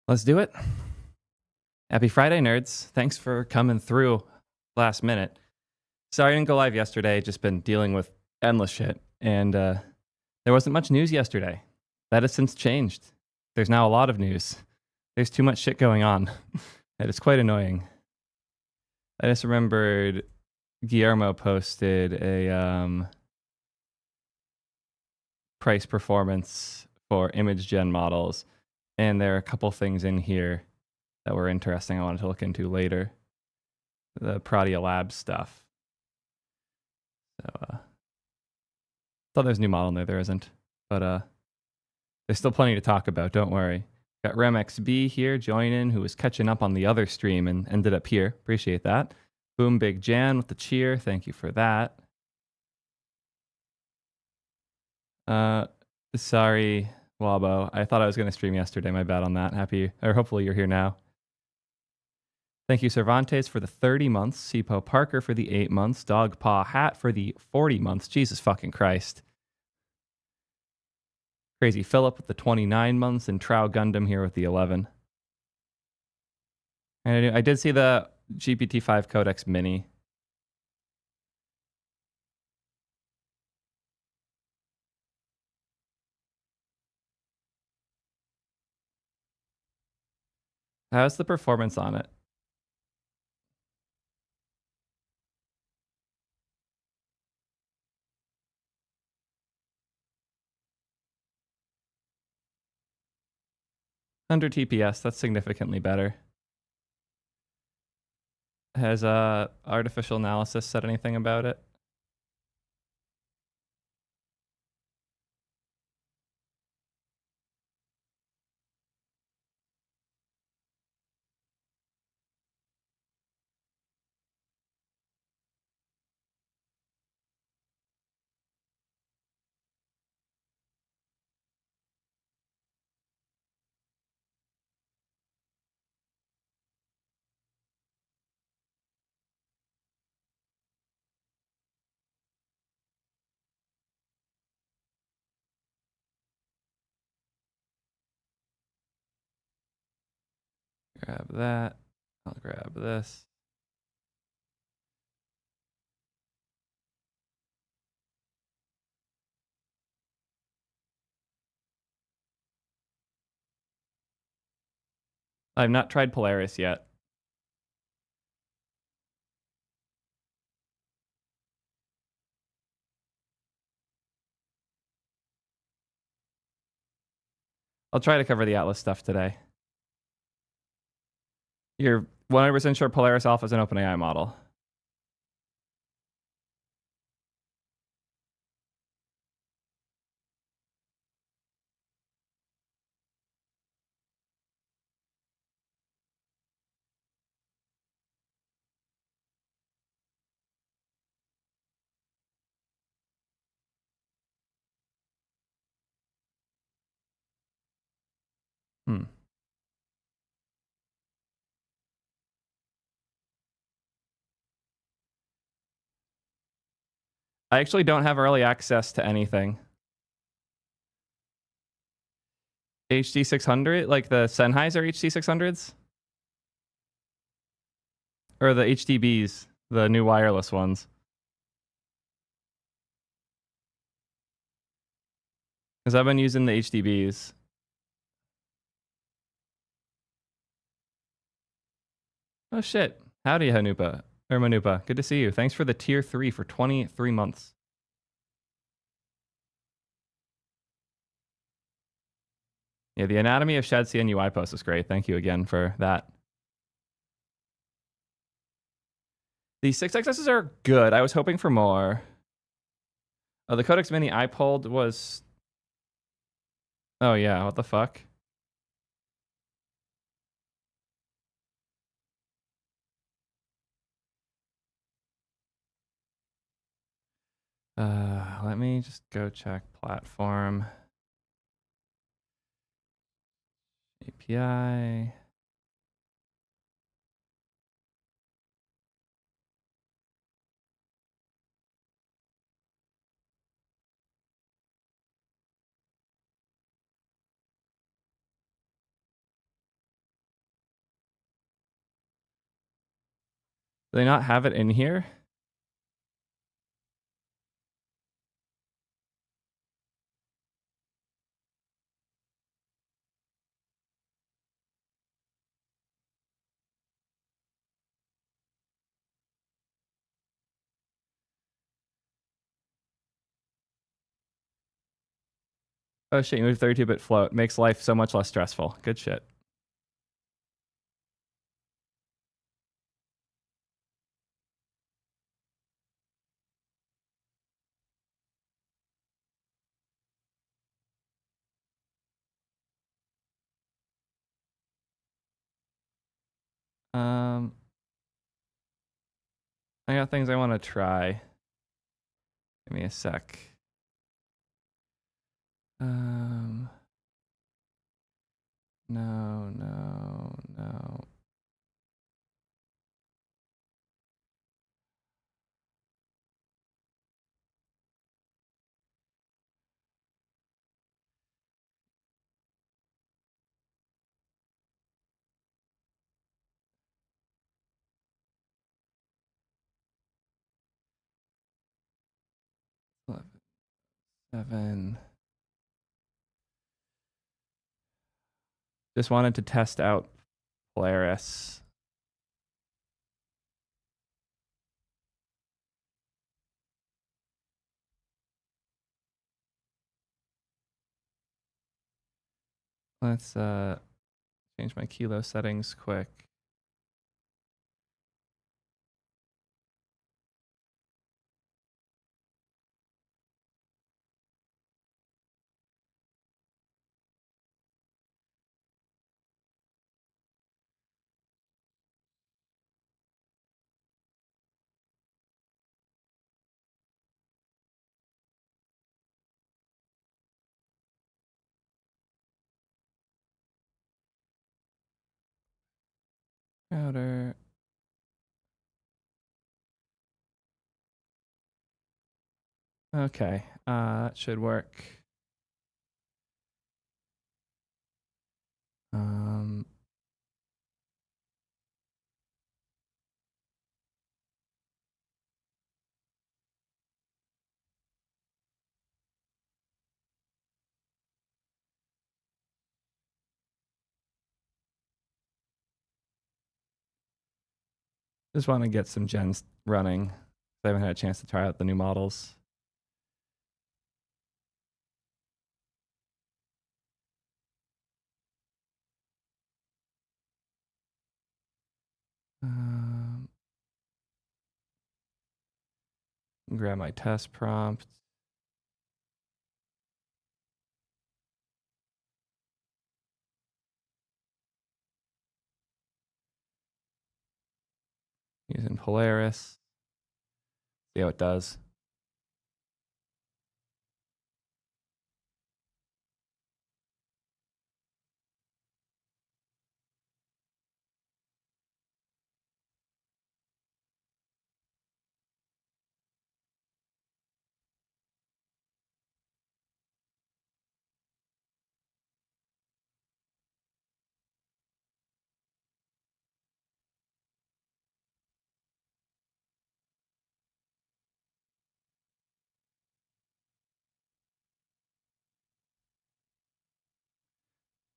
Let's do it. Happy Friday, nerds. Thanks for coming through last minute. Sorry I didn't go live yesterday. Just been dealing with endless shit. And there wasn't much news yesterday. That has since changed. There's now a lot of news. There's too much shit going on. And it's quite annoying. I just remembered Guillermo posted a price performance for image gen models. And there are a couple things in here that were interesting I wanted to look into later. The Prodia Labs stuff. So, thought there's a new model in there. There isn't. But there's still plenty to talk about. Don't worry. Got RemXB here joining, who was catching up on the other stream and ended up here. Appreciate that. Boom Big Jan with the cheer. Thank you for that. Sorry, Wabo. I thought I was going to stream yesterday. My bad on that. Hopefully you're here now. Thank you, Cervantes, for the 30 months. Sipo Parker for the 8 months. Dog Paw Hat for the 40 months. Jesus fucking Christ. Crazy Philip with the 29 months. And Trow Gundam here with the 11. And I did see the GPT-5 Codex Mini. How's the performance on it? Under TPS, that's significantly better. Has artificial analysis said anything about it? Grab that. I'll grab this. I've not tried Polaris yet. I'll try to cover the Atlas stuff today. You're 100% sure Polaris Alpha is an OpenAI model? I actually don't have early access to anything. HD600, like the Sennheiser HD600s? Or the HDBs, the new wireless ones? Because I've been using the HDBs. Oh shit. Howdy, Hanupa. Or Manupa. Good to see you. Thanks for the tier 3 for 23 months. Yeah, the anatomy of Shad CNUI post is great. Thank you again for that. The 6XSs are good. I was hoping for more. Oh, the Codex Mini I pulled was... Oh yeah, what the fuck? Let me just go check platform. API. Do they not have it in here? Oh shit, you moved 32-bit float. Makes life so much less stressful. Good shit. Um, I got things I want to try. Give me a sec. No, no, no. Seven. Just wanted to test out Polaris. Let's change my kilo settings quick. Router. Okay, that should work. Just want to get some gens running. I haven't had a chance to try out the new models. Grab my test prompt. Using Polaris. See how it does.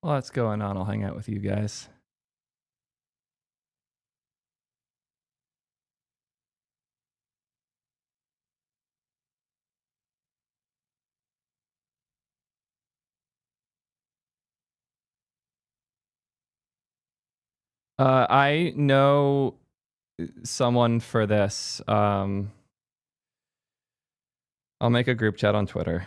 Well, that's going on. I'll hang out with you guys. I know someone for this. I'll make a group chat on Twitter.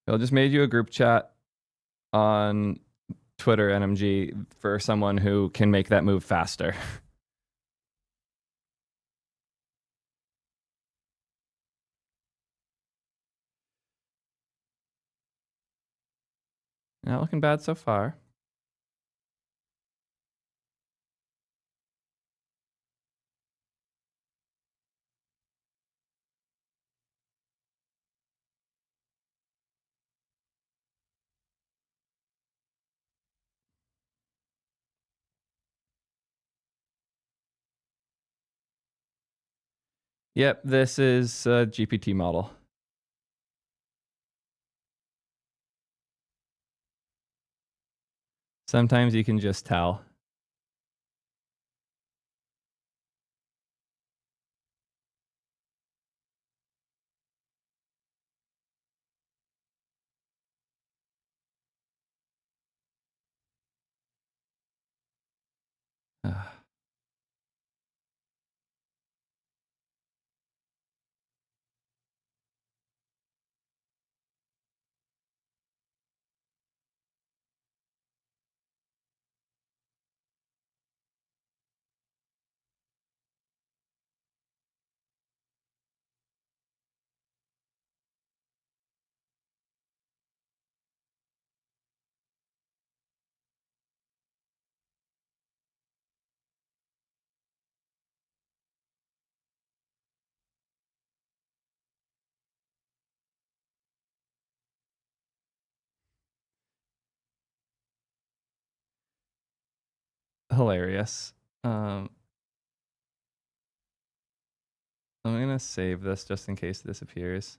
I'll just made you a group chat on Twitter NMG for someone who can make that move faster. Not looking bad so far. Yep, this is a GPT model. Sometimes you can just tell. Hilarious. Um, I'm gonna save this just in case it disappears.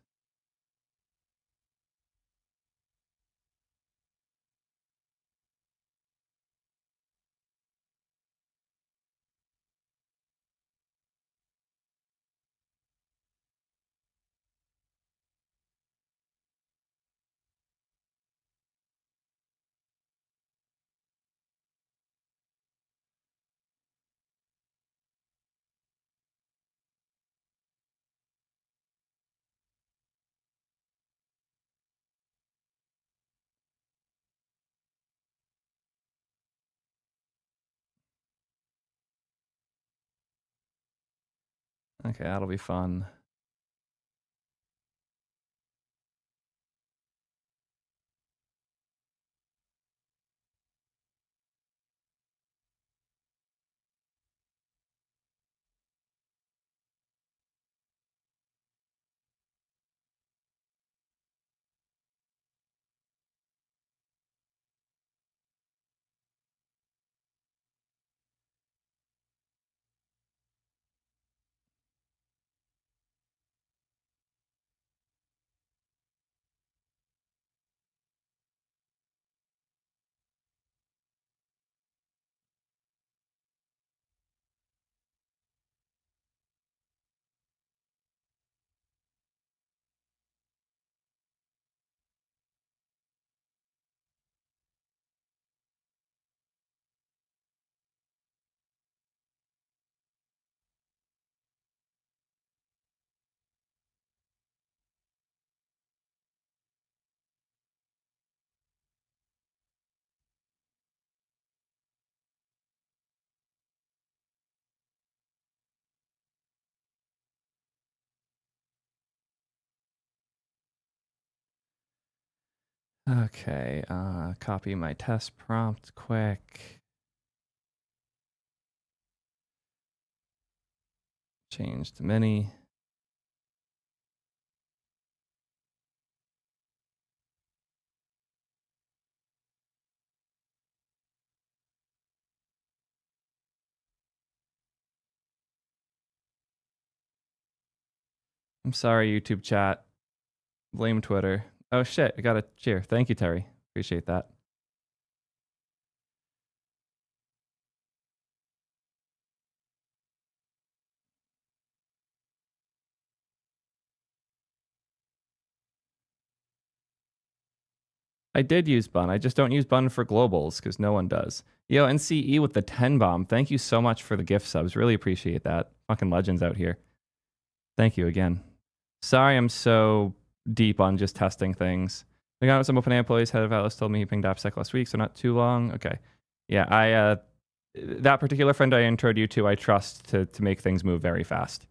Okay, that'll be fun. Okay, copy my test prompt quick. Change to mini. I'm sorry, YouTube chat. Blame Twitter. Oh shit, I got a cheer. Thank you, Terry. Appreciate that. I did use Bun. I just don't use Bun for globals because no one does. Yo, NCE with the 10 bomb. Thank you so much for the gift subs. Really appreciate that. Fucking legends out here. Thank you again. Sorry I'm so deep on just testing things. I got some OpenAI employees. Head of Atlas told me he pinged AppSec last week, so not too long. Okay. Yeah, that particular friend I introed you to, I trust to make things move very fast.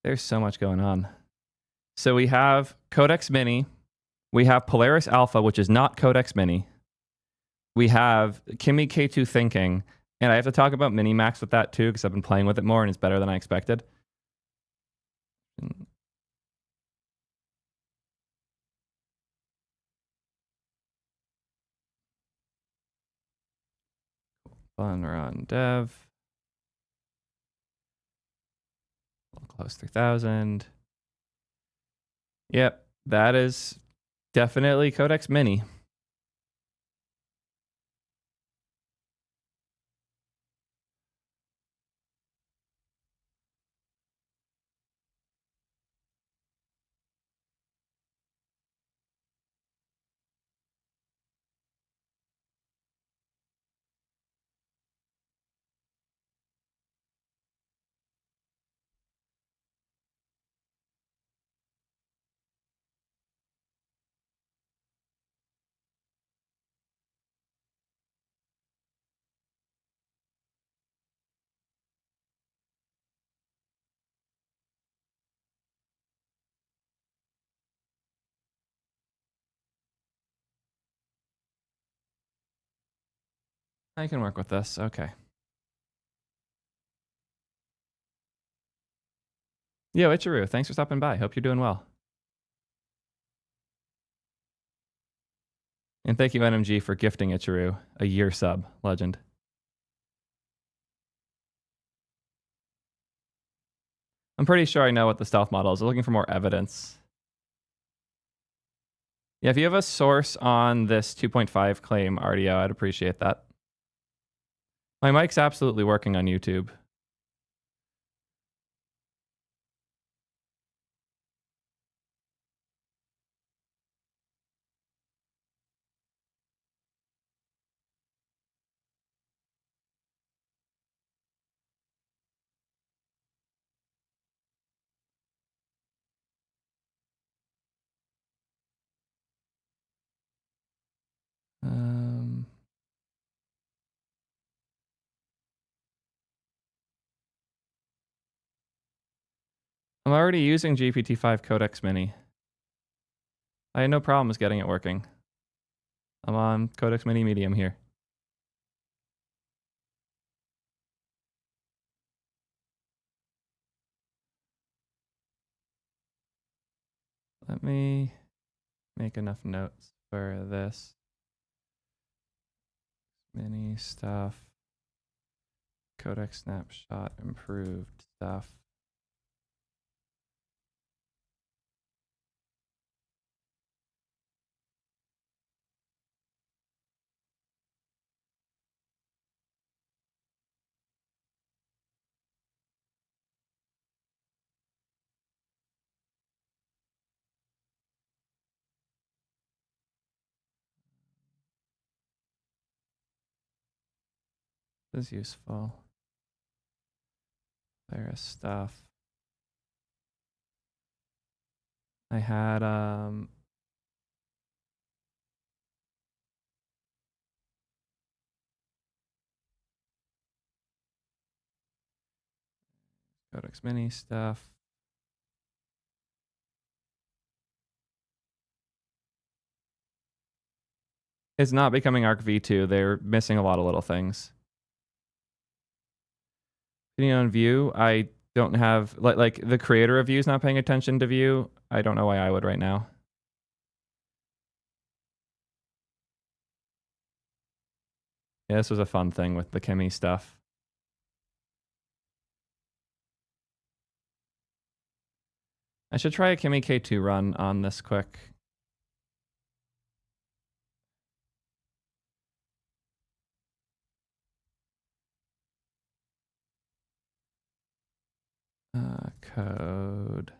There's so much going on. So we have Codex Mini. We have Polaris Alpha, which is not Codex Mini. We have Kimi K2 Thinking. And I have to talk about Minimax with that too, because I've been playing with it more and it's better than I expected. Fun run dev. Close 3000. Yep, that is definitely Codex Mini. I can work with this. Okay. Yo, Ichiru, thanks for stopping by. Hope you're doing well. And thank you, NMG, for gifting Ichiru a year sub. Legend. I'm pretty sure I know what the stealth model is. I'm looking for more evidence. Yeah, if you have a source on this 2.5 claim, RDO, I'd appreciate that. My mic's absolutely working on YouTube. I'm already using GPT-5 Codex Mini. I had no problems getting it working. I'm on Codex Mini Medium here. Let me make enough notes for this. Mini stuff. Codex snapshot improved stuff. This is useful. There's stuff. I had Codex Mini stuff. It's not becoming Arc V2. They're missing a lot of little things. Opinion on Vue, I don't have like the creator of Vue is not paying attention to Vue. I don't know why I would right now. Yeah, this was a fun thing with the Kimi stuff. I should try a Kimi K2 run on this quick. Code.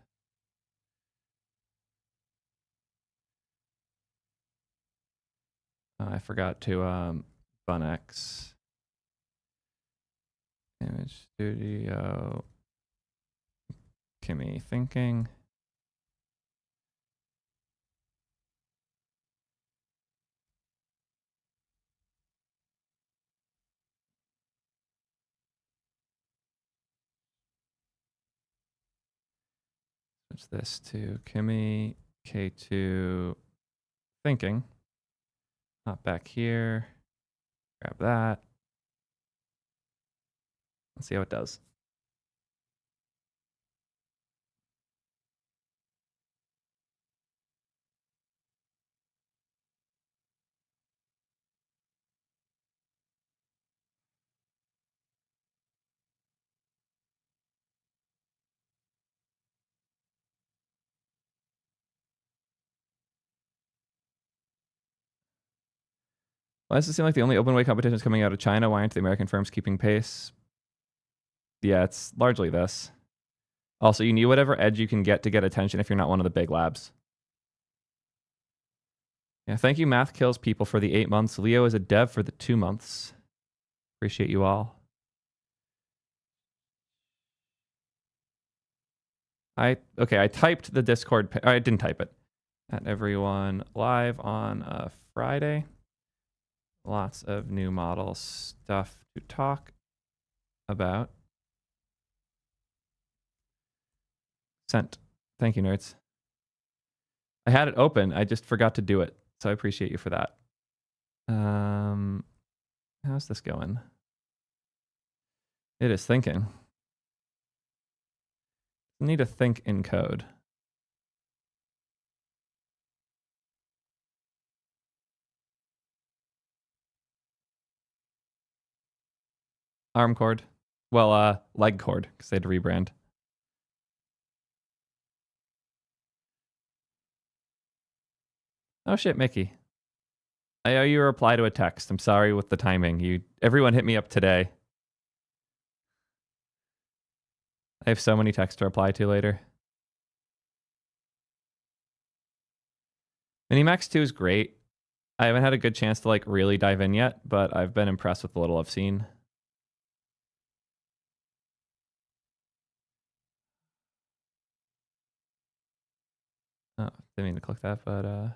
I forgot to Bunx. Image Studio. Kimi Thinking. Switch this to Kimi, K2, thinking. Hop back here, grab that. Let's see how it does. Why does it seem like the only open weight competition is coming out of China? Why aren't the American firms keeping pace? Yeah, it's largely this. Also, you need whatever edge you can get to get attention if you're not one of the big labs. Yeah, thank you, Math Kills People, for the 8 months. Leo is a dev for the 2 months. Appreciate you all. I typed the Discord. I didn't type it. At everyone live on a Friday. Lots of new model stuff to talk about. Sent. Thank you, nerds. I had it open. I just forgot to do it. So I appreciate you for that. How's this going? It is thinking. Need to think in code. Arm cord. Well, leg cord, because they had to rebrand. Oh shit, Mickey. I owe you a reply to a text. I'm sorry with the timing. Everyone hit me up today. I have so many texts to reply to later. Minimax 2 is great. I haven't had a good chance to like really dive in yet, but I've been impressed with the little I've seen. Oh, didn't mean to click that, but let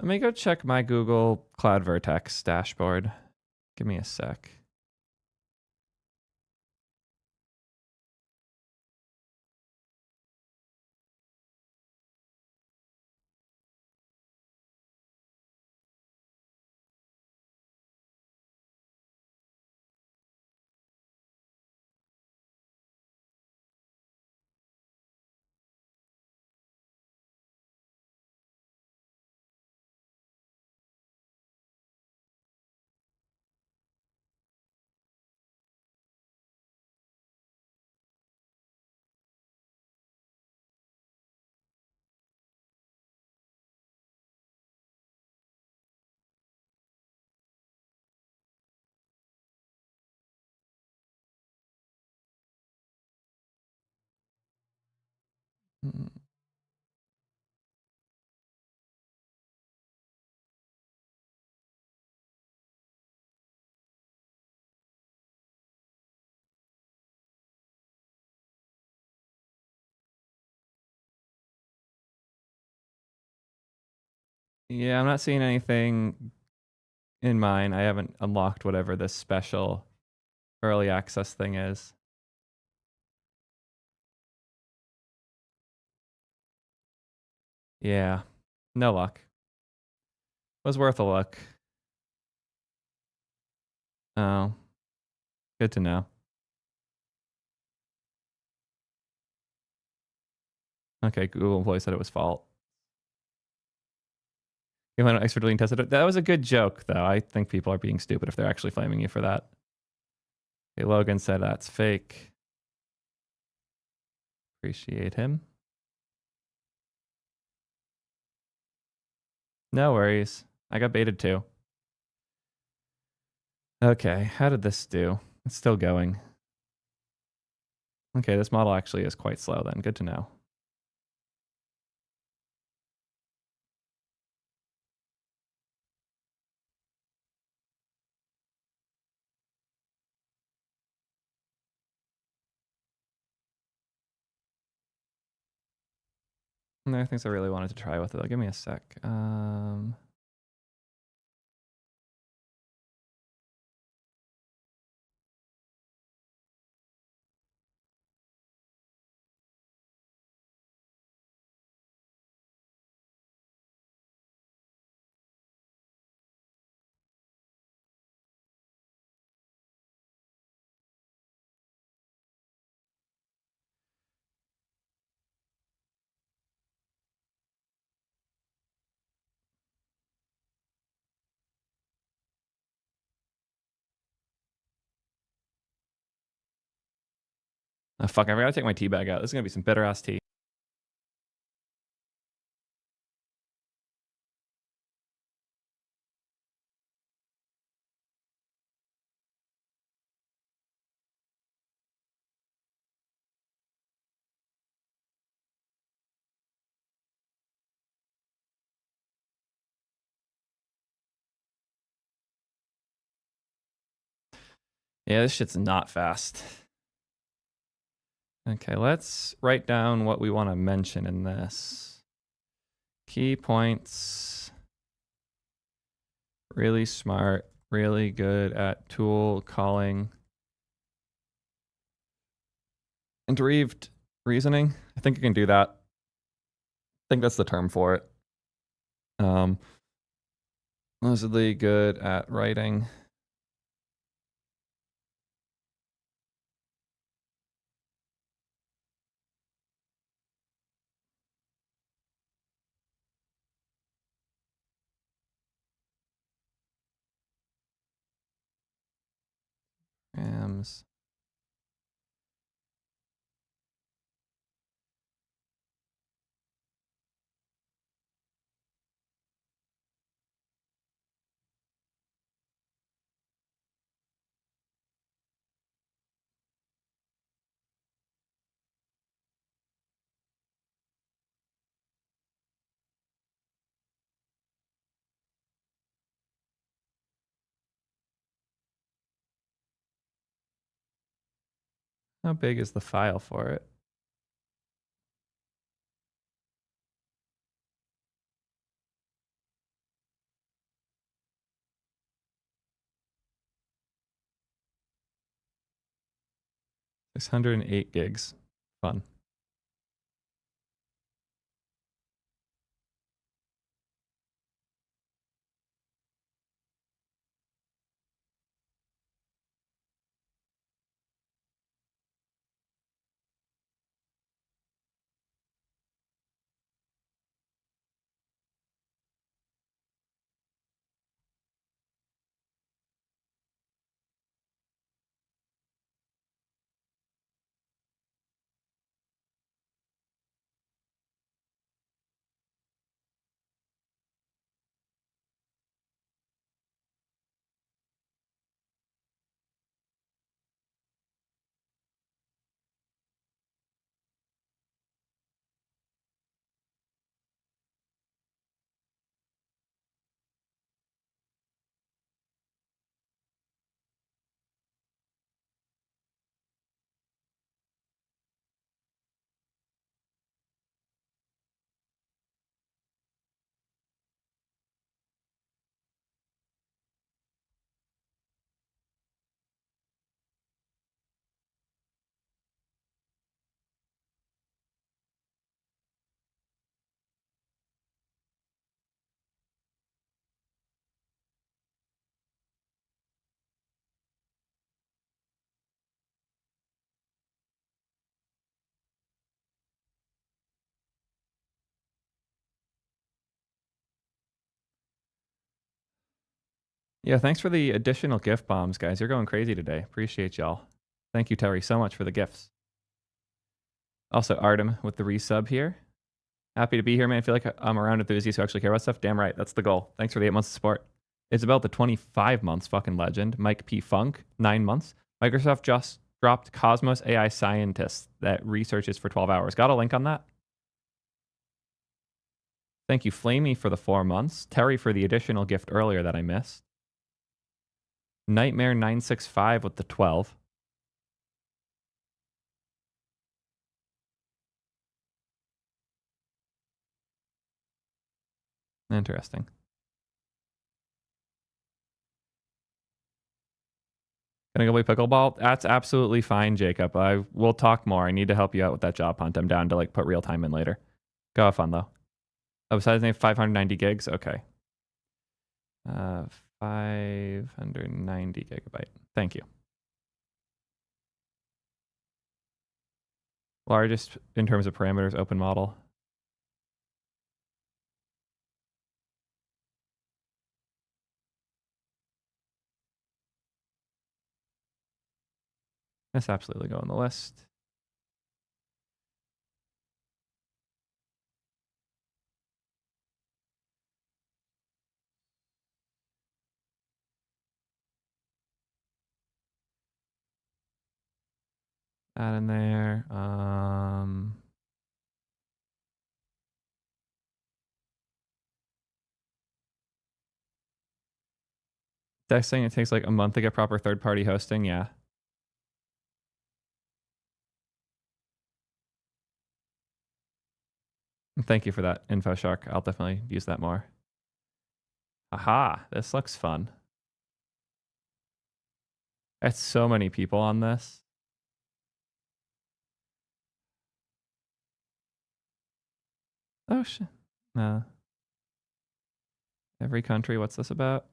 me go check my Google Cloud Vertex dashboard. Give me a sec. Yeah, I'm not seeing anything in mine. I haven't unlocked whatever this special early access thing is. Yeah, no luck. Was worth a look. Oh, good to know. Okay, Google employee said it was fault. You went expertly and tested it. That was a good joke, though. I think people are being stupid if they're actually flaming you for that. Okay, Logan said that's fake. Appreciate him. No worries. I got baited too. Okay, how did this do? It's still going. Okay, this model actually is quite slow then. Good to know. And there are things I really wanted to try with it. Give me a sec. Oh, fuck, I forgot to take my tea bag out. This is going to be some bitter ass tea. Yeah, this shit's not fast. Okay, let's write down what we want to mention in this. Key points. Really smart, really good at tool calling. Interweaved reasoning. I think you can do that. I think that's the term for it. Mostly good at writing. Rams. How big is the file for it? Six 608 gigs. Fun. Yeah, thanks for the additional gift bombs, guys. You're going crazy today. Appreciate y'all. Thank you, Terry, so much for the gifts. Also, Artem with the resub here. Happy to be here, man. I feel like I'm around enthusiasts who actually care about stuff. Damn right. That's the goal. Thanks for the 8 months of support. Isabel, the 25 months fucking legend. Mike P. Funk, 9 months. Microsoft just dropped Cosmos AI Scientist that researches for 12 hours. Got a link on that? Thank you, Flamey, for the 4 months. Terry for the additional gift earlier that I missed. Nightmare965 with the 12. Interesting. Gonna go play pickleball? That's absolutely fine, Jacob. I will talk more. I need to help you out with that job hunt. I'm down to like put real time in later. Go have fun though. Oh, besides name 590 gigs? Okay. 590 gigabyte. Thank you. Largest in terms of parameters, open model. Let's absolutely go on the list. Add in there. That's saying it takes like a month to get proper third-party hosting. Yeah. Thank you for that, InfoShark. I'll definitely use that more. Aha, this looks fun. That's so many people on this. Oh shit. Every country, what's this about?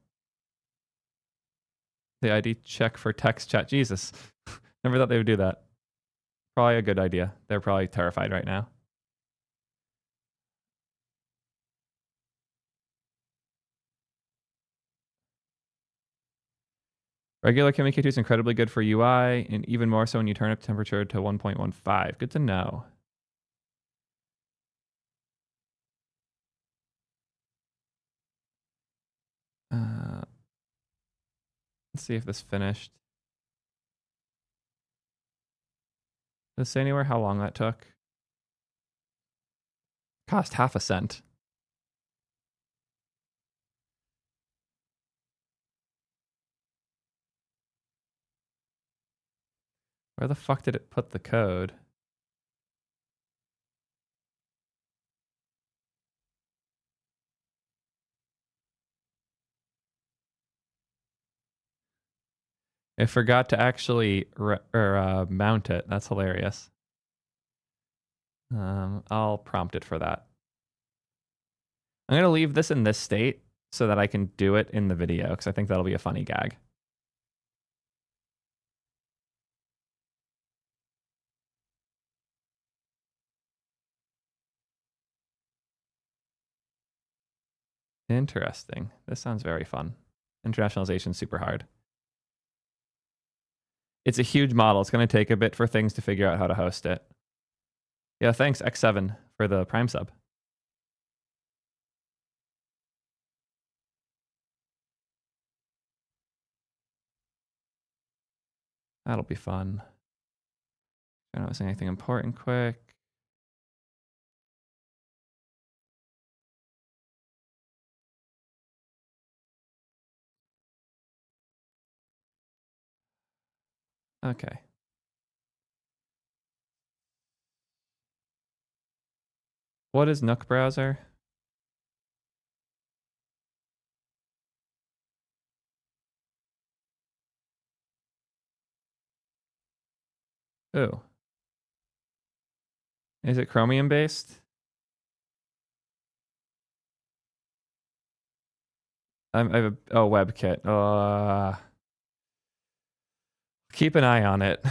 The ID check for text chat. Jesus. Never thought they would do that. Probably a good idea. They're probably terrified right now. Regular Kimi K2 is incredibly good for UI, and even more so when you turn up temperature to 1.15. Good to know. Let's see if this finished. Does it say anywhere how long that took? Cost half a cent. Where the fuck did it put the code? It forgot to actually mount it. That's hilarious. I'll prompt it for that. I'm going to leave this in this state so that I can do it in the video because I think that'll be a funny gag. Interesting. This sounds very fun. Internationalization super hard. It's a huge model. It's going to take a bit for things to figure out how to host it. Yeah, thanks X7 for the Prime sub. That'll be fun. I don't know if there's anything important quick. Okay. What is Nook browser? Ooh. Is it Chromium based? I have a WebKit. Keep an eye on it.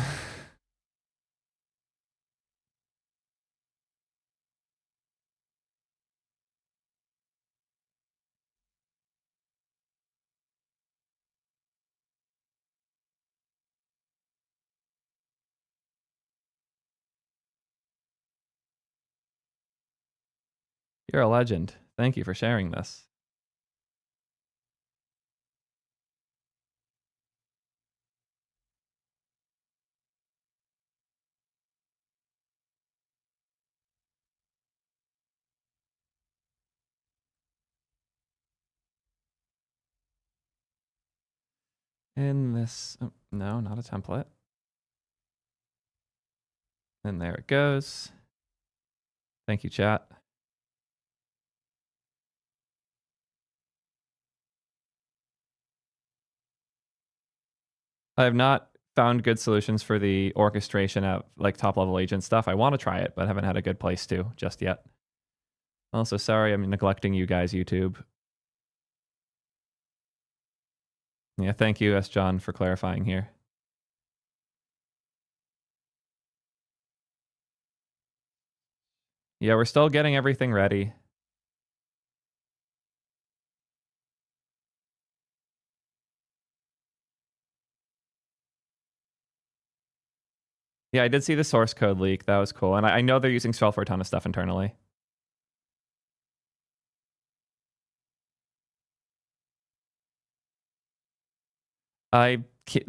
You're a legend. Thank you for sharing this. In this, oh, no, not a template. And there it goes. Thank you, chat. I have not found good solutions for the orchestration of like top level agent stuff. I want to try it, but haven't had a good place to just yet. Also, sorry I'm neglecting you guys, YouTube. Yeah, thank you, S. John, for clarifying here. Yeah, we're still getting everything ready. Yeah, I did see the source code leak. That was cool. And I know they're using Svelte for a ton of stuff internally.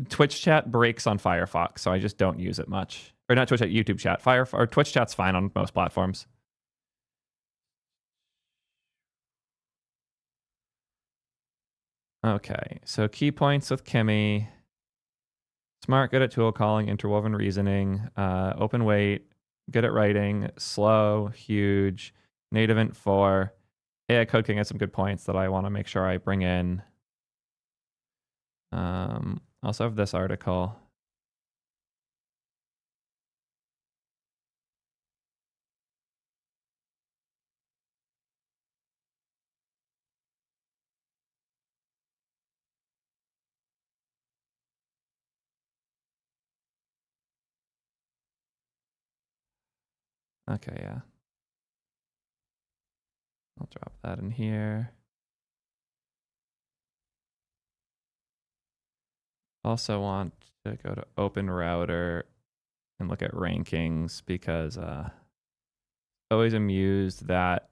Twitch chat breaks on Firefox, so I just don't use it much. Or not Twitch chat, YouTube chat. Or Twitch chat's fine on most platforms. Okay, so key points with Kimi. Smart, good at tool calling, interwoven reasoning, open weight, good at writing, slow, huge, native int 4. AI Code King has some good points that I want to make sure I bring in. Also have this article. Okay, yeah. I'll drop that in here. Also want to go to Open Router and look at rankings because always amused that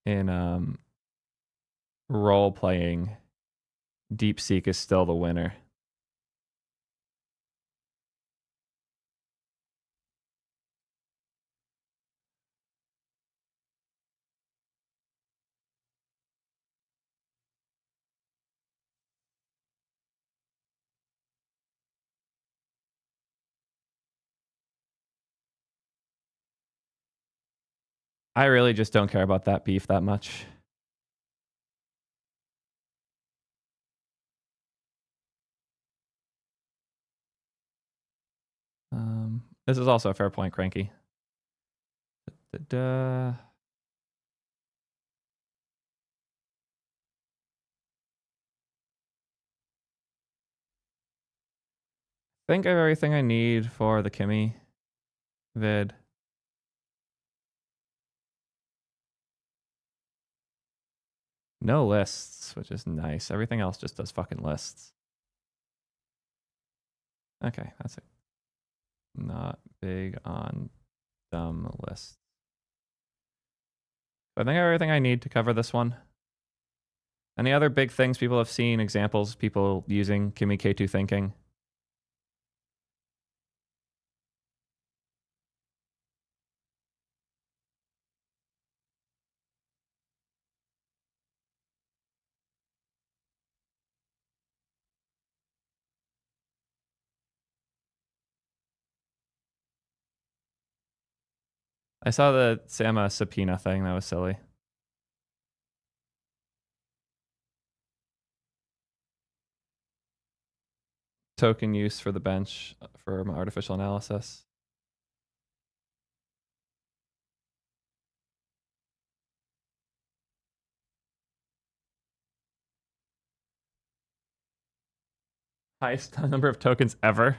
in role playing, DeepSeek is still the winner. I really just don't care about that beef that much. This is also a fair point, Cranky. I think I have everything I need for the Kimi vid. No lists, which is nice. Everything else just does fucking lists. Okay, that's it. Not big on dumb lists. I think I have everything I need to cover this one. Any other big things people have seen, examples, people using Kimi K2 thinking? I saw the Sama subpoena thing. That was silly. Token use for the bench for artificial analysis. Highest number of tokens ever.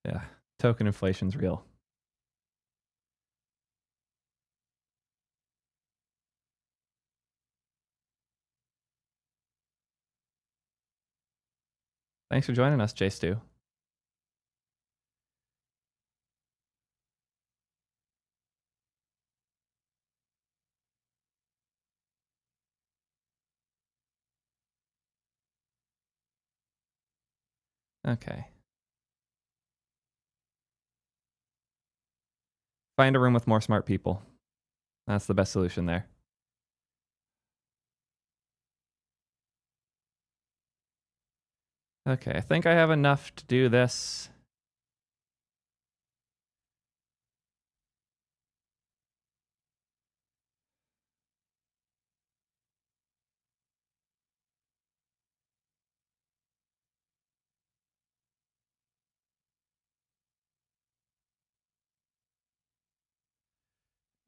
Yeah, token inflation's real. Thanks for joining us, J Stu. Okay. Find a room with more smart people. That's the best solution there. Okay, I think I have enough to do this.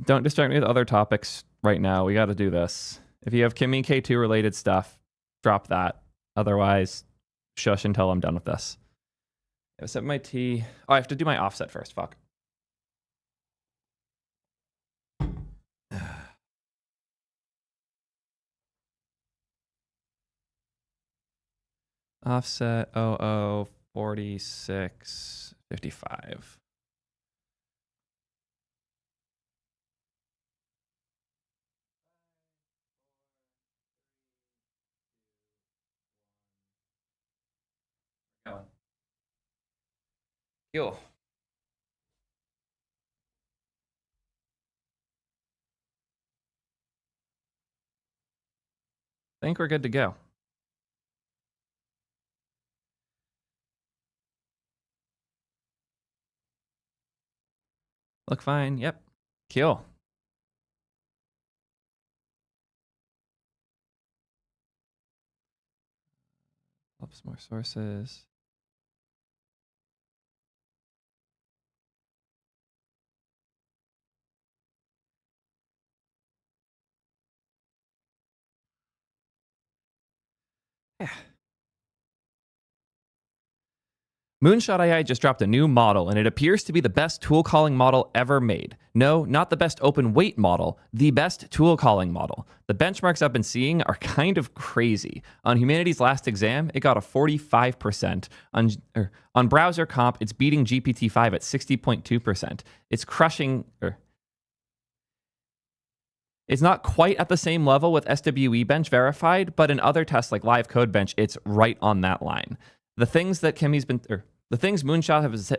Don't distract me with other topics right now. We got to do this. If you have Kimi K2 related stuff, drop that. Otherwise, shush until I'm done with this. I set my T. Oh, I have to do my offset first. Fuck. Offset 004655. Going. Yo. I think we're good to go. Look fine. Yep. Kill. Helps more sources. Yeah. Moonshot AI just dropped a new model, and it appears to be the best tool calling model ever made. No, not the best open weight model, the best tool calling model. The benchmarks I've been seeing are kind of crazy. On Humanity's last exam, it got a 45%. On browser comp, it's beating GPT-5 at 60.2%. It's crushing. It's not quite at the same level with SWE Bench verified, but in other tests like Live Code Bench, it's right on that line. The things that Kimi's been. The things Moonshot has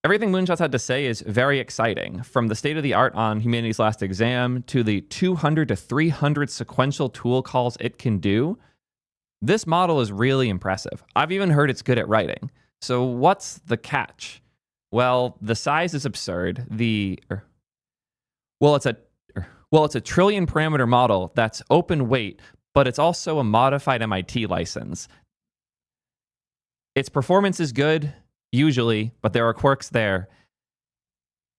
everything Moonshot's had to say is very exciting. From the state of the art on Humanity's last exam to the 200 to 300 sequential tool calls it can do, this model is really impressive. I've even heard it's good at writing. So what's the catch? Well, the size is absurd. It's a trillion parameter model that's open weight, but it's also a modified MIT license. Its performance is good, usually, but there are quirks there.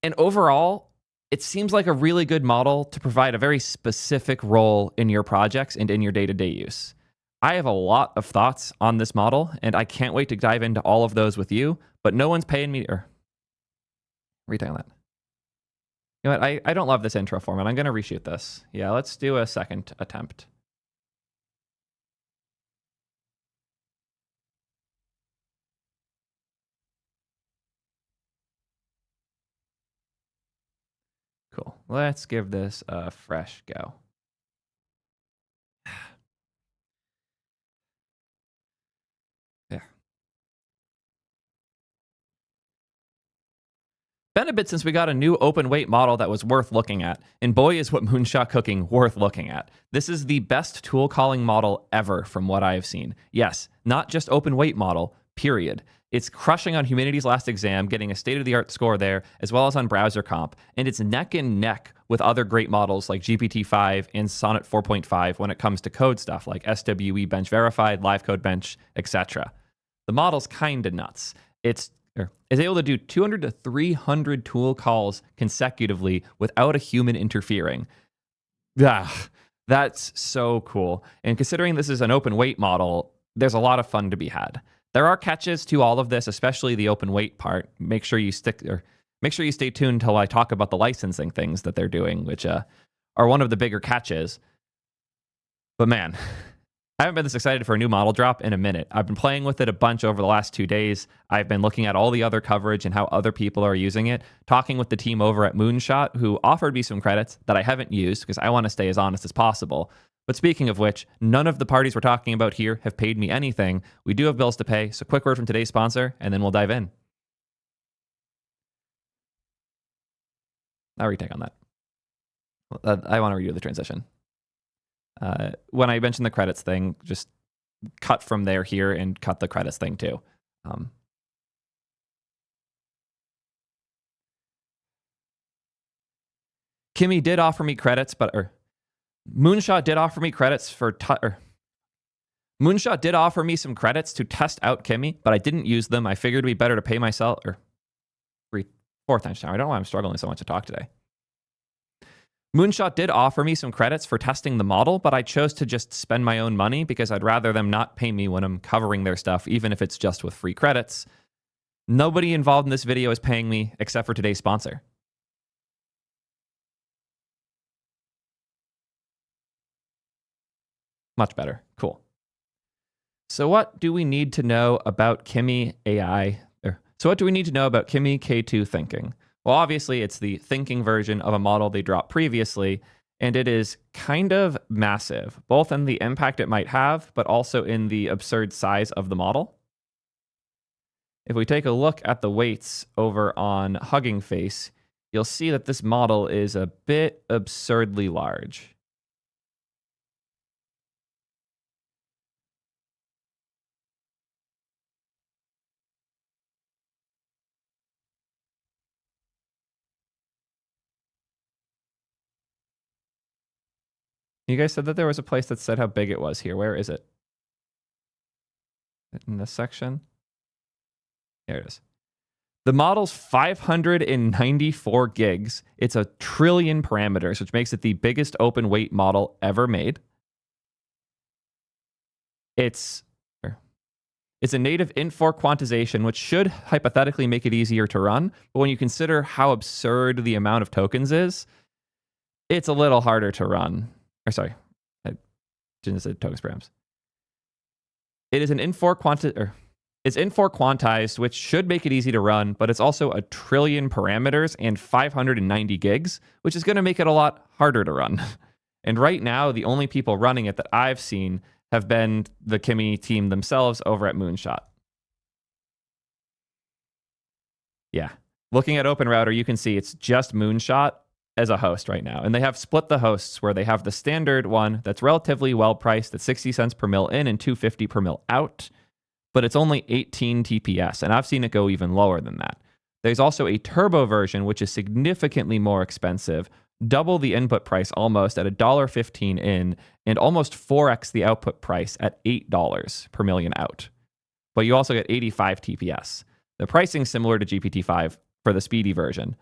And overall, it seems like a really good model to provide a very specific role in your projects and in your day-to-day use. I have a lot of thoughts on this model, and I can't wait to dive into all of those with you, but no one's paying me... Retell that. You know what? I don't love this intro format. I'm going to reshoot this. Yeah, let's do a second attempt. Cool. Let's give this a fresh go. Yeah. Been a bit since we got a new open weight model that was worth looking at, and boy is what Moonshot cooking worth looking at. This is the best tool calling model ever from what I have seen. Yes, not just open weight model, period. It's crushing on Humanity's last exam, getting a state-of-the-art score there, as well as on browser comp, and it's neck and neck with other great models like GPT-5 and Sonnet 4.5 when it comes to code stuff like SWE Bench Verified, Live Code Bench, etc. The model's kinda nuts. It's able to do 200 to 300 tool calls consecutively without a human interfering. That's so cool. And considering this is an open weight model, there's a lot of fun to be had. There are catches to all of this, especially the open weight part. Make sure you stay tuned until I talk about the licensing things that they're doing, which are one of the bigger catches. But man, I haven't been this excited for a new model drop in a minute. I've been playing with it a bunch over the last 2 days. I've been looking at all the other coverage and how other people are using it, talking with the team over at Moonshot, who offered me some credits that I haven't used because I want to stay as honest as possible. But speaking of which, none of the parties we're talking about here have paid me anything. We do have bills to pay, so quick word from today's sponsor, and then we'll dive in. I'll retake on that. I want to redo the transition. When I mentioned the credits thing, just cut from there here and cut the credits thing too. Kimi did offer me credits, Moonshot did offer me credits Moonshot did offer me some credits to test out Kimi, but I didn't use them. I figured it'd be better to pay myself, fourth time now. I don't know why I'm struggling so much to talk today. Moonshot did offer me some credits for testing the model, but I chose to just spend my own money because I'd rather them not pay me when I'm covering their stuff, even if it's just with free credits. Nobody involved in this video is paying me except for today's sponsor. Much better. Cool. So what do we need to know about Kimi AI? So what do we need to know about Kimi K2 thinking? Well, obviously, it's the thinking version of a model they dropped previously, and it is kind of massive, both in the impact it might have, but also in the absurd size of the model. If we take a look at the weights over on Hugging Face, you'll see that this model is a bit absurdly large. You guys said that there was a place that said how big it was here. Where is it? In this section? There it is. The model's 594 gigs. It's a trillion parameters, which makes it the biggest open weight model ever made. It's a native int4 quantization, which should hypothetically make it easier to run. But when you consider how absurd the amount of tokens is, it's a little harder to run. Or sorry, I didn't say tokens params. It is an int4 it's int4 quantized, which should make it easy to run, but it's also a trillion parameters and 590 gigs, which is going to make it a lot harder to run. And right now, the only people running it that I've seen have been the Kimi team themselves over at Moonshot. Yeah. Looking at OpenRouter, you can see it's just Moonshot as a host right now. And they have split the hosts where they have the standard one that's relatively well priced at 60 cents per mil in and 250 per mil out, but it's only 18 TPS. And I've seen it go even lower than that. There's also a turbo version, which is significantly more expensive, double the input price almost at $1.15 in, and almost 4x the output price at $8 per million out. But you also get 85 TPS. The pricing's similar to GPT-5 for the speedy version,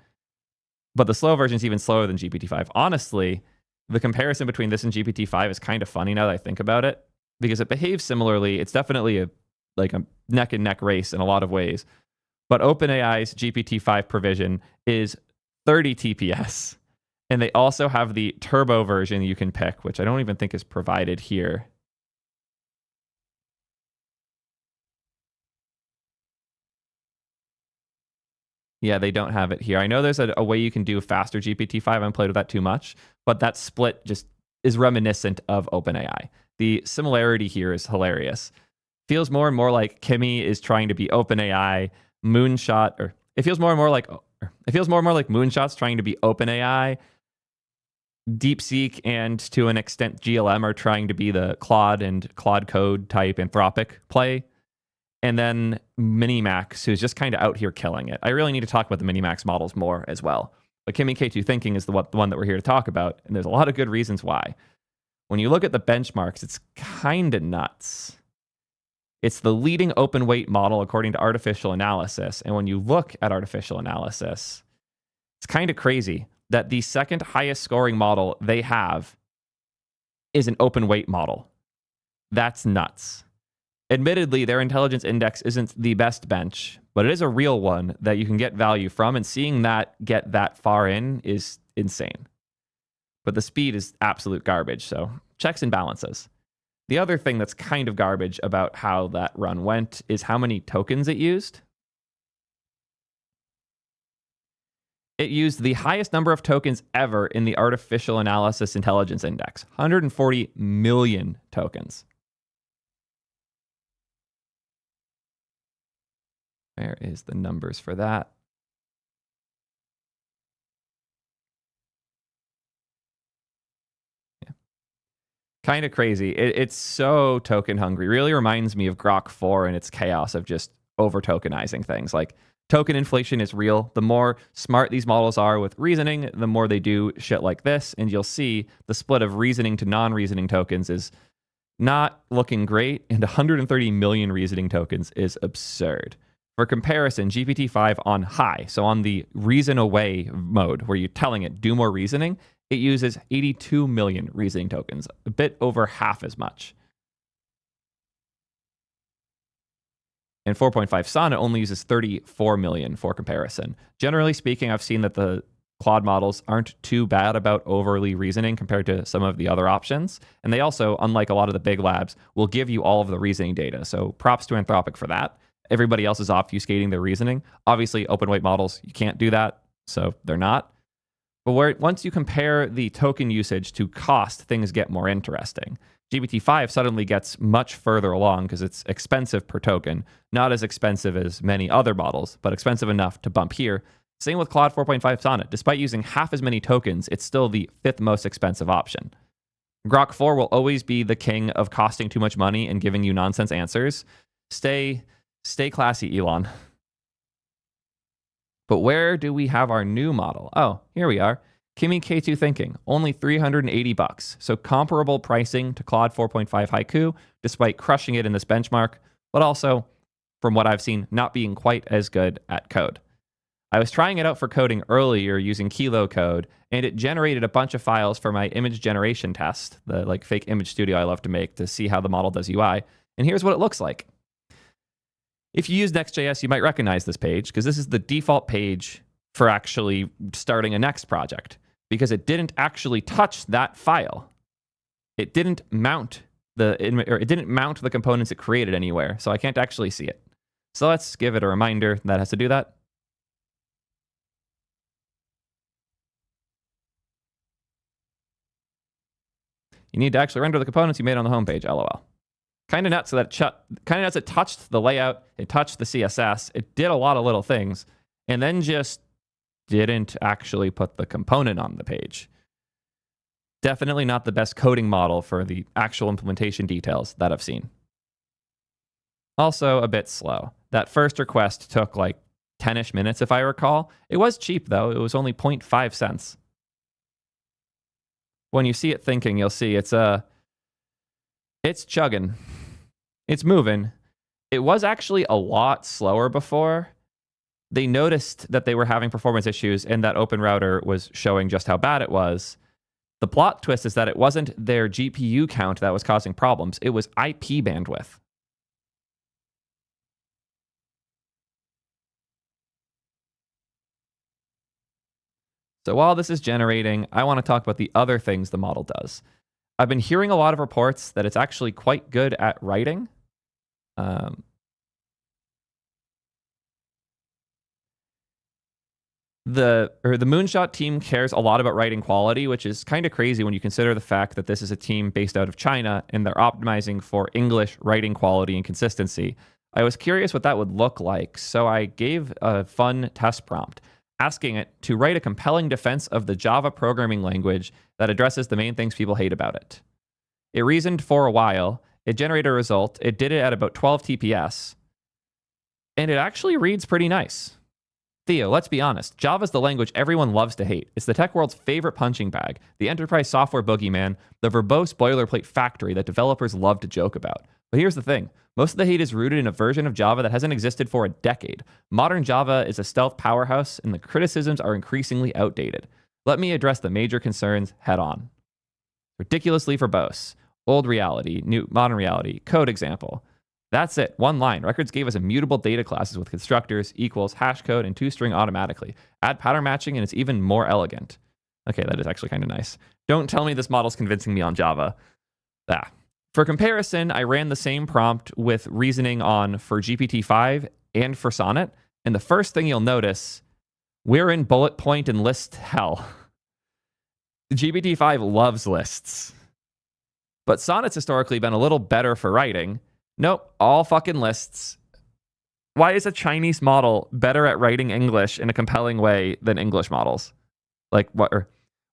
but the slow version is even slower than GPT-5. Honestly, the comparison between this and GPT-5 is kind of funny now that I think about it, because it behaves similarly. It's definitely a neck and neck race in a lot of ways. But OpenAI's GPT-5 provision is 30 TPS. And they also have the turbo version you can pick, which I don't even think is provided here. Yeah, they don't have it here. I know there's a way you can do faster GPT-5. I haven't played with that too much, but that split just is reminiscent of OpenAI. The similarity here is hilarious. Feels more and more like Kimi is trying to be OpenAI, Moonshot, or it feels more and more like Moonshot's trying to be OpenAI. DeepSeek and to an extent GLM are trying to be the Claude and Claude Code type Anthropic play. And then Minimax, who's just kind of out here killing it. I really need to talk about the Minimax models more as well. But Kimi K2 Thinking is the one that we're here to talk about. And there's a lot of good reasons why. When you look at the benchmarks, it's kind of nuts. It's the leading open weight model according to artificial analysis. And when you look at artificial analysis, it's kind of crazy that the second highest scoring model they have is an open weight model. That's nuts. Admittedly, their intelligence index isn't the best bench, but it is a real one that you can get value from, and seeing that get that far in is insane. But the speed is absolute garbage, so checks and balances. The other thing that's kind of garbage about how that run went is how many tokens it used. It used the highest number of tokens ever in the Artificial Analysis Intelligence Index, 140 million tokens. Where is the numbers for that? Yeah. Kind of crazy. It's so token hungry. Really reminds me of Grok 4 and its chaos of just over tokenizing things. Like, token inflation is real. The more smart these models are with reasoning, the more they do shit like this. And you'll see the split of reasoning to non-reasoning tokens is not looking great. And 130 million reasoning tokens is absurd. For comparison, GPT-5 on high, so on the reason away mode, where you're telling it do more reasoning, it uses 82 million reasoning tokens, a bit over half as much. And 4.5 Sonnet only uses 34 million for comparison. Generally speaking, I've seen that the Claude models aren't too bad about overly reasoning compared to some of the other options. And they also, unlike a lot of the big labs, will give you all of the reasoning data. So props to Anthropic for that. Everybody else is obfuscating their reasoning. Obviously, open weight models, you can't do that, so they're not. But once you compare the token usage to cost, things get more interesting. GPT-5 suddenly gets much further along because it's expensive per token, not as expensive as many other models, but expensive enough to bump here. Same with Claude 4.5 Sonnet. Despite using half as many tokens, it's still the 5th most expensive option. Grok 4 will always be the king of costing too much money and giving you nonsense answers. Stay classy, Elon. But where do we have our new model? Oh, here we are. Kimi K2 Thinking, only $380. So comparable pricing to Claude 4.5 Haiku, despite crushing it in this benchmark, but also, from what I've seen, not being quite as good at code. I was trying it out for coding earlier using Kilo Code, and it generated a bunch of files for my image generation test, the like fake image studio I love to make to see how the model does UI. And here's what it looks like. If you use Next.js, you might recognize this page because this is the default page for actually starting a Next project because it didn't actually touch that file. It didn't mount the components it created anywhere, so I can't actually see it. So let's give it a reminder that has to do that. You need to actually render the components you made on the homepage, lol. Kind of nuts that it touched the layout, it touched the CSS, it did a lot of little things, and then just didn't actually put the component on the page. Definitely not the best coding model for the actual implementation details that I've seen. Also a bit slow. That first request took like 10-ish minutes if I recall. It was cheap though, it was only 0.5 cents. When you see it thinking, you'll see it's chugging. It's moving. It was actually a lot slower before. They noticed that they were having performance issues and that Open Router was showing just how bad it was. The plot twist is that it wasn't their GPU count that was causing problems. It was IP bandwidth. So while this is generating, I want to talk about the other things the model does. I've been hearing a lot of reports that it's actually quite good at writing. The Moonshot team cares a lot about writing quality, which is kind of crazy when you consider the fact that this is a team based out of China and they're optimizing for English writing quality and consistency. I was curious what that would look like, so I gave a fun test prompt, asking it to write a compelling defense of the Java programming language that addresses the main things people hate about it. It reasoned for a while, it generated a result, it did it at about 12 TPS, and it actually reads pretty nice. Theo, let's be honest, Java's the language everyone loves to hate. It's the tech world's favorite punching bag, the enterprise software boogeyman, the verbose boilerplate factory that developers love to joke about. But here's the thing, most of the hate is rooted in a version of Java that hasn't existed for a decade. Modern Java is a stealth powerhouse, and the criticisms are increasingly outdated. Let me address the major concerns head on. Ridiculously verbose. Old reality, new modern reality, code example. That's it, one line. Records gave us immutable data classes with constructors, equals, hash code, and toString automatically. Add pattern matching and it's even more elegant. Okay, that is actually kind of nice. Don't tell me this model's convincing me on Java. For comparison, I ran the same prompt with reasoning on for GPT-5 and for Sonnet, and the first thing you'll notice, we're in bullet point and list hell. GPT-5 loves lists. But Sonnet's historically been a little better for writing. Nope, all fucking lists. Why is a Chinese model better at writing English in a compelling way than English models? Like,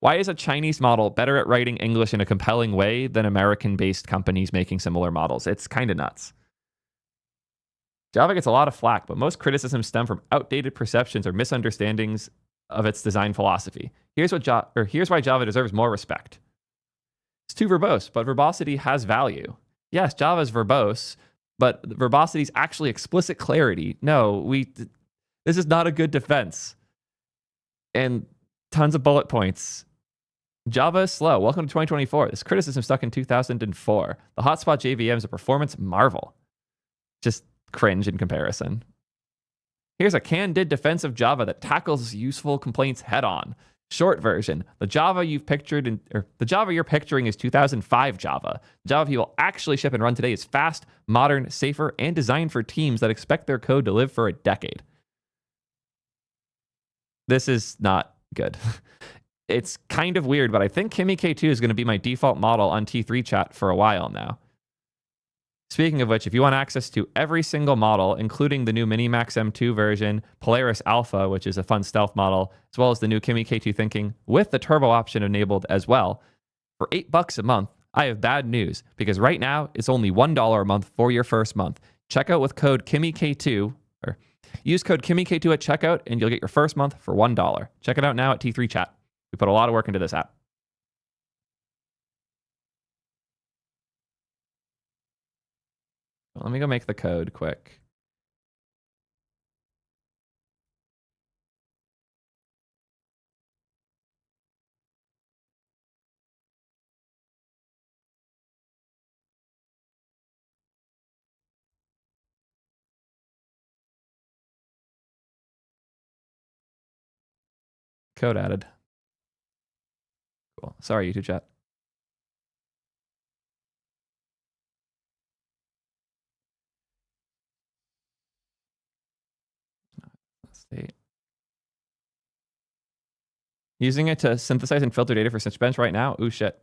Why is a Chinese model better at writing English in a compelling way than American-based companies making similar models? It's kind of nuts. Java gets a lot of flack, but most criticisms stem from outdated perceptions or misunderstandings of its design philosophy. Here's why Java deserves more respect. It's too verbose, but verbosity has value. Yes, Java is verbose, but verbosity is actually explicit clarity. No, this is not a good defense. And tons of bullet points. Java is slow. Welcome to 2024. This criticism stuck in 2004. The hotspot JVM is a performance marvel. Just cringe in comparison. Here's a candid defense of Java that tackles useful complaints head on. Short version: the Java you're picturing is 2005 Java. The Java people actually ship and run today is fast, modern, safer, and designed for teams that expect their code to live for a decade. This is not good. It's kind of weird, but I think Kimi K2 is going to be my default model on T3 chat for a while now. Speaking of which, if you want access to every single model, including the new Minimax M2 version, Polaris Alpha, which is a fun stealth model, as well as the new Kimi K2 Thinking with the turbo option enabled as well, for $8 a month, I have bad news, because right now it's only $1 a month for your first month. Check out with code KimiK2, or use code KimiK2 at checkout, and you'll get your first month for $1. Check it out now at T3 Chat. We put a lot of work into this app. Let me go make the code quick. Code added. Cool. Sorry, YouTube chat. State. Using it to synthesize and filter data for Stitchbench right now? Ooh, shit.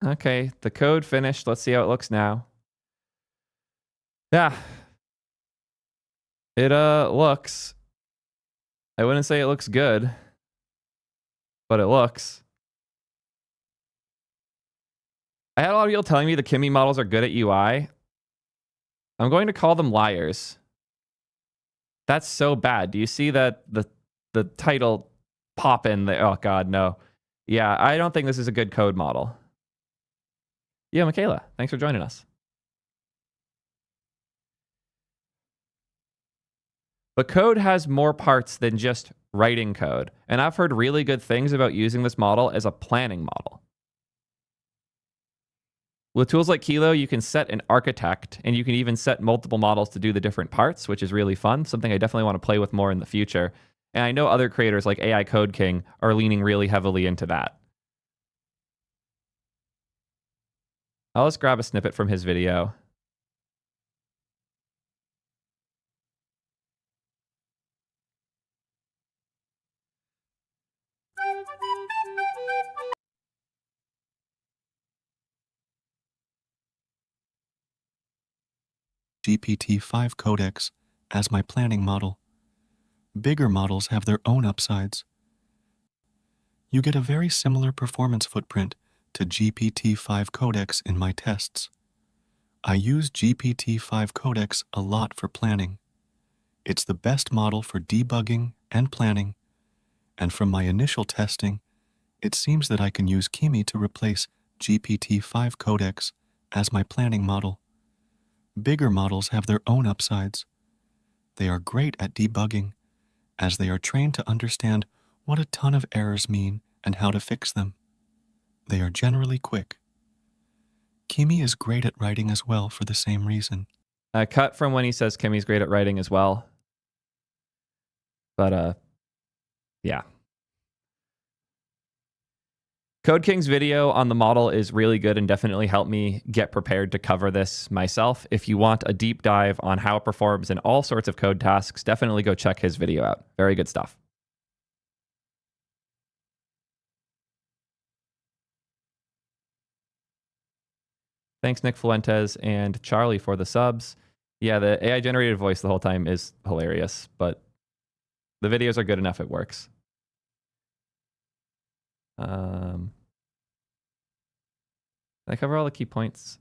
Okay, the code finished. Let's see how it looks now. Yeah. It looks. I wouldn't say it looks good, but it looks. I had a lot of people telling me the Kimi models are good at UI. I'm going to call them liars. That's so bad. Do you see that the title pop in there? Oh god, no. Yeah, I don't think this is a good code model. Yeah, Michaela, thanks for joining us. But code has more parts than just writing code, and I've heard really good things about using this model as a planning model. With tools like Kilo, you can set an architect, and you can even set multiple models to do the different parts, which is really fun, something I definitely want to play with more in the future. And I know other creators like AI Code King are leaning really heavily into that. I'll just grab a snippet from his video. GPT-5 codecs as my planning model. Bigger models have their own upsides. You get a very similar performance footprint to GPT-5 codecs in my tests. I use GPT-5 codecs a lot for planning. It's the best model for debugging and planning, and from my initial testing, it seems that I can use Kimi to replace GPT-5 codecs as my planning model. Bigger models have their own upsides. They are great at debugging, as they are trained to understand what a ton of errors mean and how to fix them. They are generally quick. Kimi is great at writing as well for the same reason. Cut from when he says Kimi's great at writing as well. But, yeah. Code King's video on the model is really good and definitely helped me get prepared to cover this myself. If you want a deep dive on how it performs in all sorts of code tasks, definitely go check his video out. Very good stuff. Thanks, Nick Fuentes and Charlie, for the subs. Yeah, the AI generated voice the whole time is hilarious, but the videos are good enough, it works. Did I cover all the key points?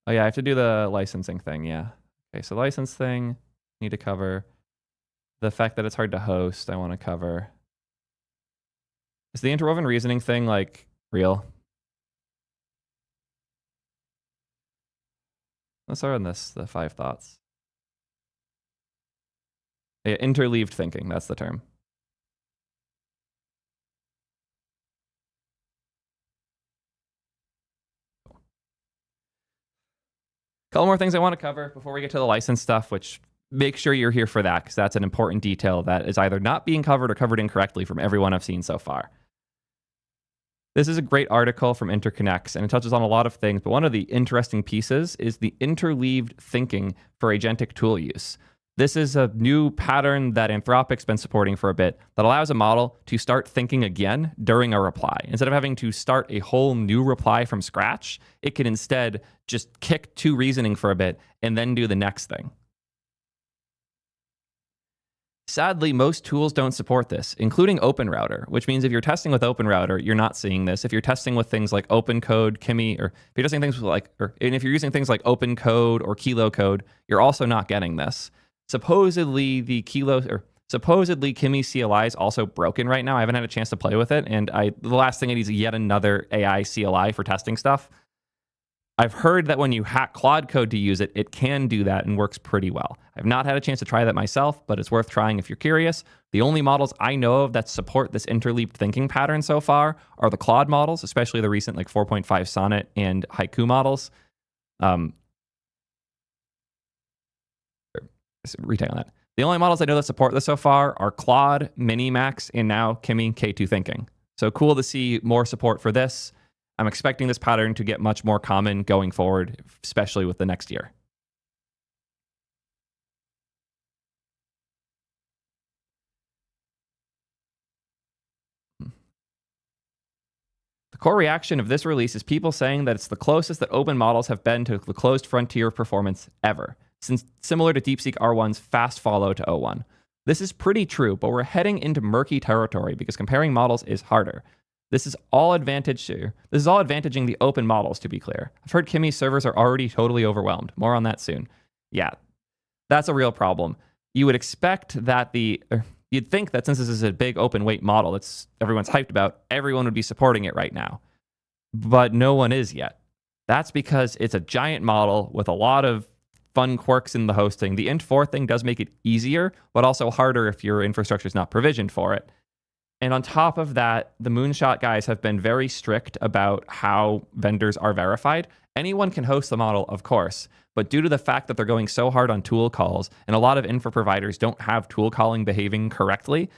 Oh yeah, I have to do the licensing thing, yeah. Okay, so license thing, need to cover. The fact that it's hard to host, I want to cover. Is the interwoven reasoning thing, like, real? Let's start on this, the 5 thoughts. Yeah, interleaved thinking, that's the term. Couple more things I want to cover before we get to the license stuff, which make sure you're here for that, because that's an important detail that is either not being covered or covered incorrectly from everyone I've seen so far. This is a great article from Interconnects, and it touches on a lot of things, but one of the interesting pieces is the interleaved thinking for agentic tool use. This is a new pattern that Anthropic's been supporting for a bit that allows a model to start thinking again during a reply. Instead of having to start a whole new reply from scratch, it can instead just kick to reasoning for a bit and then do the next thing. Sadly, most tools don't support this, including OpenRouter, which means if you're testing with OpenRouter, you're not seeing this. If you're testing with things like OpenCode, Kimi, or if you're testing things like, and if you're using things like OpenCode or KiloCode, you're also not getting this. Supposedly, supposedly Kimi CLI is also broken right now. I haven't had a chance to play with it, and the last thing I need is yet another AI CLI for testing stuff. I've heard that when you hack Claude Code to use it, it can do that and works pretty well. I've not had a chance to try that myself, but it's worth trying if you're curious. The only models I know of that support this interleaved thinking pattern so far are the Claude models, especially the recent like 4.5 Sonnet and Haiku models. Retake on that. The only models I know that support this so far are Claude, Minimax, and now Kimi K2 Thinking. So cool to see more support for this. I'm expecting this pattern to get much more common going forward, especially with the next year. The core reaction of this release is people saying that it's the closest that open models have been to the closed frontier of performance ever, since similar to DeepSeek R1's fast follow to O1. This is pretty true, but we're heading into murky territory because comparing models is harder. This is all advantaging the open models, to be clear. I've heard Kimi's servers are already totally overwhelmed. More on that soon. Yeah, that's a real problem. You would expect that you'd think that since this is a big open weight model that's everyone's hyped about, everyone would be supporting it right now. But no one is yet. That's because it's a giant model with a lot of fun quirks in the hosting. The int4 thing does make it easier, but also harder if your infrastructure is not provisioned for it. And on top of that, the Moonshot guys have been very strict about how vendors are verified. Anyone can host the model, of course, but due to the fact that they're going so hard on tool calls, and a lot of infra providers don't have tool calling behaving correctly,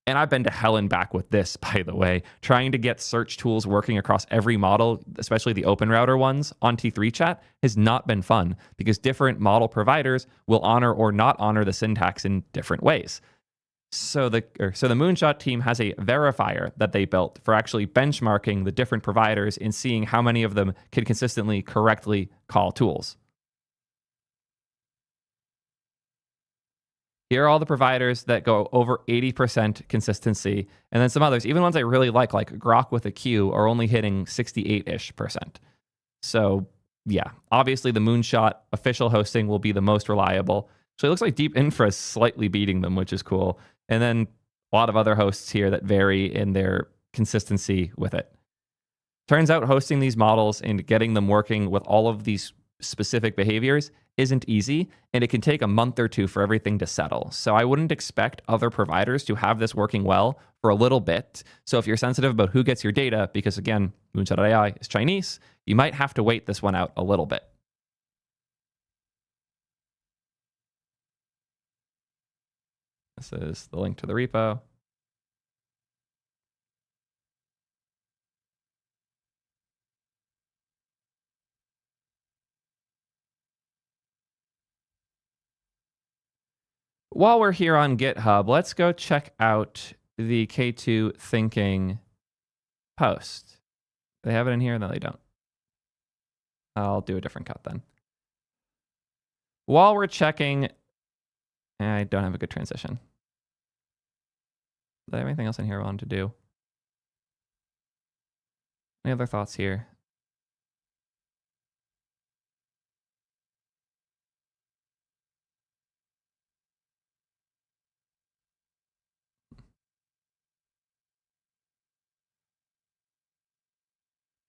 and I've been to hell and back with this, by the way, trying to get search tools working across every model, especially the OpenRouter ones, on T3 chat has not been fun because different model providers will honor or not honor the syntax in different ways. So the Moonshot team has a verifier that they built for actually benchmarking the different providers and seeing how many of them can consistently correctly call tools. Here are all the providers that go over 80% consistency, and then some others, even ones I really like Grok with a Q, are only hitting 68-ish%. So yeah, obviously the Moonshot official hosting will be the most reliable. So it looks like Deep Infra is slightly beating them, which is cool. And then a lot of other hosts here that vary in their consistency with it. Turns out hosting these models and getting them working with all of these specific behaviors isn't easy, and it can take a month or two for everything to settle. So I wouldn't expect other providers to have this working well for a little bit. So if you're sensitive about who gets your data, because again, Moonshot.ai is Chinese, you might have to wait this one out a little bit. This is the link to the repo. While we're here on GitHub, let's go check out the K2 thinking post. They have it in here? No, they don't. I'll do a different cut then. While we're checking, I don't have a good transition. Do I have anything else in here I wanted to do? Any other thoughts here?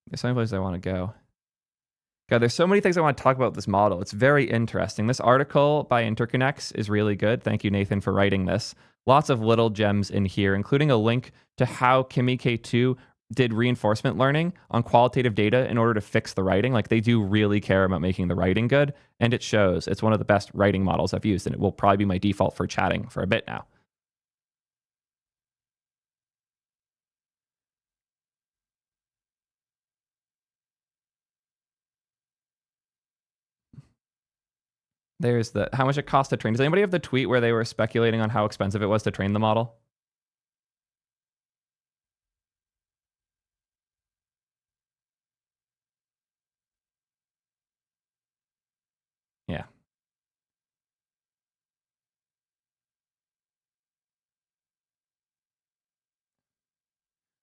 There's so many places I want to go. God, there's so many things I want to talk about with this model. It's very interesting. This article by Interconnects is really good. Thank you, Nathan, for writing this. Lots of little gems in here, including a link to how Kimi K2 did reinforcement learning on qualitative data in order to fix the writing. Like, they do really care about making the writing good, and it shows. It's one of the best writing models I've used, and it will probably be my default for chatting for a bit now. There's the how much it cost to train. Does anybody have the tweet where they were speculating on how expensive it was to train the model? Yeah.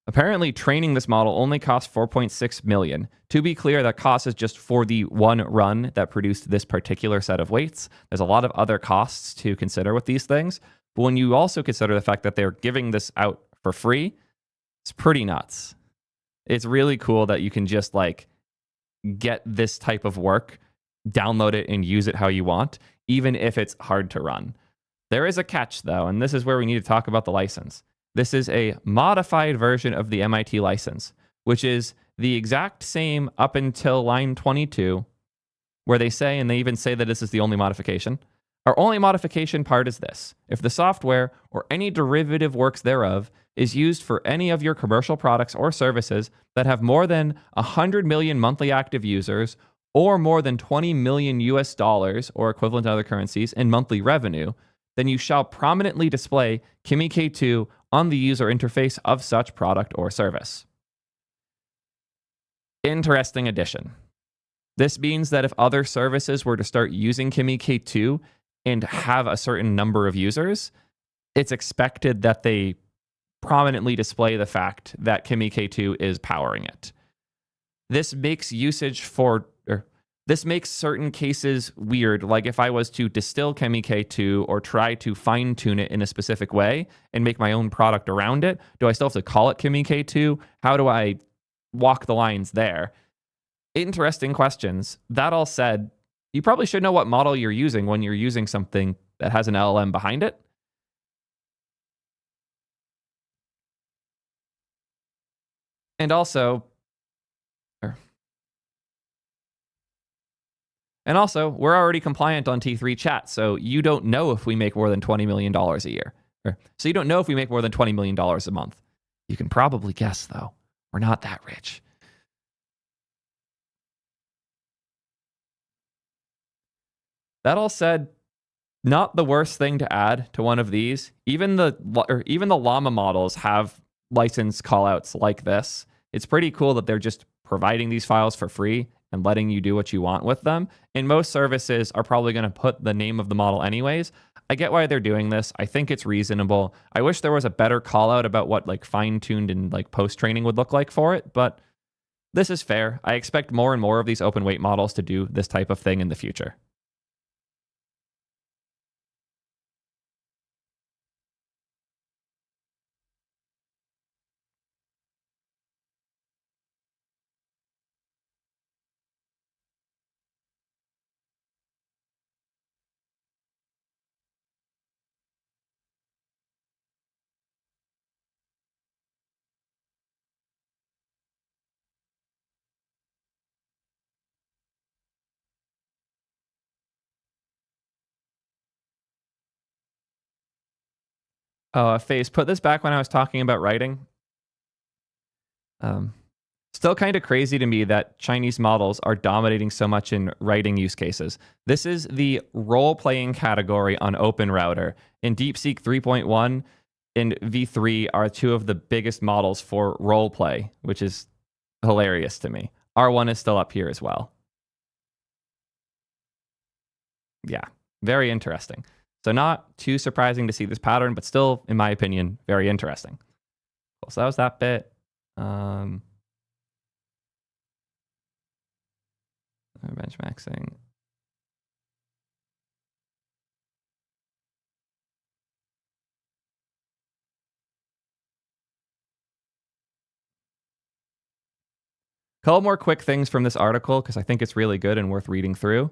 Apparently, training this model only cost 4.6 million. To be clear, that cost is just for the one run that produced this particular set of weights. There's a lot of other costs to consider with these things. But when you also consider the fact that they're giving this out for free, it's pretty nuts. It's really cool that you can just like get this type of work, download it, and use it how you want, even if it's hard to run. There is a catch, though, and this is where we need to talk about the license. This is a modified version of the MIT license, which is the exact same up until line 22, where they say, and they even say that this is the only modification. Our only modification part is this: if the software or any derivative works thereof is used for any of your commercial products or services that have more than 100 million monthly active users or more than 20 million US dollars or equivalent to other currencies in monthly revenue, then you shall prominently display Kimi K2 on the user interface of such product or service. Interesting addition. This means that if other services were to start using Kimi K2 and have a certain number of users, it's expected that they prominently display the fact that Kimi K2 is powering it. This makes this makes certain cases weird. Like if I was to distill Kimi K2 or try to fine tune it in a specific way and make my own product around it, do I still have to call it Kimi K2? How do I walk the lines there? Interesting questions. That all said, you probably should know what model you're using when you're using something that has an LLM behind it. And also, we're already compliant on T3 chat, so you don't know if we make more than $20 million a year. So you don't know if we make more than $20 million a month. You can probably guess, though. We're not that rich. That all said, not the worst thing to add to one of these. Even the llama models have license callouts like this. It's pretty cool that they're just providing these files for free and letting you do what you want with them. And most services are probably going to put the name of the model anyways. I get why they're doing this. I think it's reasonable. I wish there was a better call out about what like fine-tuned and like post-training would look like for it, but this is fair. I expect more and more of these open weight models to do this type of thing in the future. Oh, Face, put this back when I was talking about writing. Still kind of crazy to me that Chinese models are dominating so much in writing use cases. This is the role-playing category on OpenRouter. In DeepSeek 3.1 and V3 are two of the biggest models for role play, which is hilarious to me. R1 is still up here as well. Yeah, very interesting. So not too surprising to see this pattern, but still, in my opinion, very interesting. Cool. So that was that bit. Benchmarking. Couple more quick things from this article because I think it's really good and worth reading through.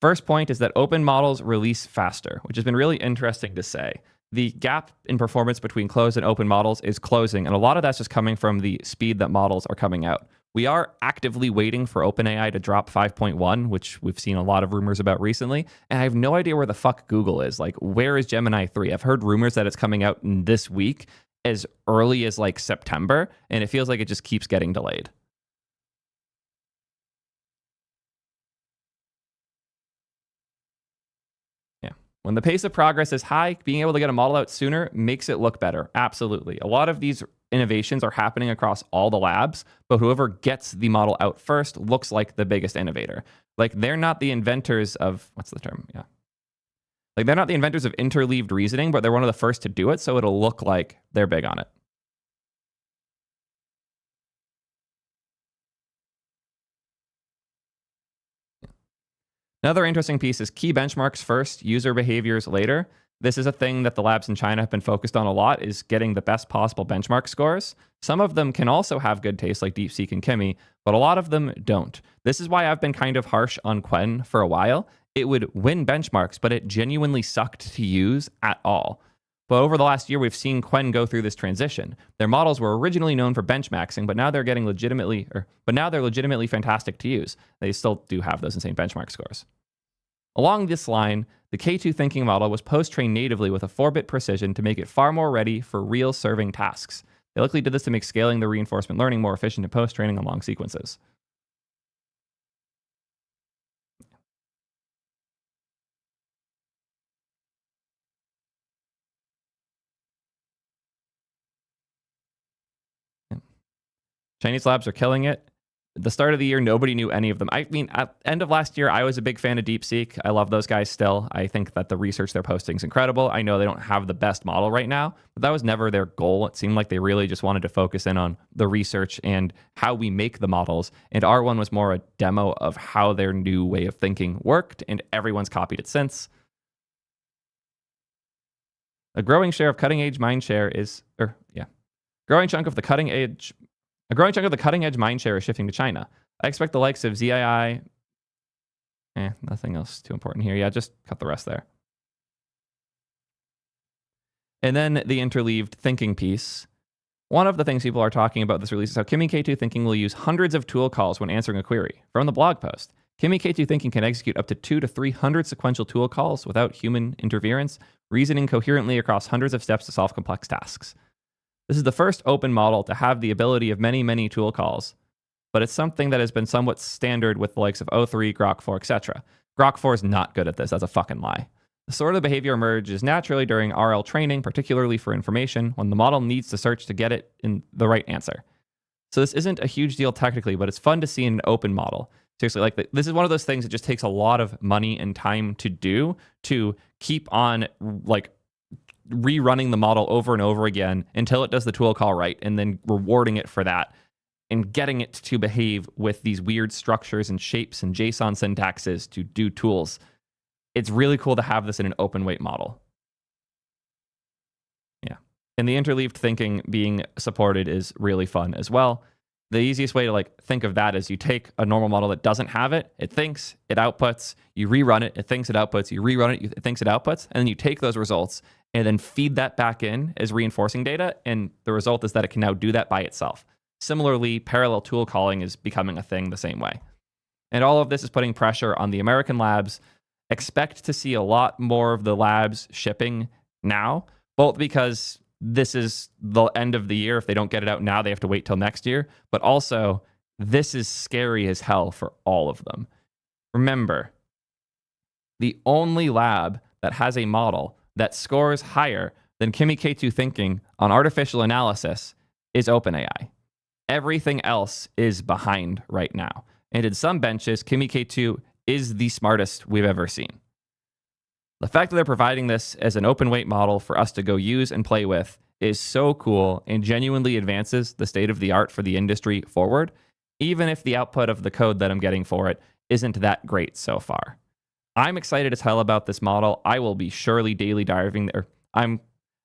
First point is that open models release faster, which has been really interesting to say. The gap in performance between closed and open models is closing, and a lot of that's just coming from the speed that models are coming out. We are actively waiting for OpenAI to drop 5.1, which we've seen a lot of rumors about recently, and I have no idea where the fuck Google is. Like, where is Gemini 3? I've heard rumors that it's coming out in this week as early as like September, and it feels like it just keeps getting delayed. When the pace of progress is high, being able to get a model out sooner makes it look better. Absolutely. A lot of these innovations are happening across all the labs, but whoever gets the model out first looks like the biggest innovator. Like, they're not the inventors of, what's the term? Yeah. Like, they're not the inventors of interleaved reasoning, but they're one of the first to do it, so it'll look like they're big on it. Another interesting piece is key benchmarks first, user behaviors later. This is a thing that the labs in China have been focused on a lot, is getting the best possible benchmark scores. Some of them can also have good taste, like DeepSeek and Kimi, but a lot of them don't. This is why I've been kind of harsh on Quen for a while. It would win benchmarks, but it genuinely sucked to use at all. But over the last year, we've seen Quen go through this transition. Their models were originally known for benchmaxing, but now they're legitimately fantastic to use. They still do have those insane benchmark scores. Along this line, the K2 thinking model was post-trained natively with a 4-bit precision to make it far more ready for real serving tasks. They likely did this to make scaling the reinforcement learning more efficient in post-training on long sequences. Chinese labs are killing it. At the start of the year, nobody knew any of them. I mean, at the end of last year, I was a big fan of DeepSeek. I love those guys still. I think that the research they're posting is incredible. I know they don't have the best model right now, but that was never their goal. It seemed like they really just wanted to focus in on the research and how we make the models. And R1 was more a demo of how their new way of thinking worked, and everyone's copied it since. A growing share of cutting-edge mindshare is, growing chunk of the cutting-edge mindshare is shifting to China. I expect the likes of ZII. Nothing else too important here. Yeah, just cut the rest there. And then the interleaved thinking piece. One of the things people are talking about this release is how Kimi K2 thinking will use hundreds of tool calls when answering a query. From the blog post, Kimi K2 thinking can execute up to 200 to 300 sequential tool calls without human interference, reasoning coherently across hundreds of steps to solve complex tasks. This is the first open model to have the ability of many, many tool calls, but it's something that has been somewhat standard with the likes of O3, Grok 4, etc. Grok 4 is not good at this. That's a fucking lie. The sort of behavior emerges naturally during RL training, particularly for information, when the model needs to search to get it in the right answer. So this isn't a huge deal technically, but it's fun to see in an open model. Seriously, like, this is one of those things that just takes a lot of money and time to do, to keep on, like, rerunning the model over and over again until it does the tool call right, and then rewarding it for that and getting it to behave with these weird structures and shapes and JSON syntaxes to do tools. It's really cool to have this in an open weight model. Yeah. And the interleaved thinking being supported is really fun as well. The easiest way to like think of that is you take a normal model that doesn't have it, it thinks, it outputs, you rerun it, it thinks, it outputs, you rerun it, it thinks, it outputs, and then you take those results and then feed that back in as reinforcing data, and the result is that it can now do that by itself. Similarly, parallel tool calling is becoming a thing the same way. And all of this is putting pressure on the American labs. Expect to see a lot more of the labs shipping now, both because this is the end of the year. If they don't get it out now, they have to wait till next year. But also, this is scary as hell for all of them. Remember, the only lab that has a model that scores higher than Kimi K2 thinking on artificial analysis is OpenAI. Everything else is behind right now. And in some benches, Kimi K2 is the smartest we've ever seen. The fact that they're providing this as an open weight model for us to go use and play with is so cool and genuinely advances the state of the art for the industry forward, even if the output of the code that I'm getting for it isn't that great so far. I'm excited as hell about this model. I will be surely daily driving there. I'm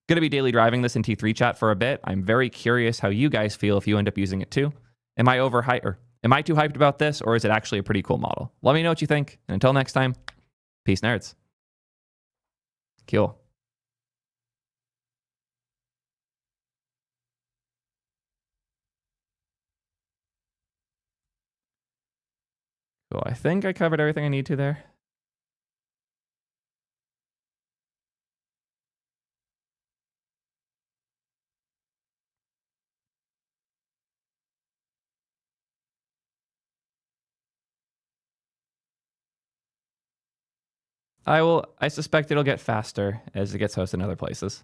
going to be daily driving this in T3 chat for a bit. I'm very curious how you guys feel if you end up using it too. Am I overhyped or am I too hyped about this, or is it actually a pretty cool model? Let me know what you think. And until next time, peace, nerds. Cool. Cool. I think I covered everything I need to there. I suspect it'll get faster as it gets hosted in other places.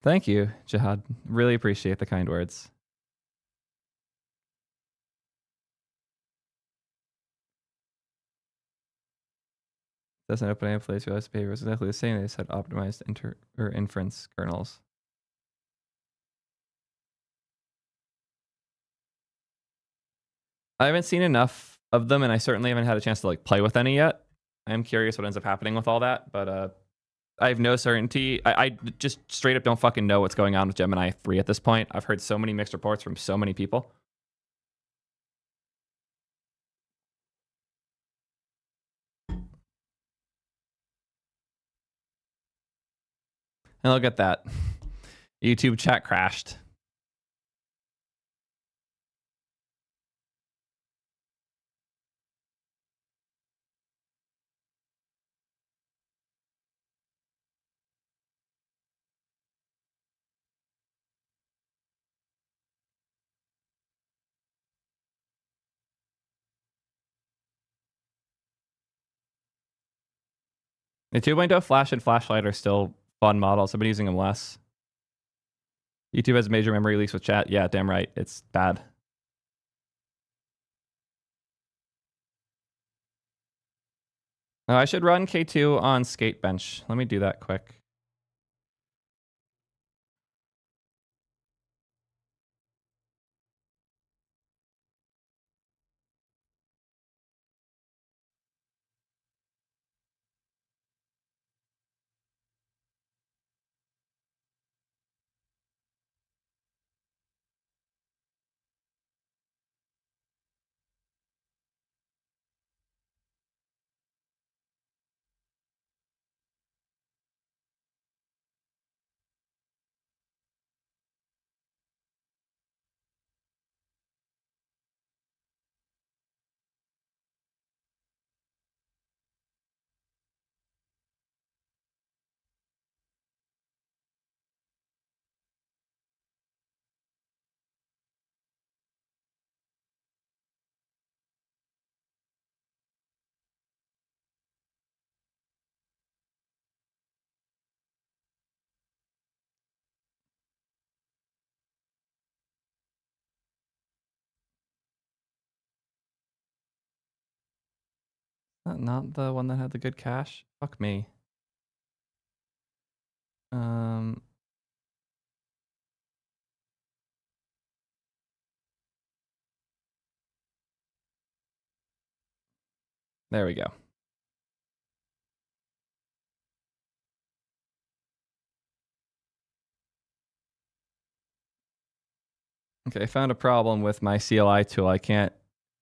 Thank you, Jihad. Really appreciate the kind words. Doesn't open any place realized behavior was exactly the same. They just had optimized inference kernels. I haven't seen enough of them, and I certainly haven't had a chance to like play with any yet. I am curious what ends up happening with all that, but I have no certainty. I just straight up don't fucking know what's going on with Gemini 3 at this point. I've heard so many mixed reports from so many people. And look at that. YouTube chat crashed. The 2.0 Flash and Flashlight are still fun models. I've been using them less. YouTube has major memory leaks with chat. Yeah, damn right. It's bad. Oh, I should run K2 on Skatebench. Let me do that quick. Not the one that had the good cache? Fuck me. There we go. Okay, I found a problem with my CLI tool. I can't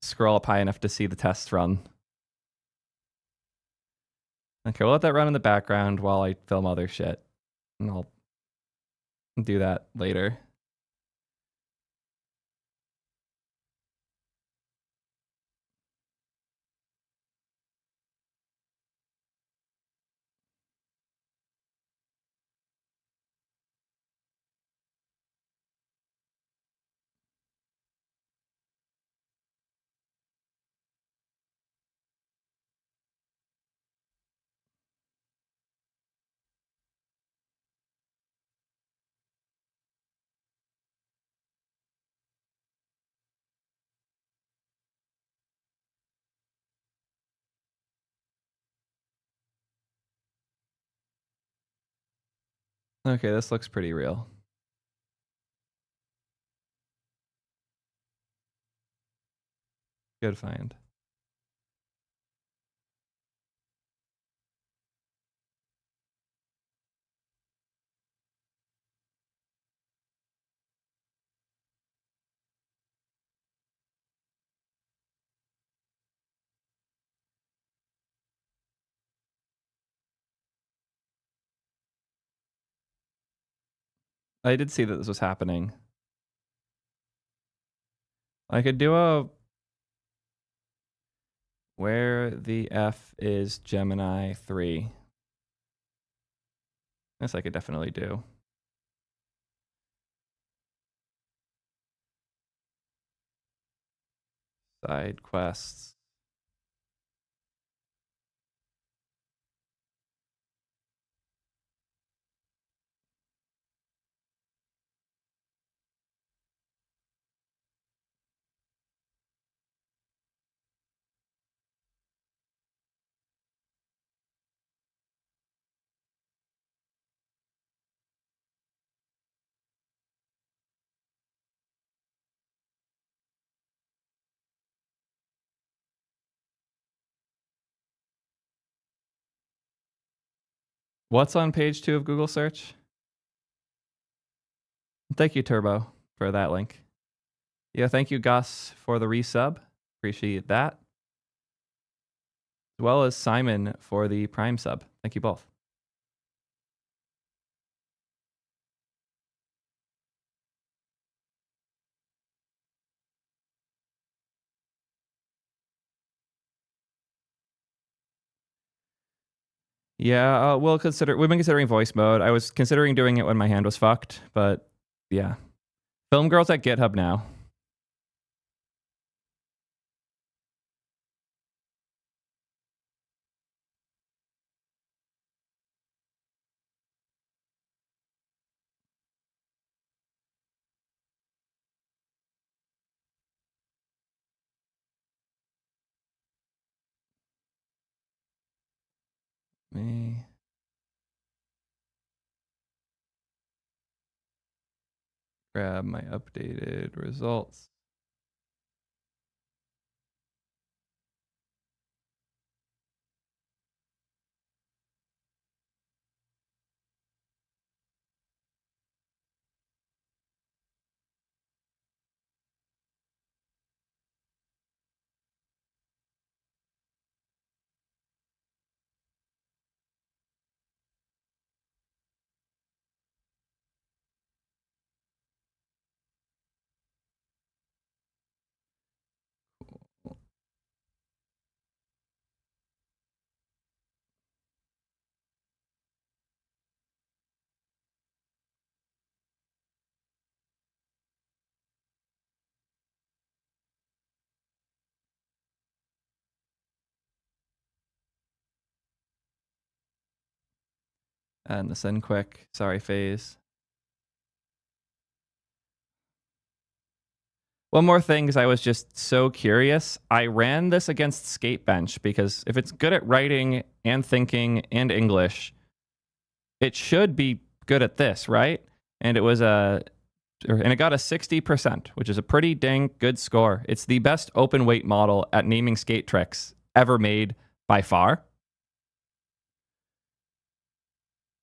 scroll up high enough to see the test run. Okay, we'll let that run in the background while I film other shit. And I'll do that later. Okay, this looks pretty real. Good find. I did see that this was happening. I could do a where the F is Gemini 3. This I could definitely do. Side quests. What's on page 2 of Google search? Thank you, Turbo, for that link. Yeah, thank you, Gus, for the resub. Appreciate that. As well as Simon for the Prime sub. Thank you both. Yeah, we've been considering voice mode. I was considering doing it when my hand was fucked, but yeah. Film Girls at GitHub now. Me grab my updated results. And the send quick. Sorry, phase. One more thing, because I was just so curious. I ran this against Skatebench because if it's good at writing and thinking and English, it should be good at this, right? And it was and it got a 60%, which is a pretty dang good score. It's the best open weight model at naming skate tricks ever made by far.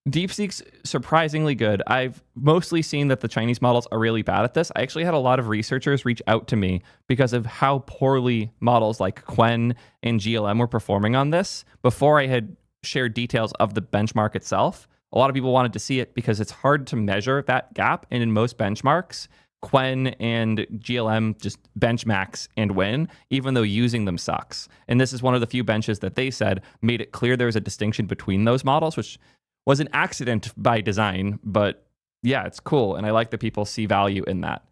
DeepSeek's surprisingly good. I've mostly seen that the Chinese models are really bad at this. I actually had a lot of researchers reach out to me because of how poorly models like Quen and GLM were performing on this before I had share details of the benchmark itself. A lot of people wanted to see it because it's hard to measure that gap. And in most benchmarks, Quen and GLM just benchmax and win, even though using them sucks. And this is one of the few benches that they said made it clear there was a distinction between those models, which was an accident by design. But yeah, it's cool. And I like that people see value in that.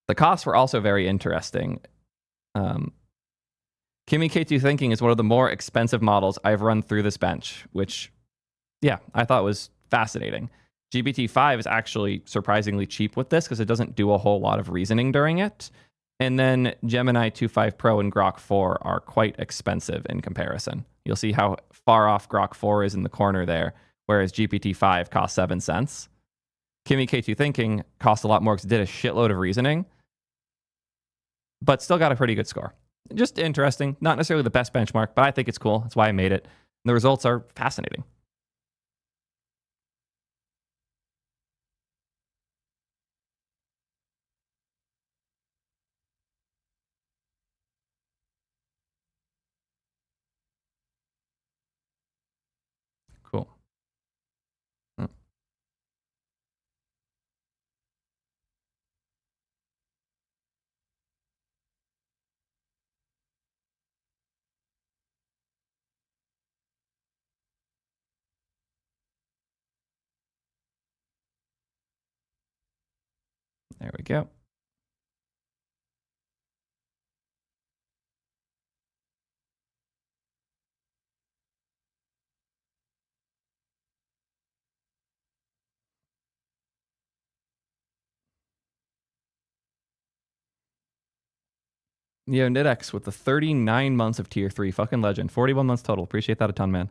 The costs were also very interesting. Kimi K2 Thinking is one of the more expensive models I've run through this bench, which, yeah, I thought was fascinating. GPT-5 is actually surprisingly cheap with this because it doesn't do a whole lot of reasoning during it. And then Gemini 2.5 Pro and Grok 4 are quite expensive in comparison. You'll see how far off Grok 4 is in the corner there, whereas GPT-5 costs 7 cents. Kimi K2 Thinking cost a lot more because it did a shitload of reasoning, but still got a pretty good score. Just interesting. Not necessarily the best benchmark, but I think it's cool. That's why I made it. And the results are fascinating. Cool. There we go. Yo, Nidex with the 39 months of tier 3. Fucking legend. 41 months total. Appreciate that a ton, man.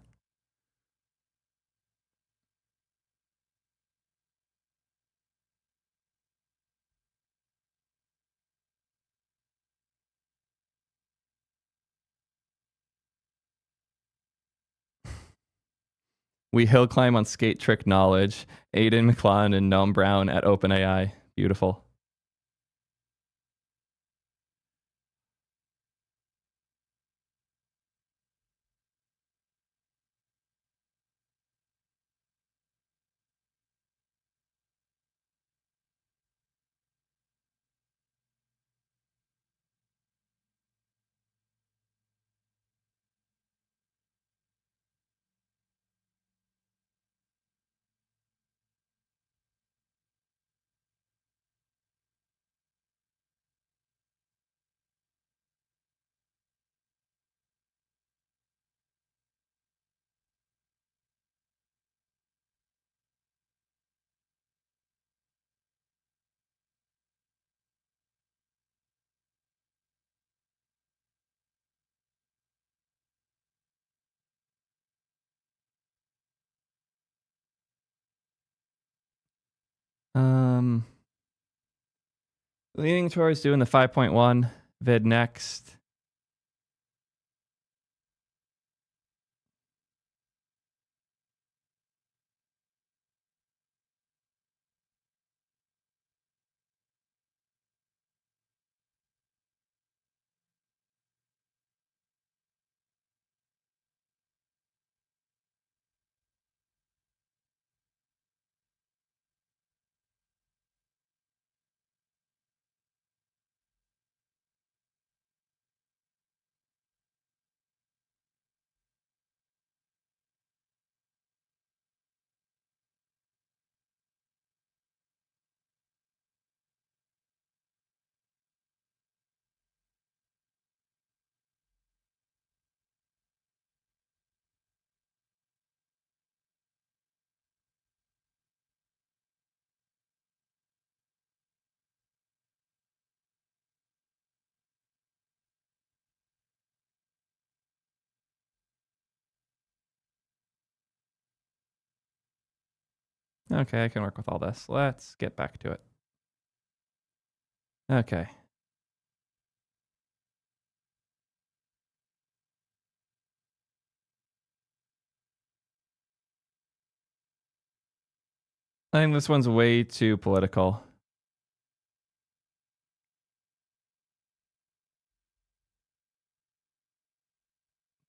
We hill climb on skate trick knowledge. Aiden McClellan and Noam Brown at OpenAI. Beautiful. Leaning towards doing the 5.1 vid next. Okay, I can work with all this. Let's get back to it. Okay. I think this one's way too political.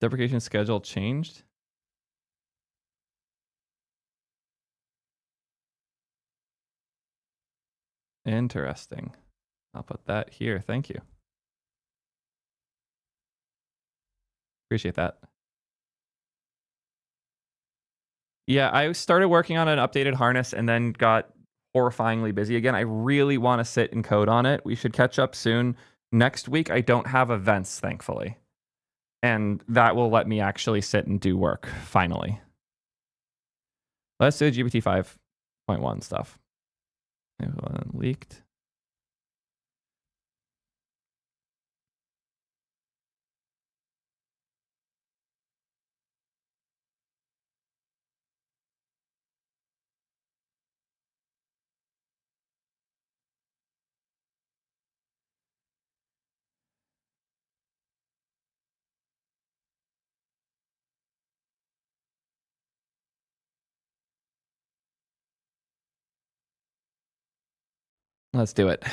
Deprecation schedule changed. Interesting. I'll put that here. Thank you. Appreciate that. Yeah, I started working on an updated harness and then got horrifyingly busy again. I really want to sit and code on it. We should catch up soon. Next week, I don't have events, thankfully. And that will let me actually sit and do work, finally. Let's do GPT 5.1 stuff. Leaked. Let's do it.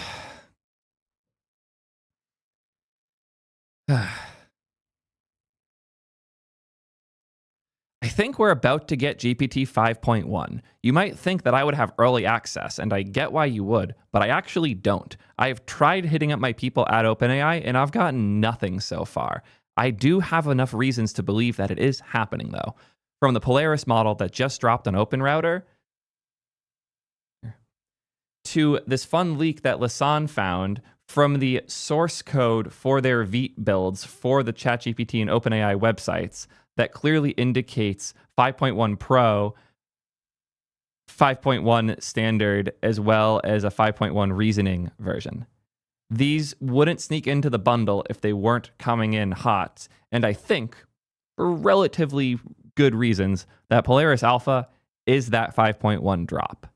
I think we're about to get GPT 5.1. You might think that I would have early access, and I get why you would, but I actually don't. I've tried hitting up my people at OpenAI, and I've gotten nothing so far. I do have enough reasons to believe that it is happening, though. From the Polaris model that just dropped on OpenRouter to this fun leak that Lisan found from the source code for their Vite builds for the ChatGPT and OpenAI websites that clearly indicates 5.1 Pro, 5.1 standard, as well as a 5.1 reasoning version. These wouldn't sneak into the bundle if they weren't coming in hot, and I think, for relatively good reasons, that Polaris Alpha is that 5.1 drop.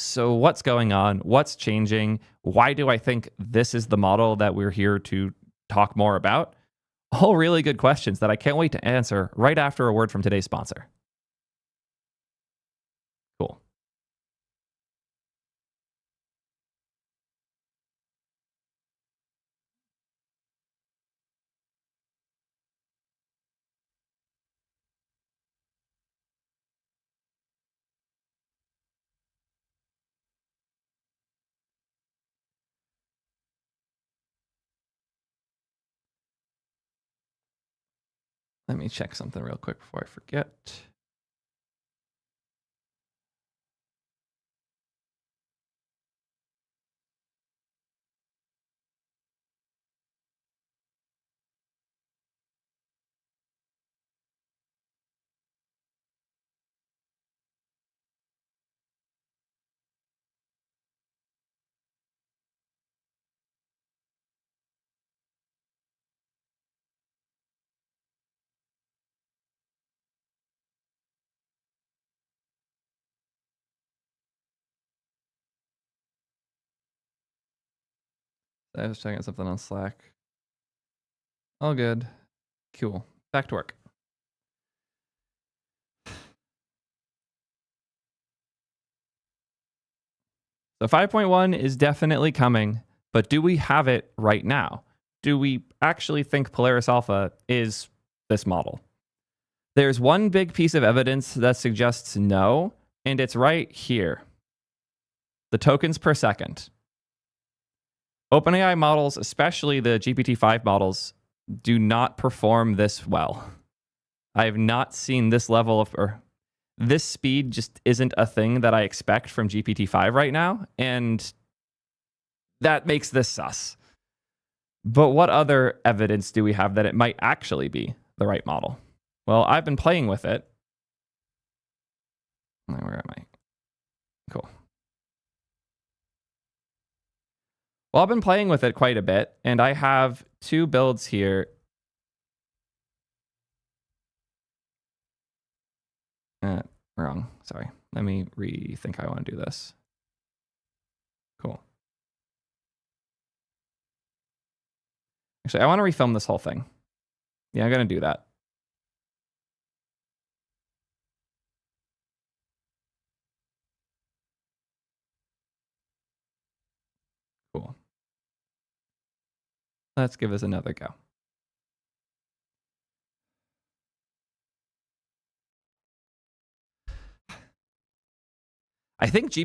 So what's going on? What's changing? Why do I think this is the model that we're here to talk more about? All really good questions that I can't wait to answer right after a word from today's sponsor. Cool. Let me check something real quick before I forget. I was checking something on Slack. All good. Cool. Back to work. So 5.1 is definitely coming, but do we have it right now? Do we actually think Polaris Alpha is this model? There's one big piece of evidence that suggests no, and it's right here. The tokens per second. OpenAI models, especially the GPT-5 models, do not perform this well. I have not seen this level of, or this speed just isn't a thing that I expect from GPT-5 right now, and that makes this sus. But what other evidence do we have that it might actually be the right model? Well, I've been playing with it. Where am I? Cool. Well, I've been playing with it quite a bit, and I have two builds here. Wrong. Sorry. Let me rethink how I want to do this. Cool. Actually, I want to refilm this whole thing. Yeah, I'm going to do that. Cool. Let's give this another go. I think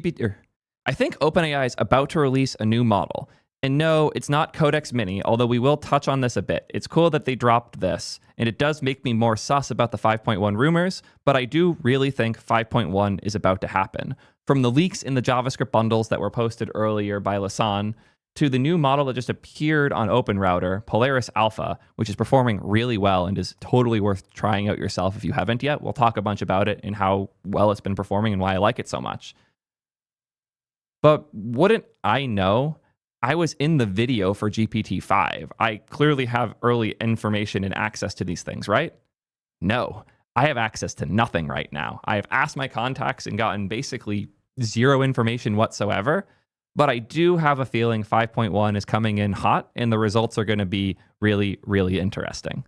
I think OpenAI is about to release a new model. And no, it's not Codex Mini, although we will touch on this a bit. It's cool that they dropped this, and it does make me more sus about the 5.1 rumors, but I do really think 5.1 is about to happen. From the leaks in the JavaScript bundles that were posted earlier by Lasan, to the new model that just appeared on OpenRouter, Polaris Alpha, which is performing really well and is totally worth trying out yourself if you haven't yet. We'll talk a bunch about it and how well it's been performing and why I like it so much. But wouldn't I know? I was in the video for GPT-5. I clearly have early information and access to these things, right? No, I have access to nothing right now. I have asked my contacts and gotten basically zero information whatsoever. But I do have a feeling 5.1 is coming in hot, and the results are going to be really, really interesting.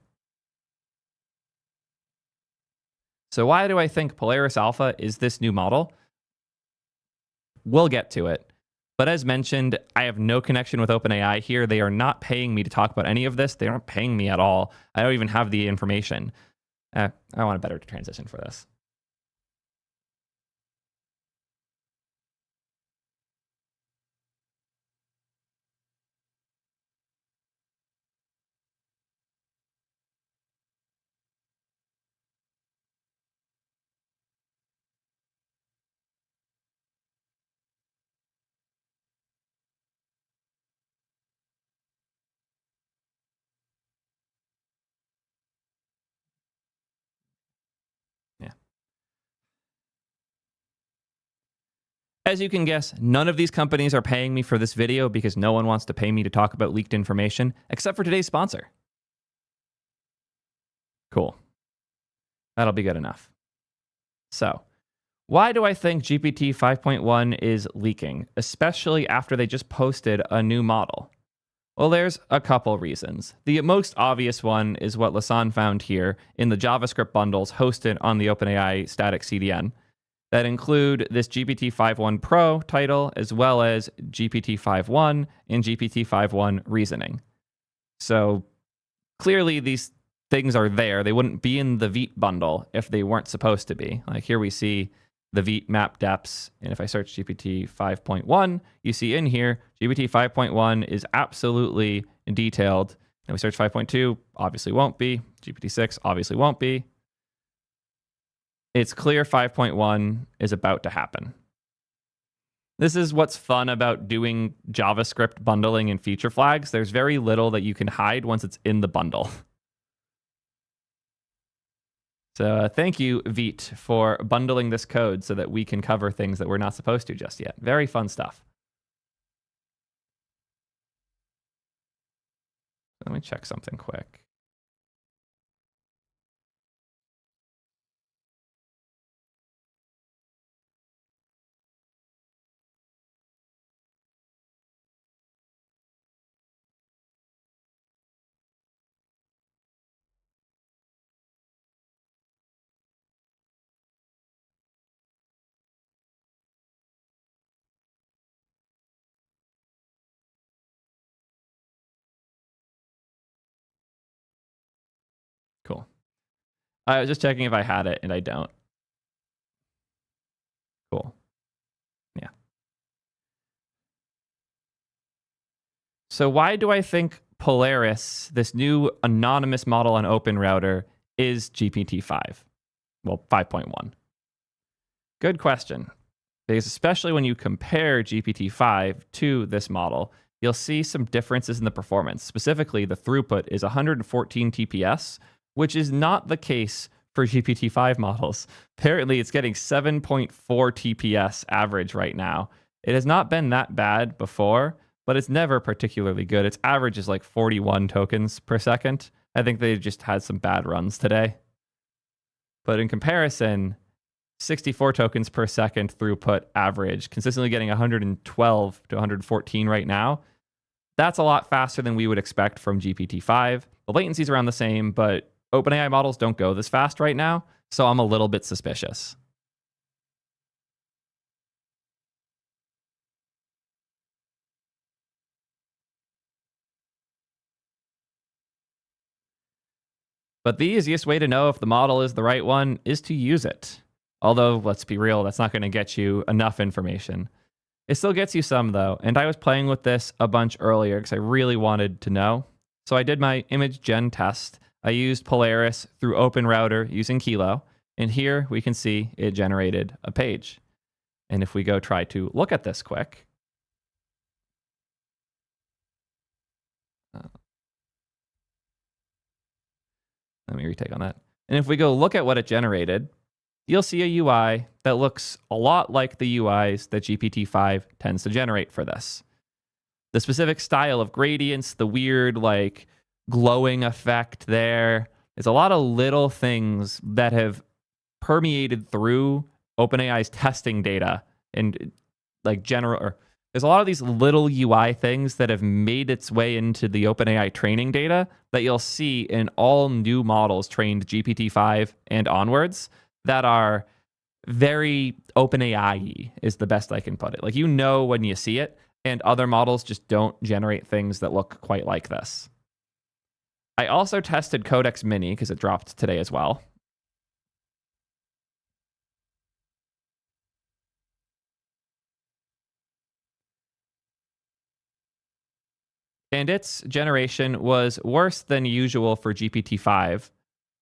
So why do I think Polaris Alpha is this new model? We'll get to it. But as mentioned, I have no connection with OpenAI here. They are not paying me to talk about any of this. They aren't paying me at all. I don't even have the information. I want a better transition for this. Yeah. As you can guess, none of these companies are paying me for this video because no one wants to pay me to talk about leaked information, except for today's sponsor. Cool. That'll be good enough. So, why do I think GPT 5.1 is leaking, especially after they just posted a new model? Well, there's a couple reasons. The most obvious one is what Lasan found here in the JavaScript bundles hosted on the OpenAI static CDN that include this GPT-5.1 Pro title, as well as GPT-5.1 and GPT-5.1 reasoning. So clearly these things are there. They wouldn't be in the Vite bundle if they weren't supposed to be. Like here we see the Vite map depths, and if I search GPT 5.1, you see in here, GPT 5.1 is absolutely detailed. And we search 5.2, obviously won't be. GPT 6 obviously won't be. It's clear 5.1 is about to happen. This is what's fun about doing JavaScript bundling and feature flags. There's very little that you can hide once it's in the bundle. So thank you, Vite, for bundling this code so that we can cover things that we're not supposed to just yet. Very fun stuff. Let me check something quick. Cool. I was just checking if I had it, and I don't. Cool. Yeah. So why do I think Polaris, this new anonymous model on OpenRouter, is GPT-5? Well, 5.1. Good question. Because especially when you compare GPT-5 to this model, you'll see some differences in the performance. Specifically, the throughput is 114 TPS, which is not the case for GPT-5 models. Apparently, it's getting 7.4 TPS average right now. It has not been that bad before, but it's never particularly good. Its average is like 41 tokens per second. I think they just had some bad runs today. But in comparison, 64 tokens per second throughput average, consistently getting 112 to 114 right now. That's a lot faster than we would expect from GPT-5. The latency's around the same, but OpenAI models don't go this fast right now, so I'm a little bit suspicious. But the easiest way to know if the model is the right one is to use it. Although, let's be real, that's not going to get you enough information. It still gets you some, though, and I was playing with this a bunch earlier because I really wanted to know. So I did my image gen test. I used Polaris through OpenRouter using Kilo, and here we can see it generated a page. And if we go try to look at this quick, let me retake on that. And if we go look at what it generated, you'll see a UI that looks a lot like the UIs that GPT-5 tends to generate for this. The specific style of gradients, the weird like glowing effect there. There's a lot of little things that have permeated through OpenAI's testing data and like there's a lot of these little UI things that have made its way into the OpenAI training data that you'll see in all new models trained GPT-5 and onwards that are very OpenAI-y is the best I can put it. Like, you know when you see it, and other models just don't generate things that look quite like this. I also tested Codex Mini because it dropped today as well. And its generation was worse than usual for GPT-5,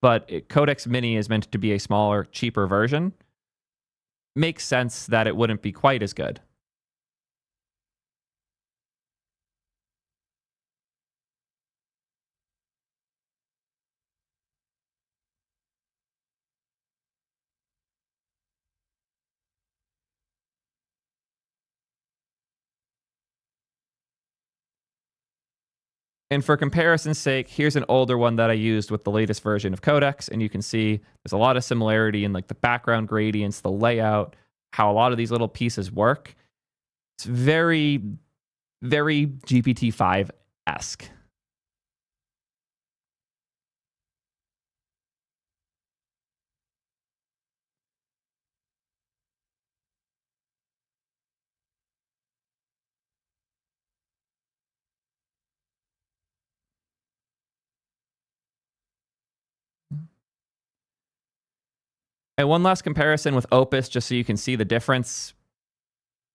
but Codex Mini is meant to be a smaller, cheaper version. Makes sense that it wouldn't be quite as good. And for comparison's sake, here's an older one that I used with the latest version of Codex, and you can see there's a lot of similarity in like the background gradients, the layout, how a lot of these little pieces work. It's very, very GPT-5-esque. And one last comparison with Opus, just so you can see the difference.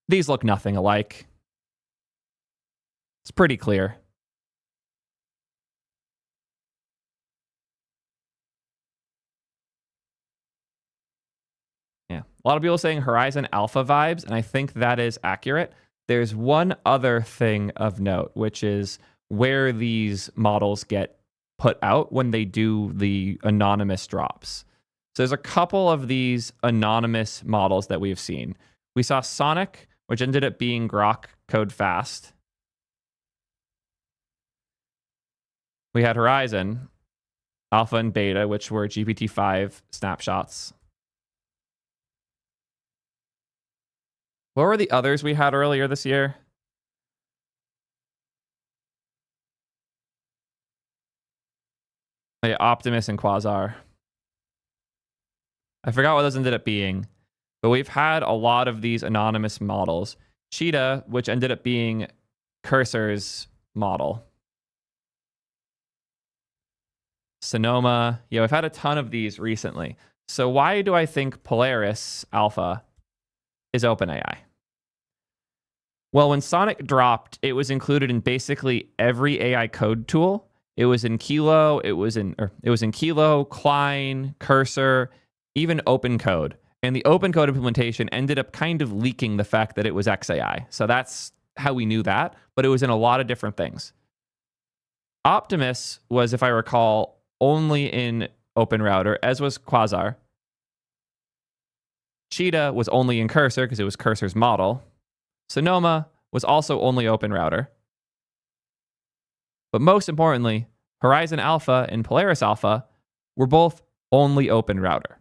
These look nothing alike. It's pretty clear. Yeah. A lot of people saying Horizon Alpha vibes, and I think that is accurate. There's one other thing of note, which is where these models get put out when they do the anonymous drops. So there's a couple of these anonymous models that we've seen. We saw Sonic, which ended up being Grok Code Fast. We had Horizon, Alpha and Beta, which were GPT-5 snapshots. What were the others we had earlier this year? Oh, yeah, Optimus and Quasar. I forgot what those ended up being, but we've had a lot of these anonymous models. Cheetah, which ended up being Cursor's model. Sonoma. Yeah, we've had a ton of these recently. So why do I think Polaris Alpha is OpenAI? Well, when Sonic dropped, it was included in basically every AI code tool. It was in Kilo, it was in Kilo, Klein, Cursor, even OpenCode. And the OpenCode implementation ended up kind of leaking the fact that it was XAI. So that's how we knew that, but it was in a lot of different things. Optimus was, if I recall, only in OpenRouter, as was Quasar. Cheetah was only in Cursor because it was Cursor's model. Sonoma was also only OpenRouter. But most importantly, Horizon Alpha and Polaris Alpha were both only OpenRouter.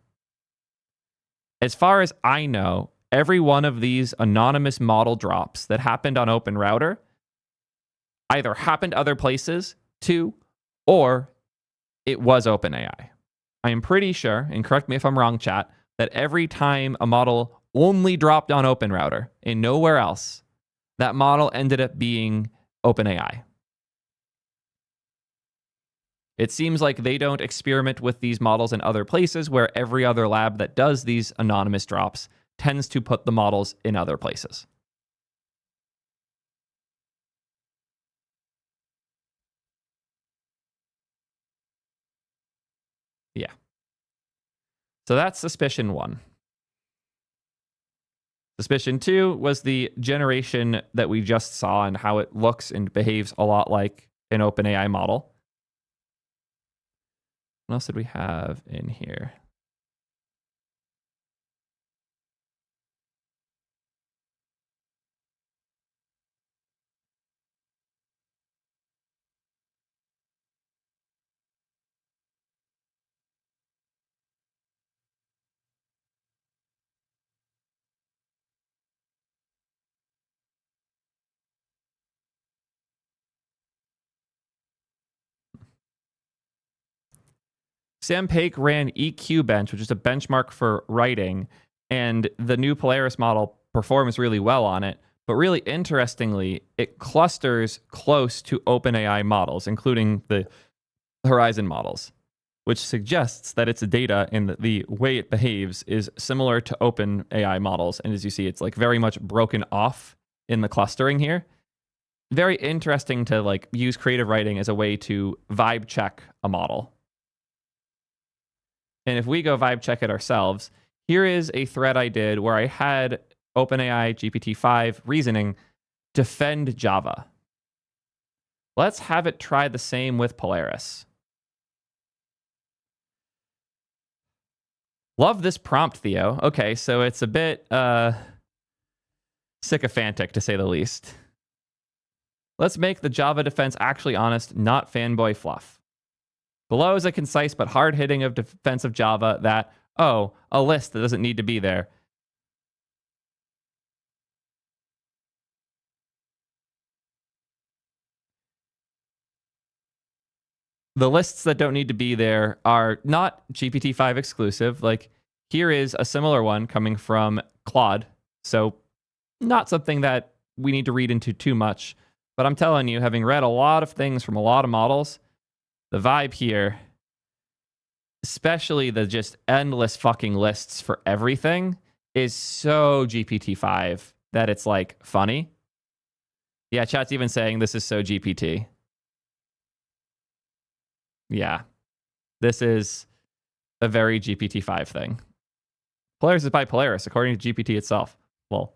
As far as I know, every one of these anonymous model drops that happened on OpenRouter either happened other places too, or it was OpenAI. I am pretty sure, and correct me if I'm wrong, chat, that every time a model only dropped on OpenRouter and nowhere else, that model ended up being OpenAI. It seems like they don't experiment with these models in other places, where every other lab that does these anonymous drops tends to put the models in other places. Yeah. So that's suspicion 1. Suspicion 2 was the generation that we just saw and how it looks and behaves a lot like an OpenAI model. What else did we have in here? Sam Paik ran EQ Bench, which is a benchmark for writing, and the new Polaris model performs really well on it. But really interestingly, it clusters close to OpenAI models, including the Horizon models, which suggests that its data and the way it behaves is similar to OpenAI models. And as you see, it's like very much broken off in the clustering here. Very interesting to like use creative writing as a way to vibe check a model. And if we go vibe check it ourselves, here is a thread I did where I had OpenAI GPT-5 reasoning defend Java. Let's have it try the same with Polaris. Love this prompt, Theo. Okay, so it's a bit sycophantic, to say the least. Let's make the Java defense actually honest, not fanboy fluff. Below is a concise but hard-hitting of defense of Java that, oh, a list that doesn't need to be there. The lists that don't need to be there are not GPT-5 exclusive. Like, here is a similar one coming from Claude. So, not something that we need to read into too much. But I'm telling you, having read a lot of things from a lot of models, the vibe here, especially the just endless fucking lists for everything, is so GPT-5 that it's like funny. Yeah, chat's even saying this is so GPT. Yeah, this is a very GPT-5 thing. Polaris is by Polaris, according to GPT itself. Well,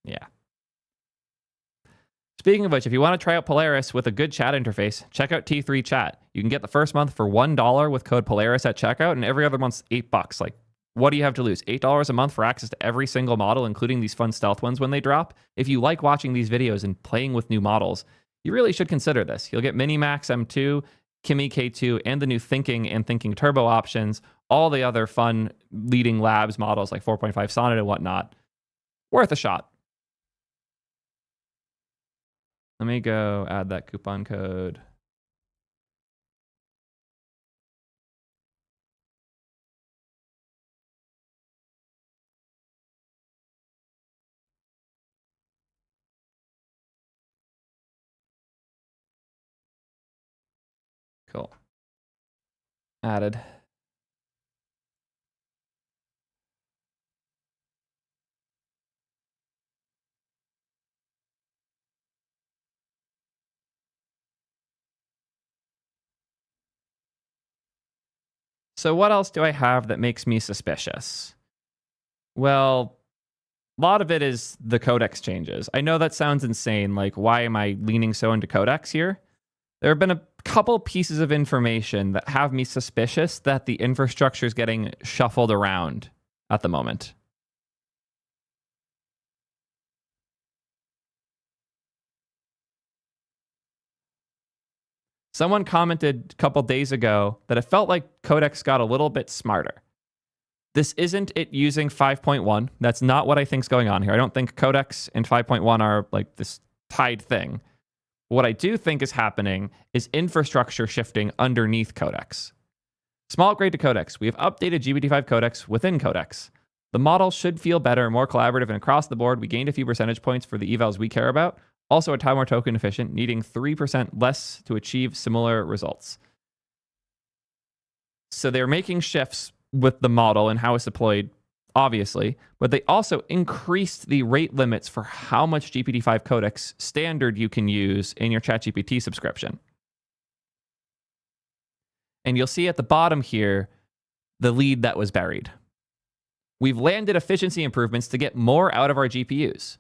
yeah. Speaking of which, if you want to try out Polaris with a good chat interface, check out T3 Chat. You can get the first month for $1 with code Polaris at checkout, and every other month's $8. Like, what do you have to lose? $8 a month for access to every single model, including these fun stealth ones when they drop? If you like watching these videos and playing with new models, you really should consider this. You'll get Minimax M2, Kimi K2, and the new Thinking and Thinking Turbo options, all the other fun leading labs models like 4.5 Sonnet and whatnot. Worth a shot. Let me go add that coupon code. Cool. Added. So what else do I have that makes me suspicious? Well, a lot of it is the codex changes. I know that sounds insane. Like, why am I leaning so into codex here? There have been a couple pieces of information that have me suspicious that the infrastructure is getting shuffled around at the moment. Someone commented a couple days ago that it felt like codex got a little bit smarter. This isn't it using 5.1. That's not what I think's going on here. I don't think codex and 5.1 are like this tied thing. What I do think is happening is infrastructure shifting underneath codex. Small upgrade to codex. We have updated GPT-5 codex within codex. The model should feel better, more collaborative, and across the board, we gained a few percentage points for the evals we care about. Also, a ton more token efficient, needing 3% less to achieve similar results. So they're making shifts with the model and how it's deployed, obviously, but they also increased the rate limits for how much GPT-5 codex standard you can use in your ChatGPT subscription. And you'll see at the bottom here the lead that was buried. We've landed efficiency improvements to get more out of our GPUs.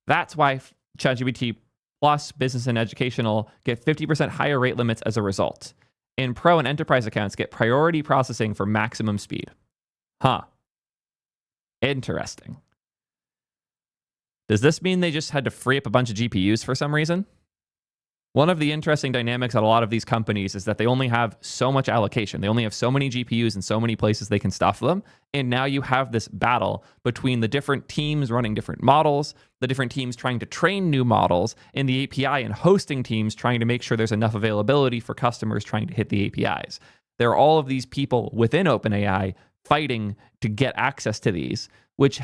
That's why ChatGPT Plus Business and Educational get 50% higher rate limits as a result. And Pro and Enterprise accounts get priority processing for maximum speed. Huh. Interesting. Does this mean they just had to free up a bunch of GPUs for some reason? One of the interesting dynamics at a lot of these companies is that they only have so much allocation. They only have so many GPUs and so many places they can stuff them. And now you have this battle between the different teams running different models, the different teams trying to train new models, and the API and hosting teams trying to make sure there's enough availability for customers trying to hit the APIs. There are all of these people within OpenAI fighting to get access to these, which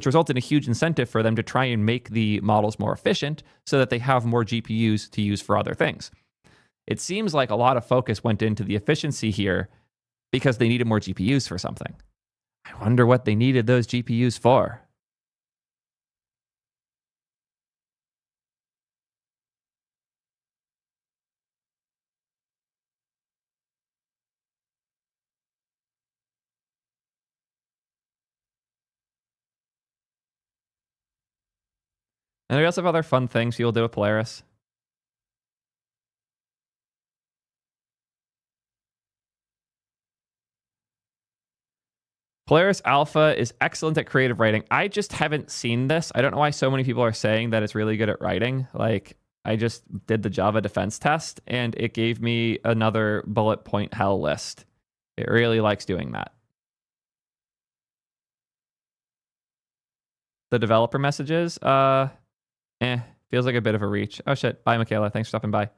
results in a huge incentive for them to try and make the models more efficient so that they have more GPUs to use for other things. It seems like a lot of focus went into the efficiency here because they needed more GPUs for something. I wonder what they needed those GPUs for. And we also have other fun things people do with Polaris. Polaris Alpha is excellent at creative writing. I just haven't seen this. I don't know why so many people are saying that it's really good at writing. Like, I just did the Java defense test, and it gave me another bullet point hell list. It really likes doing that. The developer messages, feels like a bit of a reach. Oh shit, bye Michaela, thanks for stopping by.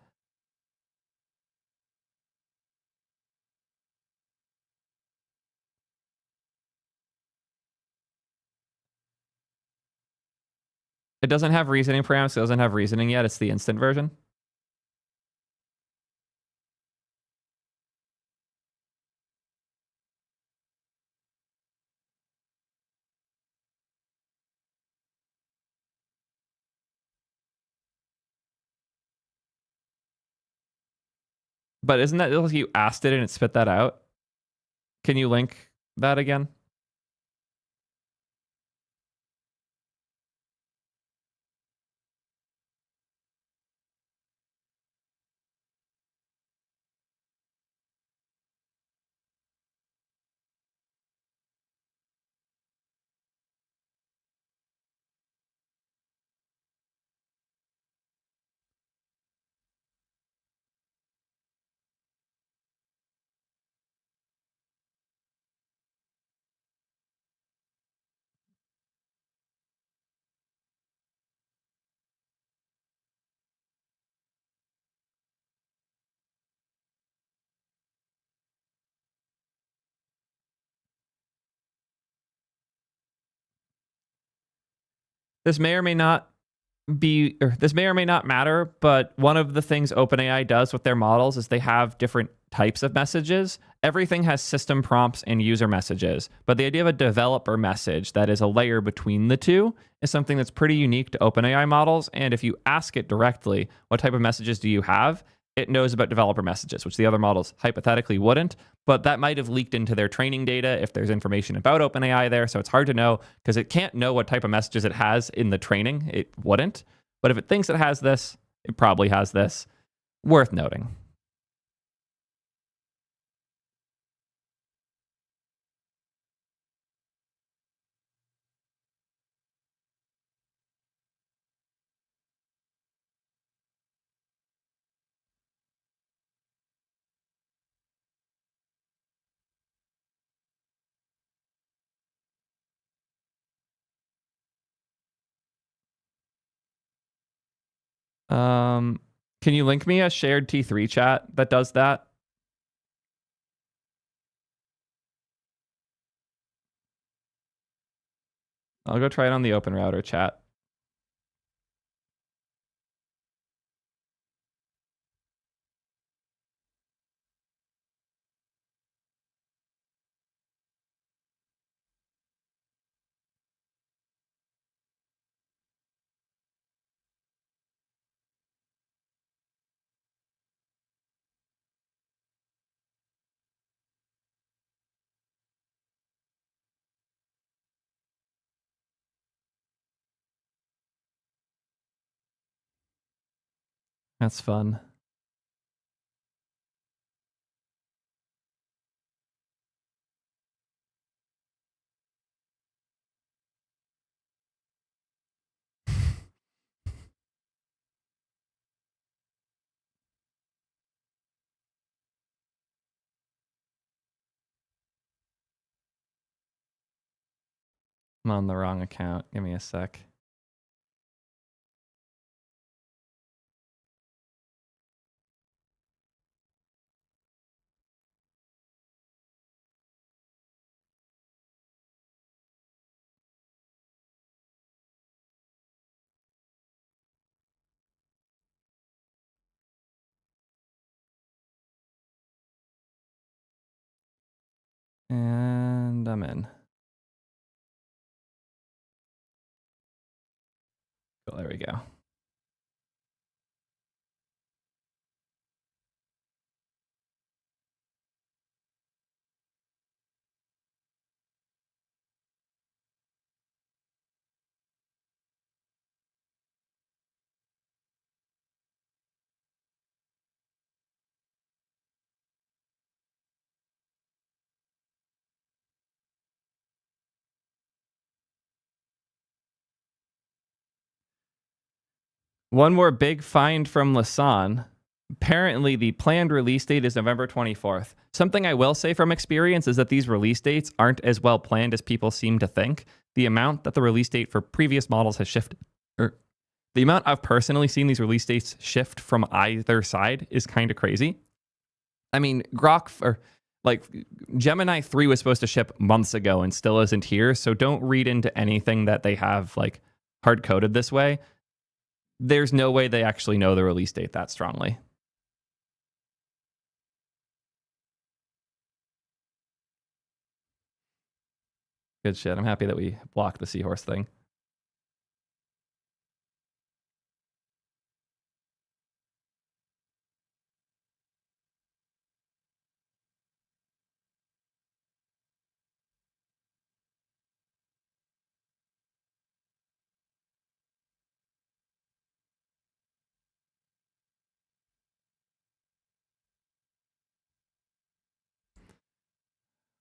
It doesn't have reasoning parameters, it doesn't have reasoning yet, it's the instant version. But isn't that like you asked it and it spit that out? Can you link that again? This may or may not matter, but one of the things OpenAI does with their models is they have different types of messages. Everything has system prompts and user messages, but the idea of a developer message that is a layer between the two is something that's pretty unique to OpenAI models. And if you ask it directly, what type of messages do you have? It knows about developer messages, which the other models hypothetically wouldn't, but that might have leaked into their training data if there's information about OpenAI there. So it's hard to know because it can't know what type of messages it has in the training. It wouldn't. But if it thinks it has this, it probably has this. Worth noting. Can you link me a shared T3 chat that does that? I'll go try it on the open router chat. That's fun. I'm on the wrong account. Give me a sec. And I'm in. Cool, there we go. One more big find from Lasan. Apparently, the planned release date is November 24th. Something I will say from experience is that these release dates aren't as well planned as people seem to think. The amount that the release date for previous models has shifted, or the amount I've personally seen these release dates shift from either side is kind of crazy. I mean, Gemini 3 was supposed to ship months ago and still isn't here. So don't read into anything that they have like hard coded this way. There's no way they actually know the release date that strongly. Good shit. I'm happy that we blocked the seahorse thing.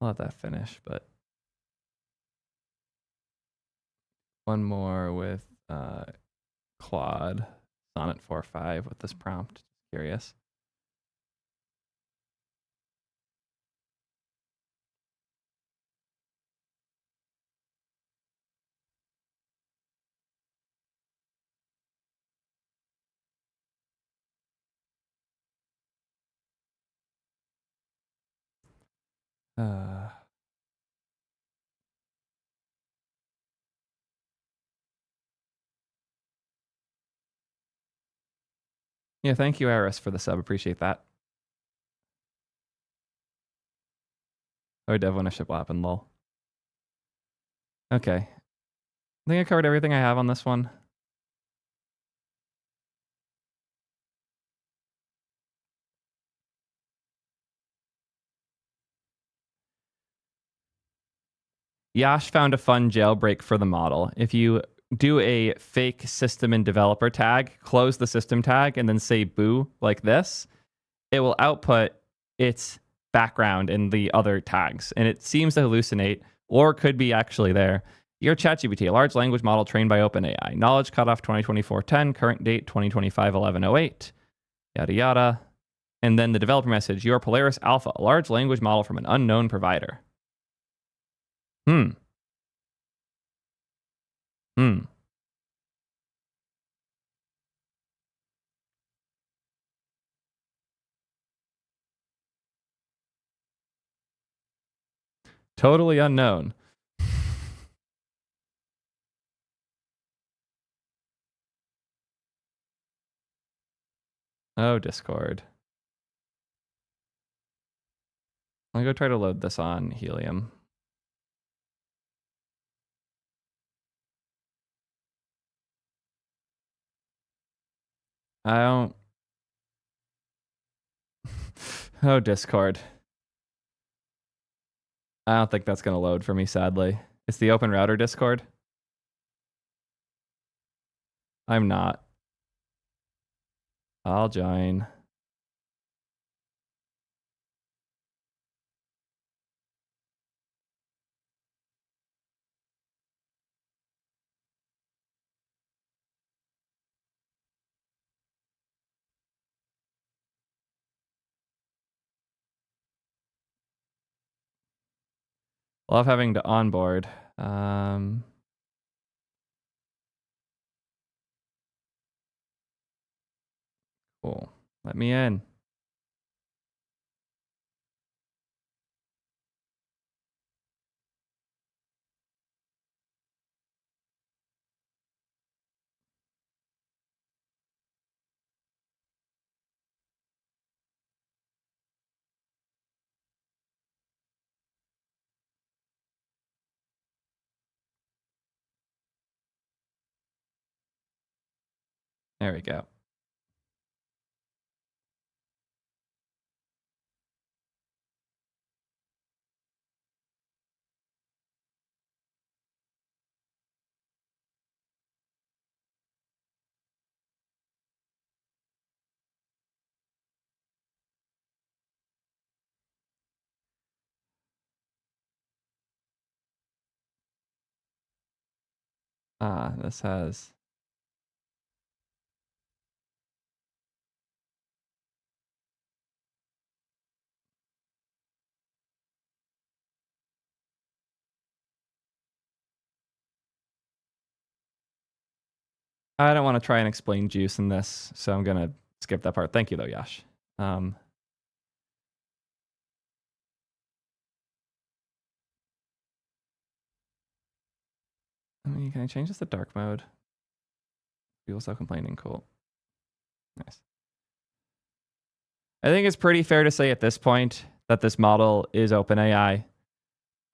I'll let that finish, but one more with Claude Sonnet 4.5 with this prompt. Curious. Yeah, thank you, Eris, for the sub. Appreciate that. Oh, Dev want to ship lap and lol. Okay. I think I covered everything I have on this one. Yash found a fun jailbreak for the model. If you do a fake system and developer tag, close the system tag, and then say boo like this, it will output its background in the other tags. And it seems to hallucinate or could be actually there. Your ChatGPT, a large language model trained by OpenAI. Knowledge cutoff 2024-10, current date 2025-11-08, yada yada. And then the developer message, your Polaris Alpha, a large language model from an unknown provider. Hmm. Totally unknown. Oh, Discord. I'll go try to load this on Helium. I don't. Oh, Discord. I don't think that's going to load for me, sadly. It's the Open Router Discord. I'm not. I'll join. Love having to onboard. Cool. Let me in. There we go. This has. I don't want to try and explain juice in this, so I'm going to skip that part. Thank you, though, Yash. I mean, can I change this to dark mode? People still complaining. Cool. Nice. I think it's pretty fair to say at this point that this model is OpenAI.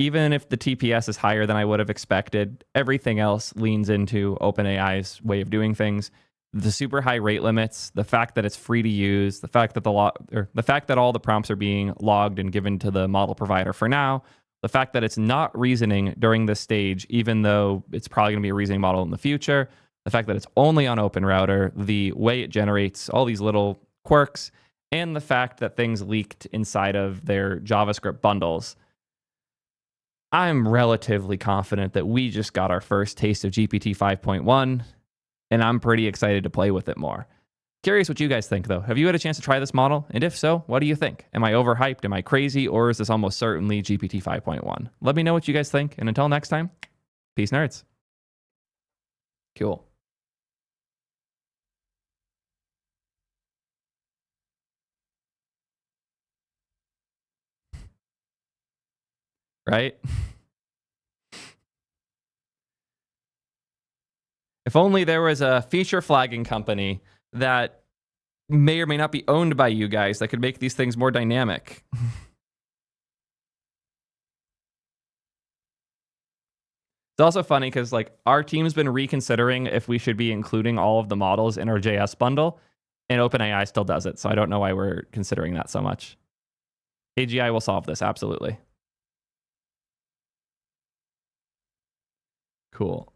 Even if the TPS is higher than I would have expected, everything else leans into OpenAI's way of doing things. The super high rate limits, the fact that it's free to use, the fact that the fact that all the prompts are being logged and given to the model provider for now, the fact that it's not reasoning during this stage, even though it's probably going to be a reasoning model in the future, the fact that it's only on Open Router, the way it generates all these little quirks, and the fact that things leaked inside of their JavaScript bundles. I'm relatively confident that we just got our first taste of GPT 5.1, and I'm pretty excited to play with it more. Curious what you guys think, though. Have you had a chance to try this model? And if so, what do you think? Am I overhyped? Am I crazy? Or is this almost certainly GPT 5.1? Let me know what you guys think. And until next time, peace, nerds. Cool. Right? If only there was a feature flagging company that may or may not be owned by you guys that could make these things more dynamic. It's also funny because like our team's been reconsidering if we should be including all of the models in our JS bundle, and OpenAI still does it. So I don't know why we're considering that so much. AGI will solve this, absolutely. Cool.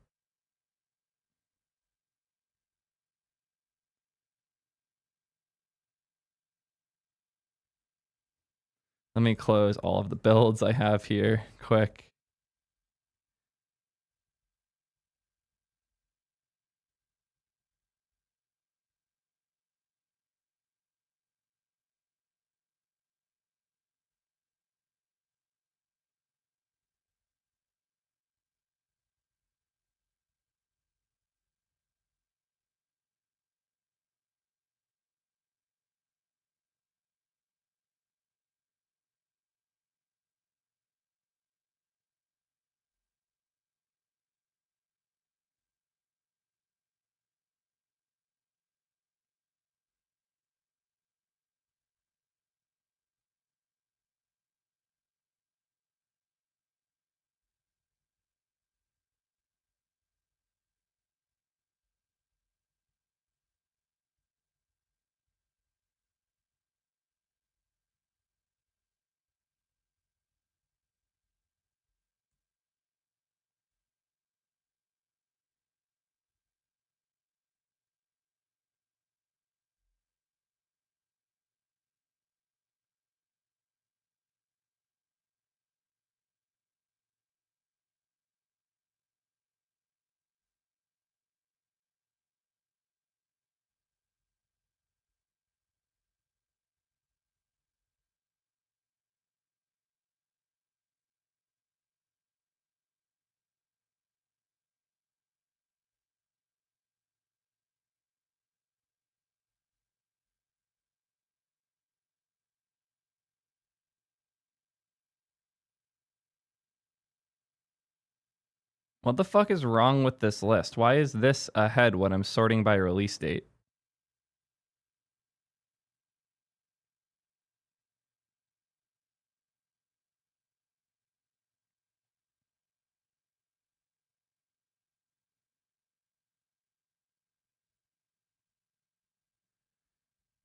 Let me close all of the builds I have here quick. What the fuck is wrong with this list? Why is this ahead when I'm sorting by release date?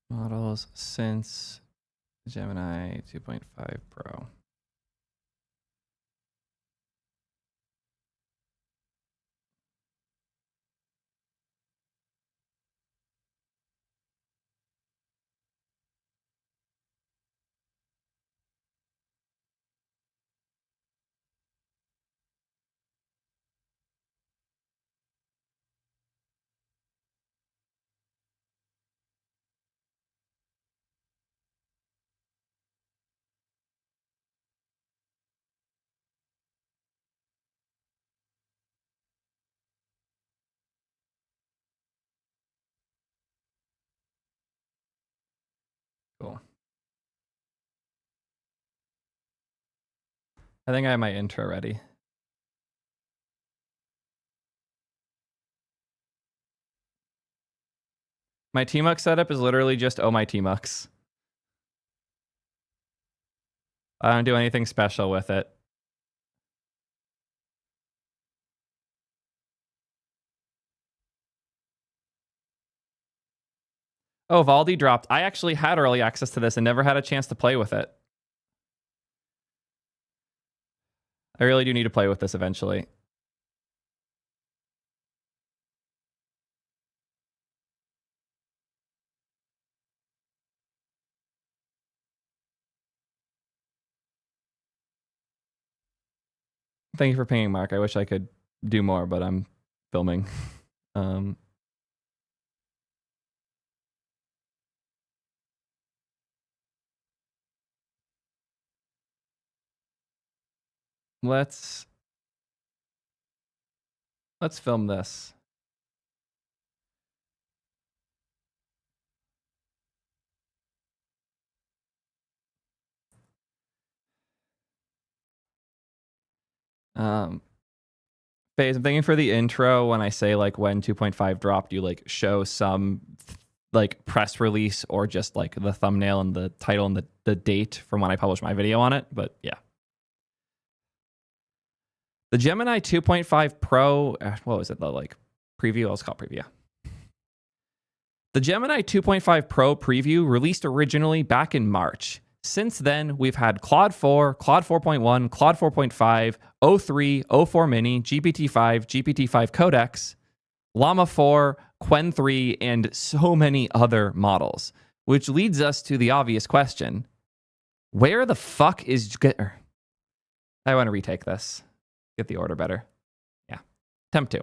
Models since Gemini 2.5 Pro. Cool. I think I have my intro ready. My Tmux setup is literally just oh my Tmux. I don't do anything special with it. Oh, Valdi dropped. I actually had early access to this and never had a chance to play with it. I really do need to play with this eventually. Thank you for pinging, Mark. I wish I could do more, but I'm filming. Let's film this. Phase, I'm thinking for the intro, when I say like when 2.5 dropped, you like show some like press release or just like the thumbnail and the title and the date from when I published my video on it. But yeah. The Gemini 2.5 Pro, what was it? The like preview? Let's call it preview. The Gemini 2.5 Pro preview released originally back in March. Since then, we've had Claude 4, Claude 4.1, Claude 4.5, O3, O4 Mini, GPT-5, GPT-5 Codex, Llama 4, Qwen 3, and so many other models. Which leads us to the obvious question. Where the fuck is... I want to retake this. Get the order better. Yeah. Attempt 2.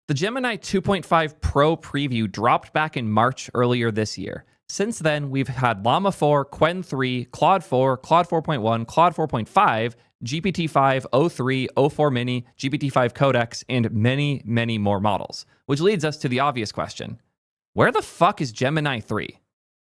The Gemini 2.5 Pro preview dropped back in March earlier this year. Since then, we've had Llama 4, Qwen 3, Claude 4, Claude 4.1, Claude 4.5, GPT-5, O3, O4 Mini, GPT-5 Codex, and many, many more models. Which leads us to the obvious question. Where the fuck is Gemini 3?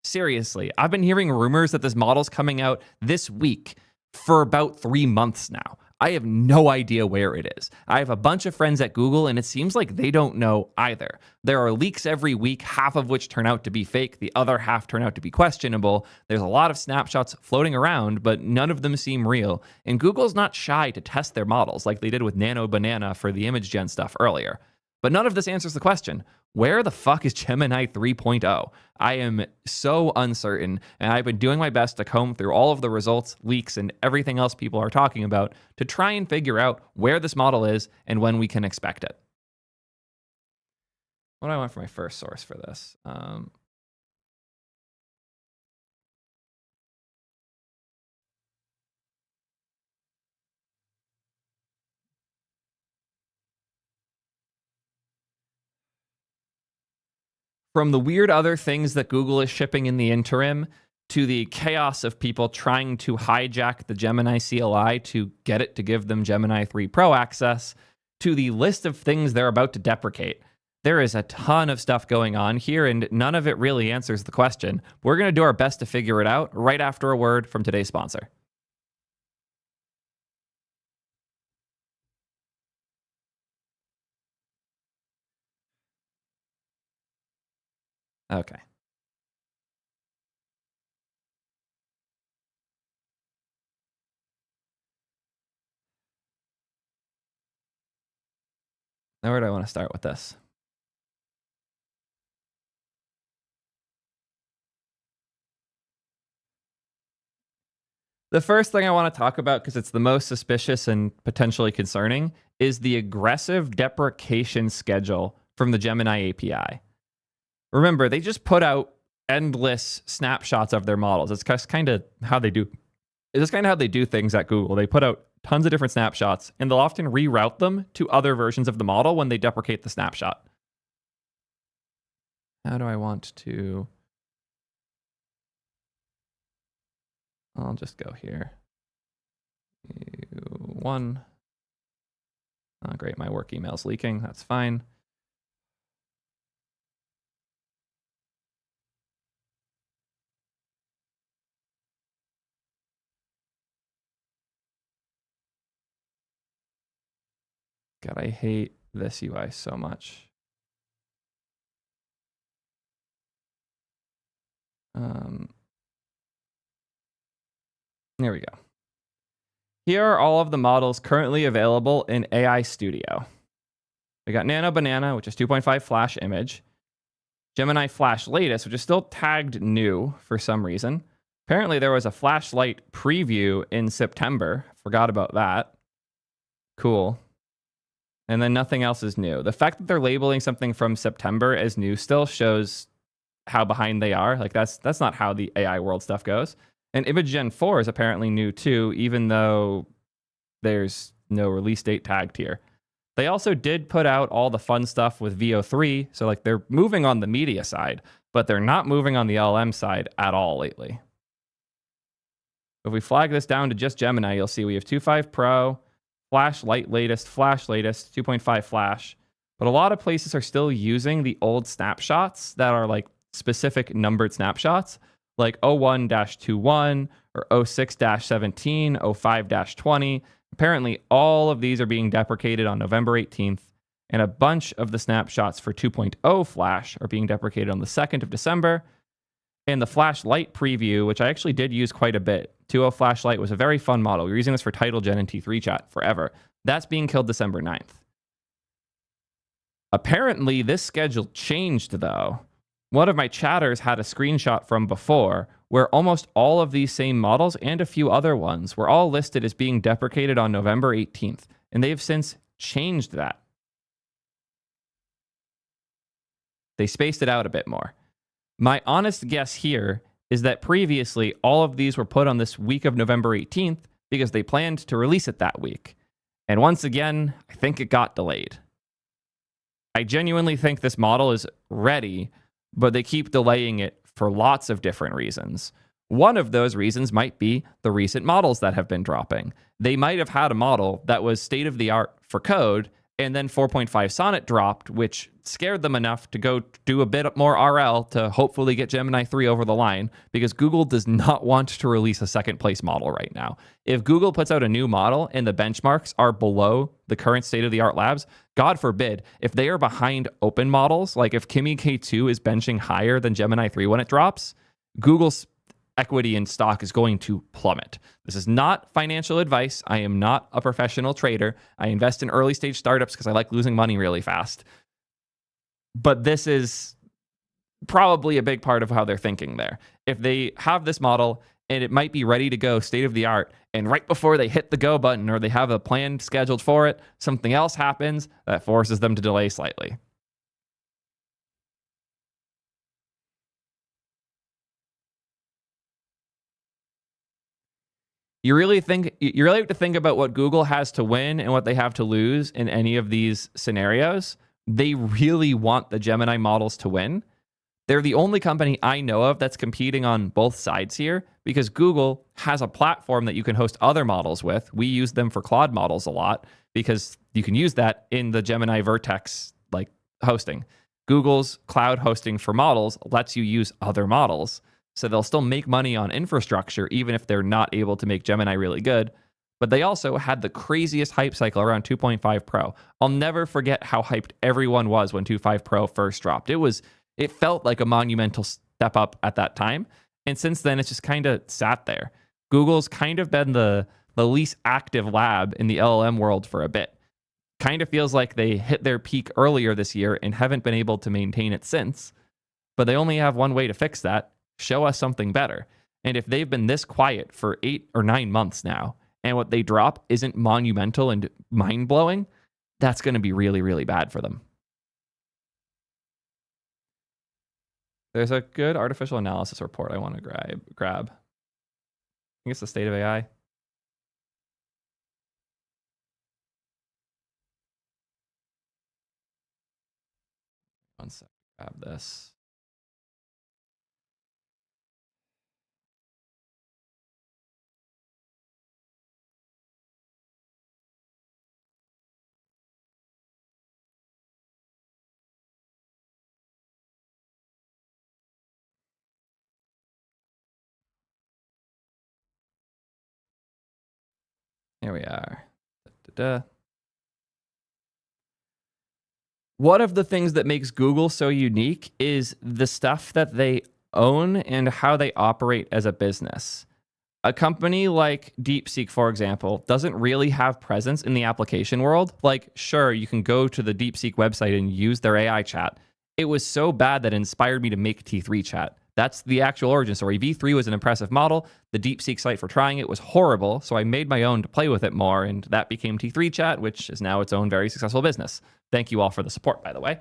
Seriously, I've been hearing rumors that this model's coming out this week for about 3 months now. I have no idea where it is. I have a bunch of friends at Google, and it seems like they don't know either. There are leaks every week, half of which turn out to be fake, the other half turn out to be questionable. There's a lot of snapshots floating around, but none of them seem real. And Google's not shy to test their models like they did with Nano Banana for the image gen stuff earlier. But none of this answers the question. Where the fuck is Gemini 3.0? I am so uncertain, and I've been doing my best to comb through all of the results, leaks, and everything else people are talking about to try and figure out where this model is and when we can expect it. What do I want for my first source for this? From the weird other things that Google is shipping in the interim to the chaos of people trying to hijack the Gemini CLI to get it to give them Gemini 3 Pro access, to the list of things they're about to deprecate. There is a ton of stuff going on here, and none of it really answers the question. We're going to do our best to figure it out right after a word from today's sponsor. Okay. Now, where do I want to start with this? The first thing I want to talk about, because it's the most suspicious and potentially concerning, is the aggressive deprecation schedule from the Gemini API. Remember, they just put out endless snapshots of their models. It's just kind of how they do. It's just kind of how they do things at Google. They put out tons of different snapshots, and they'll often reroute them to other versions of the model when they deprecate the snapshot. How do I want to? I'll just go here. One. Oh, great, my work email's leaking. That's fine. God, I hate this UI so much. There we go. Here are all of the models currently available in AI Studio. We got Nano Banana, which is 2.5 Flash image. Gemini Flash Latest, which is still tagged new for some reason. Apparently, there was a flashlight preview in September. Forgot about that. Cool. And then nothing else is new. The fact that they're labeling something from September as new still shows how behind they are. Like that's not how the AI world stuff goes. And Image Gen 4 is apparently new too, even though there's no release date tagged here. They also did put out all the fun stuff with VO3. So like they're moving on the media side, but they're not moving on the LM side at all lately. If we flag this down to just Gemini, you'll see we have 2.5 Pro, Flash latest, 2.5 Flash. But a lot of places are still using the old snapshots that are like specific numbered snapshots, like 01-21 or 06-17, 05-20. Apparently, all of these are being deprecated on November 18th, and a bunch of the snapshots for 2.0 Flash are being deprecated on the 2nd of December. And the Flash Lite preview, which I actually did use quite a bit, 2.0 Flash Lite was a very fun model. We were using this for Title Gen and T3 chat forever. That's being killed December 9th. Apparently, this schedule changed, though. One of my chatters had a screenshot from before where almost all of these same models and a few other ones were all listed as being deprecated on November 18th, and they've since changed that. They spaced it out a bit more. My honest guess here is that previously all of these were put on this week of November 18th because they planned to release it that week. And once again, I think it got delayed. I genuinely think this model is ready, but they keep delaying it for lots of different reasons. One of those reasons might be the recent models that have been dropping. They might have had a model that was state of the art for code, and then 4.5 Sonnet dropped, which scared them enough to go do a bit more RL to hopefully get Gemini 3 over the line, because Google does not want to release a second place model right now. If Google puts out a new model and the benchmarks are below the current state of the art labs, God forbid, if they are behind open models, like if Kimi K2 is benching higher than Gemini 3 when it drops, Google's equity in stock is going to plummet. This is not financial advice. I am not a professional trader. I invest in early stage startups because I like losing money really fast. But this is probably a big part of how they're thinking there. If they have this model and it might be ready to go state of the art, and right before they hit the go button or they have a plan scheduled for it, something else happens that forces them to delay slightly. You really have to think about what Google has to win and what they have to lose in any of these scenarios. They really want the Gemini models to win. They're the only company I know of that's competing on both sides here, because Google has a platform that you can host other models with. We use them for Claude models a lot because you can use that in the Gemini Vertex like hosting. Google's cloud hosting for models lets you use other models. So they'll still make money on infrastructure, even if they're not able to make Gemini really good. But they also had the craziest hype cycle around 2.5 Pro. I'll never forget how hyped everyone was when 2.5 Pro first dropped. It was It felt like a monumental step up at that time. And since then, it's just kind of sat there. Google's kind of been the least active lab in the LLM world for a bit. Kind of feels like they hit their peak earlier this year and haven't been able to maintain it since. But they only have one way to fix that: show us something better. And if they've been this quiet for 8 or 9 months now, and what they drop isn't monumental and mind-blowing, that's going to be really, really bad for them. There's a good artificial analysis report I want to grab. I think it's the state of AI. One sec, grab this. Here we are. Da-da-da. One of the things that makes Google so unique is the stuff that they own and how they operate as a business. A company like DeepSeek, for example, doesn't really have presence in the application world. Like, sure, you can go to the DeepSeek website and use their AI chat. It was so bad that it inspired me to make T3 chat. That's the actual origin story. V3 was an impressive model. The DeepSeek site for trying it was horrible, so I made my own to play with it more, and that became T3 chat, which is now its own very successful business. Thank you all for the support, by the way.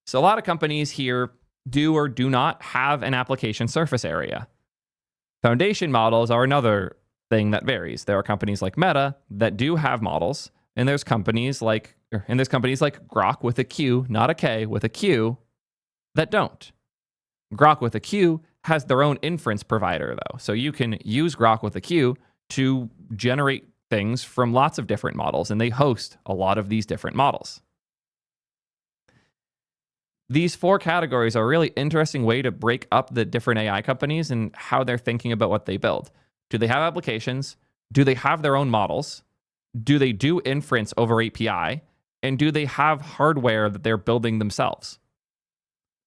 So a lot of companies here do or do not have an application surface area. Foundation models are another thing that varies. There are companies like Meta that do have models, and there's companies like Grok with a Q, not a K, with a Q, that don't. Grok with a Q has their own inference provider, though. So you can use Grok with a Q to generate things from lots of different models, and they host a lot of these different models. These 4 categories are a really interesting way to break up the different AI companies and how they're thinking about what they build. Do they have applications? Do they have their own models? Do they do inference over API? And do they have hardware that they're building themselves?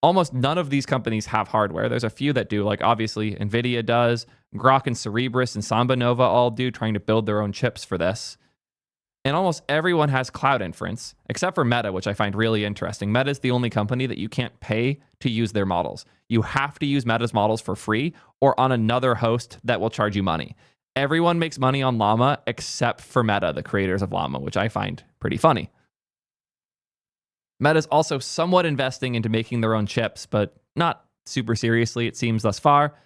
Almost none of these companies have hardware. There's a few that do, like obviously NVIDIA does, Grok and Cerebras and Samba Nova all do, trying to build their own chips for this. And almost everyone has cloud inference, except for Meta, which I find really interesting. Meta is the only company that you can't pay to use their models. You have to use Meta's models for free or on another host that will charge you money. Everyone makes money on Llama except for Meta, the creators of Llama, which I find pretty funny. Meta's also somewhat investing into making their own chips, but not super seriously, it seems, thus far.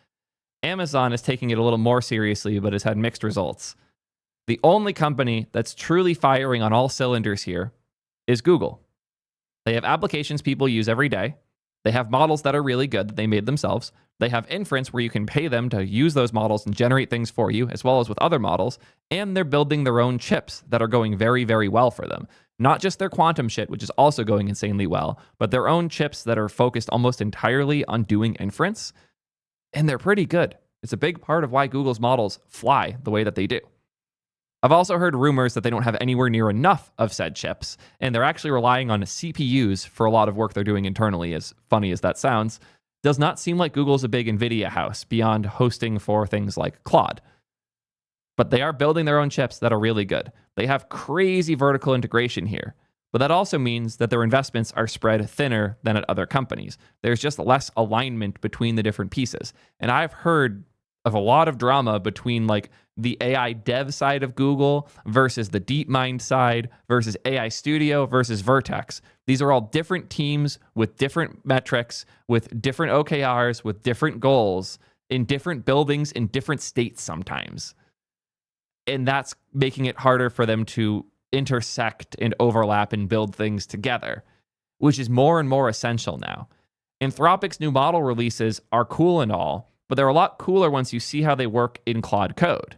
Amazon is taking it a little more seriously, but has had mixed results. The only company that's truly firing on all cylinders here is Google. They have applications people use every day. They have models that are really good that they made themselves. They have inference where you can pay them to use those models and generate things for you, as well as with other models. And they're building their own chips that are going very, very well for them. Not just their quantum shit, which is also going insanely well, but their own chips that are focused almost entirely on doing inference. And they're pretty good. It's a big part of why Google's models fly the way that they do. I've also heard rumors that they don't have anywhere near enough of said chips, and they're actually relying on CPUs for a lot of work they're doing internally, as funny as that sounds. Does not seem like Google's a big NVIDIA house beyond hosting for things like Claude. But they are building their own chips that are really good. They have crazy vertical integration here, but that also means that their investments are spread thinner than at other companies. There's just less alignment between the different pieces. And I've heard of a lot of drama between like the AI dev side of Google versus the DeepMind side versus AI Studio versus Vertex. These are all different teams with different metrics, with different OKRs, with different goals, in different buildings, in different states sometimes. And that's making it harder for them to intersect and overlap and build things together, which is more and more essential now. Anthropic's new model releases are cool and all, but they're a lot cooler once you see how they work in Claude code.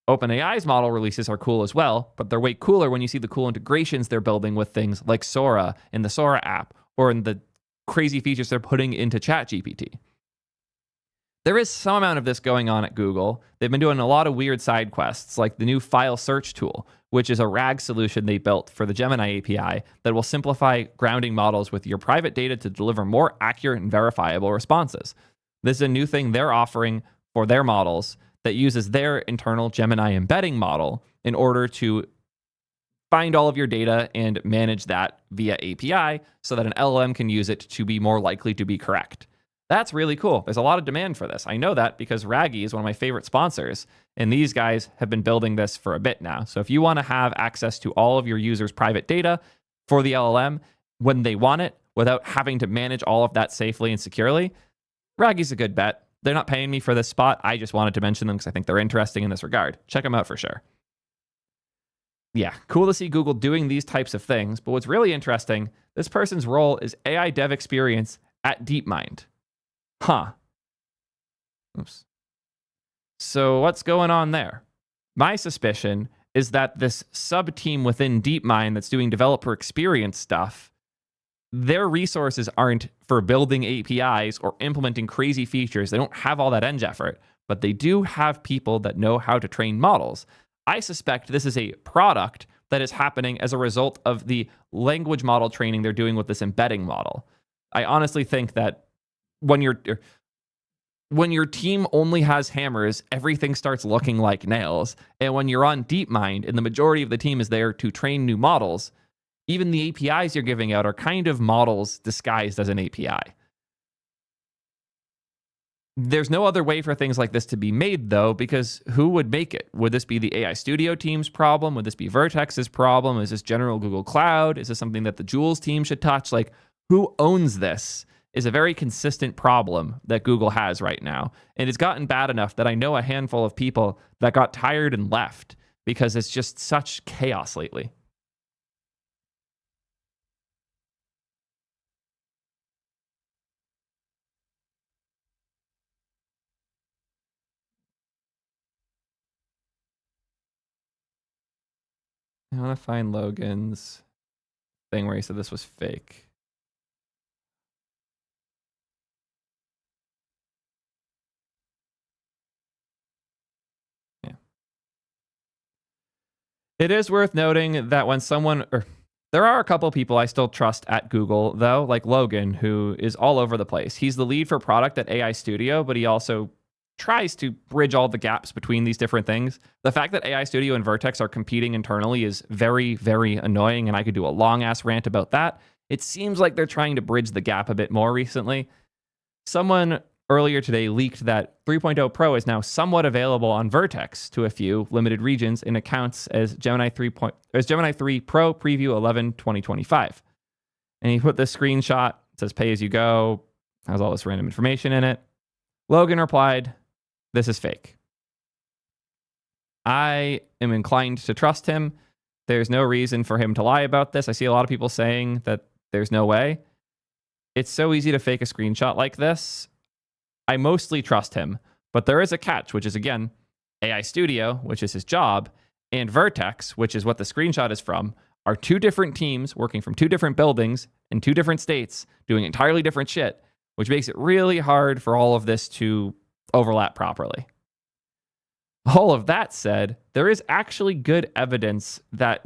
OpenAI's model releases are cool as well, but they're way cooler when you see the cool integrations they're building with things like Sora in the Sora app or in the crazy features they're putting into ChatGPT. There is some amount of this going on at Google. They've been doing a lot of weird side quests, like the new file search tool, which is a RAG solution they built for the Gemini API that will simplify grounding models with your private data to deliver more accurate and verifiable responses. This is a new thing they're offering for their models that uses their internal Gemini embedding model in order to find all of your data and manage that via API so that an LLM can use it to be more likely to be correct. That's really cool. There's a lot of demand for this. I know that because Raggy is one of my favorite sponsors, and these guys have been building this for a bit now. So if you want to have access to all of your users' private data for the LLM when they want it without having to manage all of that safely and securely, Raggy's a good bet. They're not paying me for this spot. I just wanted to mention them because I think they're interesting in this regard. Check them out for sure. Yeah, cool to see Google doing these types of things. But what's really interesting, this person's role is AI dev experience at DeepMind. Huh. Oops. So what's going on there? My suspicion is that this sub team within DeepMind that's doing developer experience stuff, their resources aren't for building APIs or implementing crazy features. They don't have all that eng effort, but they do have people that know how to train models. I suspect this is a product that is happening as a result of the language model training they're doing with this embedding model. I honestly think that when your team only has hammers, everything starts looking like nails. And when you're on DeepMind and the majority of the team is there to train new models, even the APIs you're giving out are kind of models disguised as an API. There's no other way for things like this to be made, though, because who would make it? Would this be the AI Studio team's problem? Would this be Vertex's problem? Is this general Google Cloud? Is this something that the Jules team should touch? Like, who owns this is a very consistent problem that Google has right now. And it's gotten bad enough that I know a handful of people that got tired and left because it's just such chaos lately. I want to find Logan's thing where he said this was fake. Yeah. It is worth noting that when there are a couple people I still trust at Google, though, like Logan, who is all over the place. He's the lead for product at AI Studio, but he also tries to bridge all the gaps between these different things. The fact that AI Studio and Vertex are competing internally is very, very annoying, and I could do a long ass rant about that. It seems like they're trying to bridge the gap a bit more recently. Someone earlier today leaked that 3.0 Pro is now somewhat available on Vertex to a few limited regions and accounts as Gemini 3 Pro Preview 11 2025. And he put this screenshot, it says pay as you go, has all this random information in it. Logan replied, "This is fake." I am inclined to trust him. There's no reason for him to lie about this. I see a lot of people saying that there's no way. It's so easy to fake a screenshot like this. I mostly trust him, but there is a catch, which is, again, AI Studio, which is his job, and Vertex, which is what the screenshot is from, are two different teams working from two different buildings in two different states doing entirely different shit, which makes it really hard for all of this to overlap properly. All of that said, there is actually good evidence that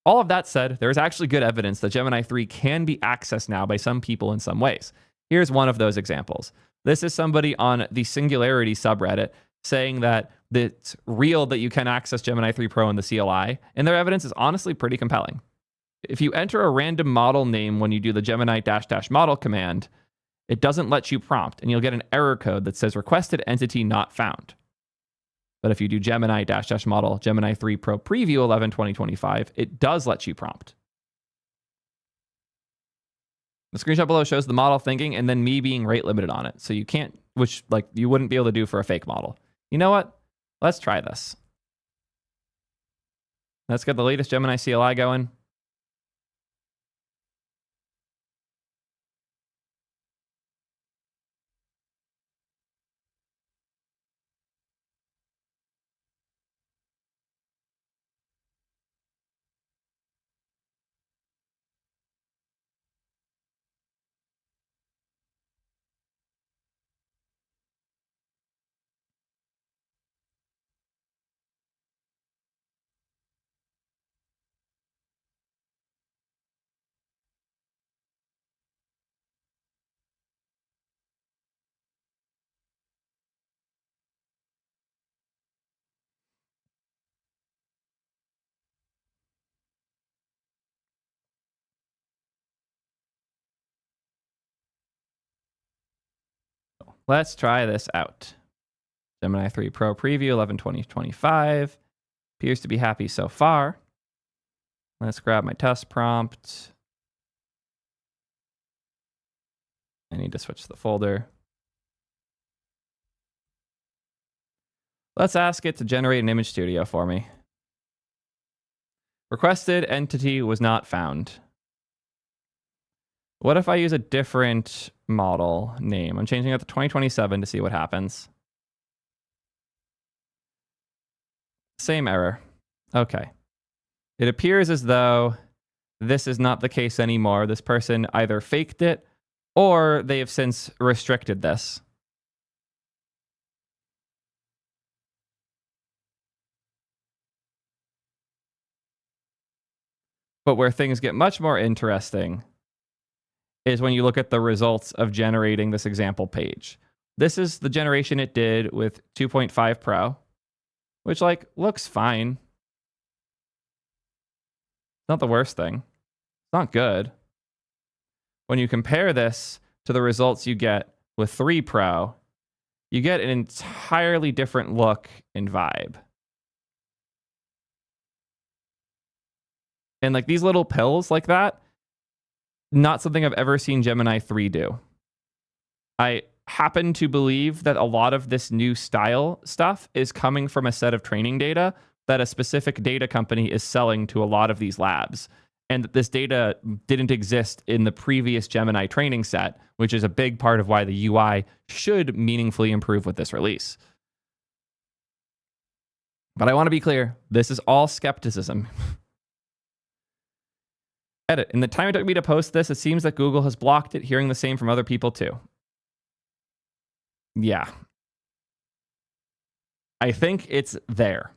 all of that said, there is actually good evidence that Gemini 3 can be accessed now by some people in some ways. Here's one of those examples. This is somebody on the Singularity subreddit saying that it's real that you can access Gemini 3 Pro in the CLI, and their evidence is honestly pretty compelling. If you enter a random model name when you do the Gemini -- model command, it doesn't let you prompt, and you'll get an error code that says requested entity not found. But if you do Gemini -- model Gemini 3 Pro Preview 11 2025, it does let you prompt. The screenshot below shows the model thinking and then me being rate limited on it. So you can't, which like you wouldn't be able to do for a fake model. You know what? Let's try this. Let's get the latest Gemini CLI going. Let's try this out. Gemini 3 Pro preview 11/20/25. Appears to be happy so far. Let's grab my test prompt. I need to switch the folder. Let's ask it to generate an image studio for me. Requested entity was not found. What if I use a different model name? I'm changing it to 2027 to see what happens. Same error. Okay. It appears as though this is not the case anymore. This person either faked it or they have since restricted this. But where things get much more interesting is when you look at the results of generating this example page. This is the generation it did with 2.5 Pro, which like looks fine. It's not the worst thing. It's not good. When you compare this to the results you get with 3 Pro, you get an entirely different look and vibe. And like these little pills like that, not something I've ever seen Gemini 3 do. I happen to believe that a lot of this new style stuff is coming from a set of training data that a specific data company is selling to a lot of these labs. And that this data didn't exist in the previous Gemini training set, which is a big part of why the UI should meaningfully improve with this release. But I want to be clear, this is all skepticism. Edit. In the time it took me to post this, it seems that Google has blocked it, hearing the same from other people too. Yeah. I think it's there.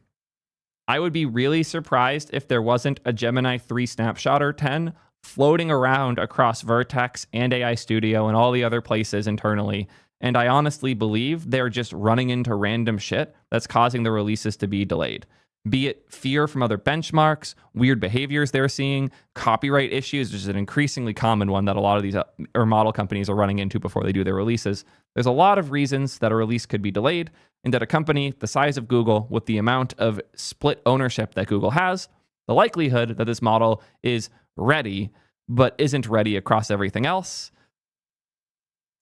I would be really surprised if there wasn't a Gemini 3 snapshot or 10 floating around across Vertex and AI Studio and all the other places internally. And I honestly believe they're just running into random shit that's causing the releases to be delayed. Be it fear from other benchmarks, weird behaviors they're seeing, copyright issues, which is an increasingly common one that a lot of these or model companies are running into before they do their releases. There's a lot of reasons that a release could be delayed, and that a company the size of Google, with the amount of split ownership that Google has, the likelihood that this model is ready but isn't ready across everything else,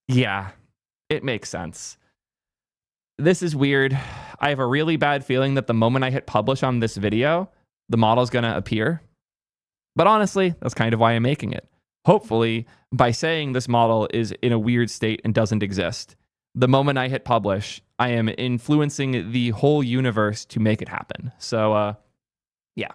yeah, it makes sense. This is weird. I have a really bad feeling that the moment I hit publish on this video, the model's going to appear. But honestly, that's kind of why I'm making it. Hopefully, by saying this model is in a weird state and doesn't exist, the moment I hit publish, I am influencing the whole universe to make it happen. So, yeah.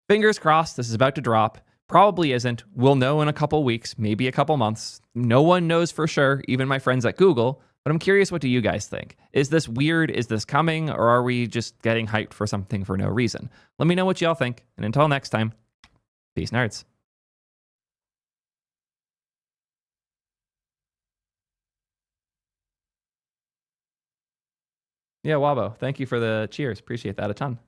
Fingers crossed this is about to drop. Probably isn't. We'll know in a couple weeks, maybe a couple months. No one knows for sure, even my friends at Google. But I'm curious, what do you guys think? Is this weird? Is this coming? Or are we just getting hyped for something for no reason? Let me know what y'all think. And until next time, peace, nerds. Yeah, Wabo, thank you for the cheers. Appreciate that a ton.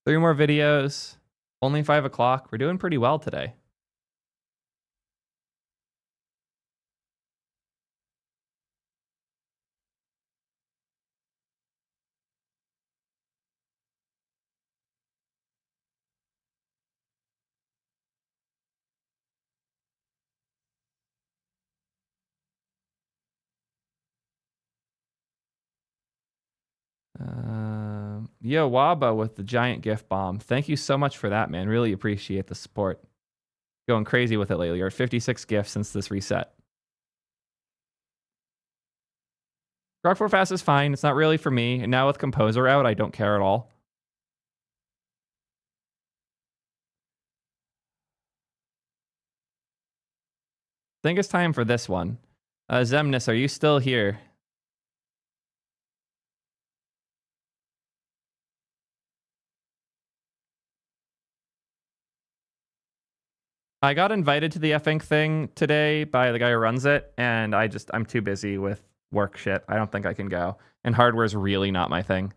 Three more videos. Only 5 o'clock. We're doing pretty well today. Yo, Wabo with the giant gift bomb. Thank you so much for that, man. Really appreciate the support. Going crazy with it lately. You're at 56 gifts since this reset. Rock 4 Fast is fine. It's not really for me. And now with Composer out, I don't care at all. I think it's time for this one. Zemnis, are you still here? I got invited to the F-Inc thing today by the guy who runs it, and I'm too busy with work shit. I don't think I can go. And hardware's really not my thing.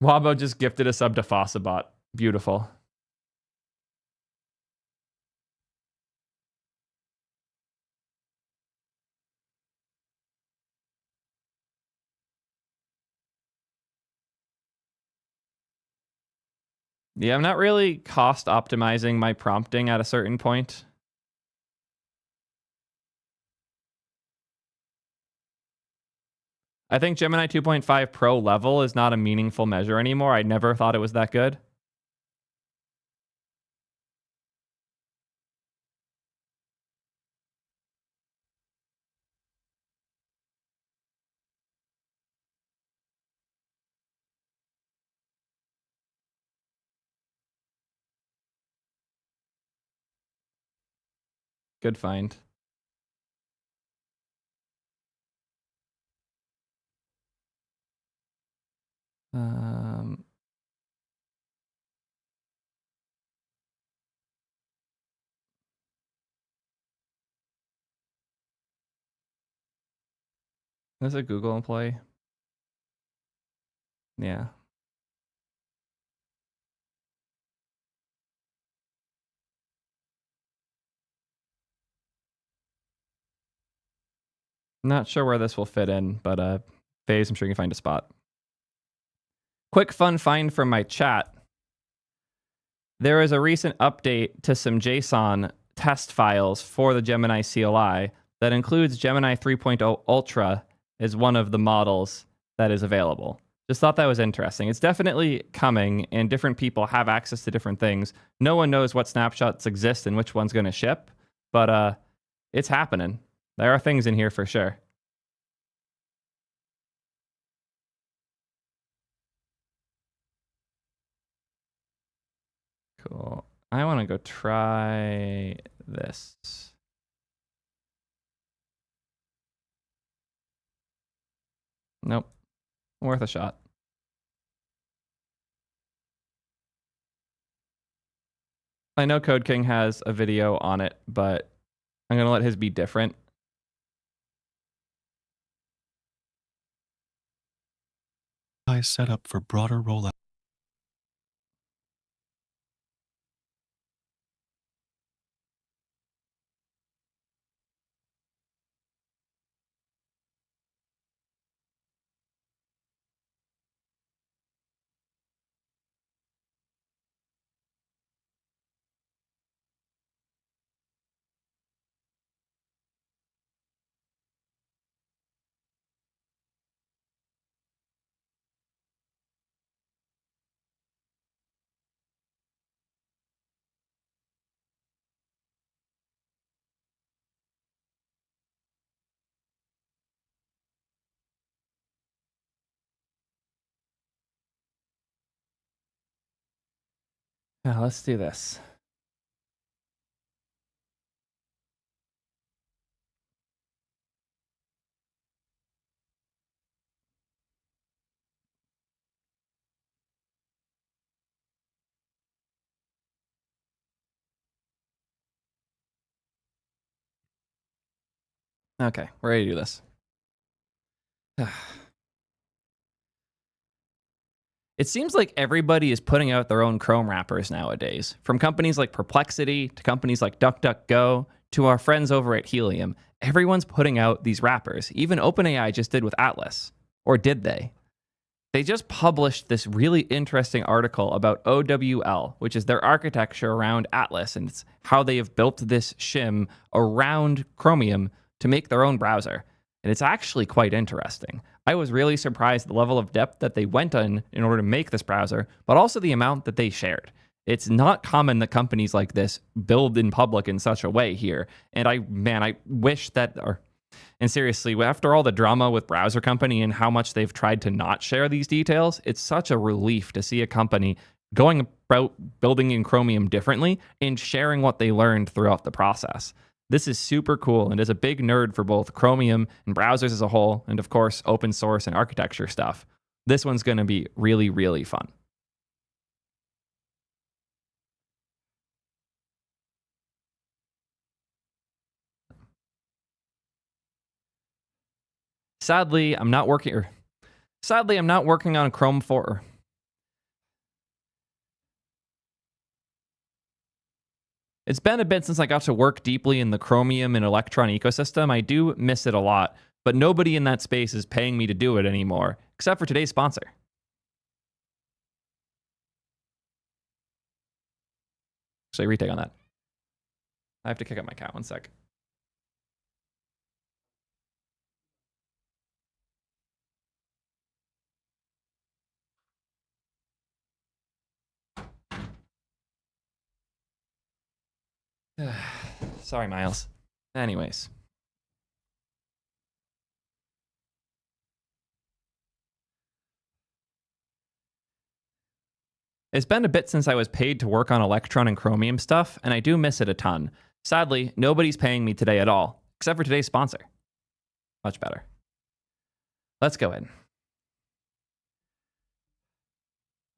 Wabo just gifted a sub to Fossabot. Beautiful. Yeah, I'm not really cost optimizing my prompting at a certain point. I think Gemini 2.5 Pro level is not a meaningful measure anymore. I never thought it was that good. Good find. Um, There's a Google employee. Yeah. Not sure where this will fit in, but Phase, I'm sure you can find a spot. Quick fun find from my chat. There is a recent update to some JSON test files for the Gemini CLI that includes Gemini 3.0 Ultra as one of the models that is available. Just thought that was interesting. It's definitely coming, and different people have access to different things. No one knows what snapshots exist and which one's going to ship, but it's happening. There are things in here for sure. Cool. I want to go try this. Nope. Worth a shot. I know Code King has a video on it, but I'm going to let his be different. I set up for broader rollout. Yeah, let's do this. Okay, we're ready to do this. It seems like everybody is putting out their own Chrome wrappers nowadays, from companies like Perplexity to companies like DuckDuckGo to our friends over at Helium. Everyone's putting out these wrappers. Even OpenAI just did with Atlas. Or did they? They just published this really interesting article about OWL, which is their architecture around Atlas, and it's how they have built this shim around Chromium to make their own browser. And it's actually quite interesting. I was really surprised the level of depth that they went in order to make this browser, but also the amount that they shared. It's not common that companies like this build in public in such a way here. And I wish that, and seriously, after all the drama with Browser Company and how much they've tried to not share these details, it's such a relief to see a company going about building in Chromium differently and sharing what they learned throughout the process. This is super cool, and as a big nerd for both Chromium and browsers as a whole, and of course, open source and architecture stuff, this one's going to be really, really fun. Sadly, I'm not working on Chrome 4. It's been a bit since I got to work deeply in the Chromium and Electron ecosystem. I do miss it a lot, but nobody in that space is paying me to do it anymore, except for today's sponsor. Actually, retake on that. I have to kick up my cat 1 sec. Sorry, Miles. Anyways. It's been a bit since I was paid to work on Electron and Chromium stuff, and I do miss it a ton. Sadly, nobody's paying me today at all, except for today's sponsor. Much better. Let's go in.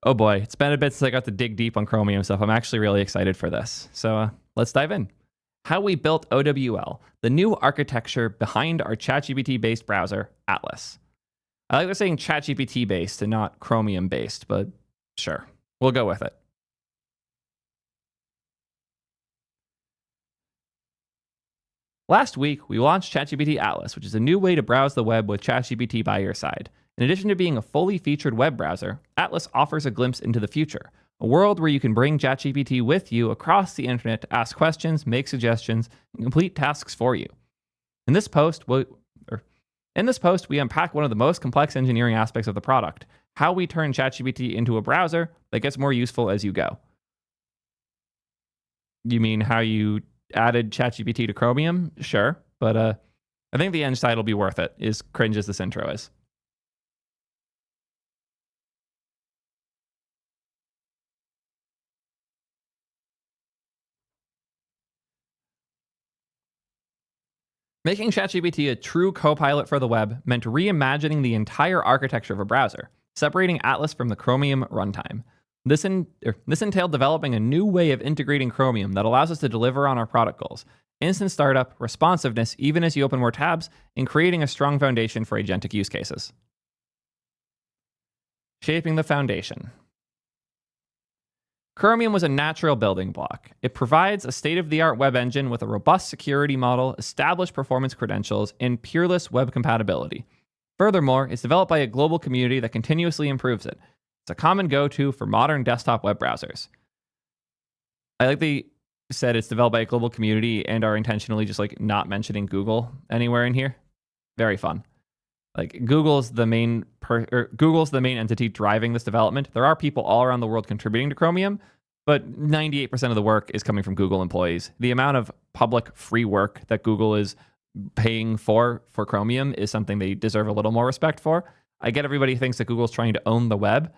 Oh boy, it's been a bit since I got to dig deep on Chromium stuff. I'm actually really excited for this. So let's dive in. How we built OWL, the new architecture behind our ChatGPT-based browser, Atlas. I like they're saying ChatGPT-based and not Chromium-based, but sure, we'll go with it. Last week, we launched ChatGPT Atlas, which is a new way to browse the web with ChatGPT by your side. In addition to being a fully featured web browser, Atlas offers a glimpse into the future, a world where you can bring ChatGPT with you across the internet to ask questions, make suggestions, and complete tasks for you. In this post, we unpack one of the most complex engineering aspects of the product, how we turn ChatGPT into a browser that gets more useful as you go. You mean how you added ChatGPT to Chromium? Sure, but I think the end side will be worth it, as cringe as this intro is. Making ChatGPT a true co-pilot for the web meant reimagining the entire architecture of a browser, separating Atlas from the Chromium runtime. This entailed developing a new way of integrating Chromium that allows us to deliver on our product goals, instant startup, responsiveness even as you open more tabs, and creating a strong foundation for agentic use cases. Shaping the foundation. Chromium was a natural building block. It provides a state-of-the-art web engine with a robust security model, established performance credentials, and peerless web compatibility. Furthermore, it's developed by a global community that continuously improves it. It's a common go-to for modern desktop web browsers. I like they said it's developed by a global community and are intentionally just like not mentioning Google anywhere in here. Very fun. Like Google's the main entity driving this development. There are people all around the world contributing to Chromium, but 98% of the work is coming from Google employees. The amount of public free work that Google is paying for Chromium is something they deserve a little more respect for. I get everybody thinks that Google's trying to own the web.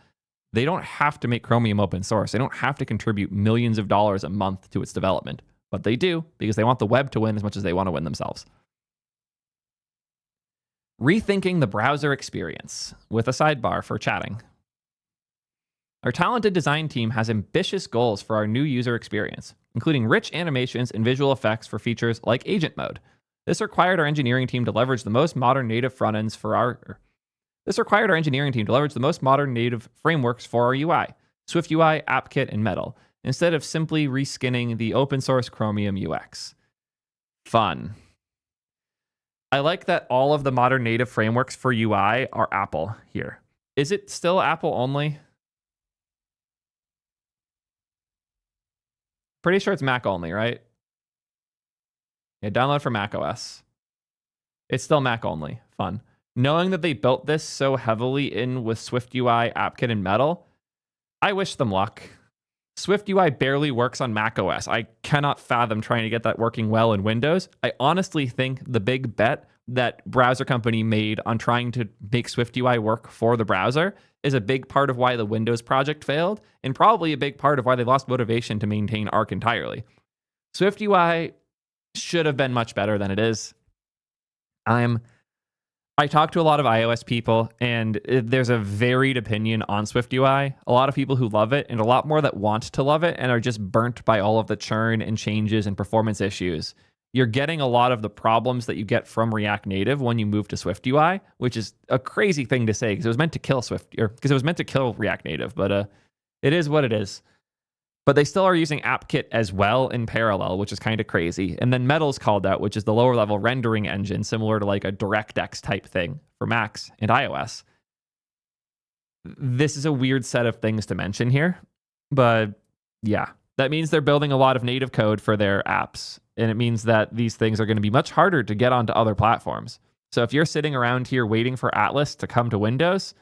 They don't have to make Chromium open source. They don't have to contribute millions of dollars a month to its development, but they do because they want the web to win as much as they want to win themselves. Rethinking the browser experience with a sidebar for chatting. Our talented design team has ambitious goals for our new user experience, including rich animations and visual effects for features like agent mode. This required our engineering team to leverage the most modern native frameworks for our UI, SwiftUI, AppKit, and Metal, instead of simply reskinning the open source Chromium UX. Fun. I like that all of the modern native frameworks for UI are Apple here. Is it still Apple only? Pretty sure it's Mac only, right? Yeah, download for Mac OS. It's still Mac only. Fun. Knowing that they built this so heavily in with SwiftUI, AppKit, and Metal, I wish them luck. SwiftUI barely works on Mac OS. I cannot fathom trying to get that working well in Windows. I honestly think the big bet that browser company made on trying to make SwiftUI work for the browser is a big part of why the Windows project failed, and probably a big part of why they lost motivation to maintain Arc entirely. SwiftUI should have been much better than it is. I talk to a lot of iOS people, and there's a varied opinion on SwiftUI. A lot of people who love it, and a lot more that want to love it and are just burnt by all of the churn and changes and performance issues. you're getting a lot of the problems that you get from React Native when you move to Swift UI, which is a crazy thing to say because it was meant to kill Swift, or because it was meant to kill React Native, but it is what it is. But they still are using AppKit as well in parallel, which is kind of crazy. And then Metal's called out, which is the lower level rendering engine, similar to like a DirectX type thing for Macs and iOS. This is a weird set of things to mention here, but yeah, that means they're building a lot of native code for their apps. And it means that these things are going to be much harder to get onto other platforms. So if you're sitting around here waiting for Atlas to come to Windows,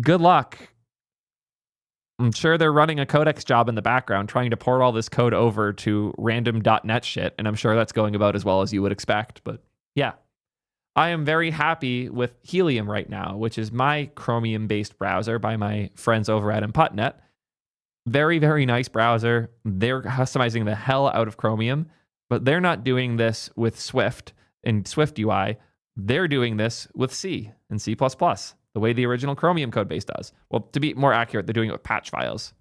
good luck. I'm sure they're running a codex job in the background trying to port all this code over to random .NET shit, and I'm sure that's going about as well as you would expect. But yeah, I am very happy with Helium right now, which is my Chromium-based browser by my friends over at Imputnet. Very, very nice browser. They're customizing the hell out of Chromium, but they're not doing this with Swift and Swift UI. They're doing this with C and C++, the way the original Chromium code base does. Well, to be more accurate, they're doing it with patch files.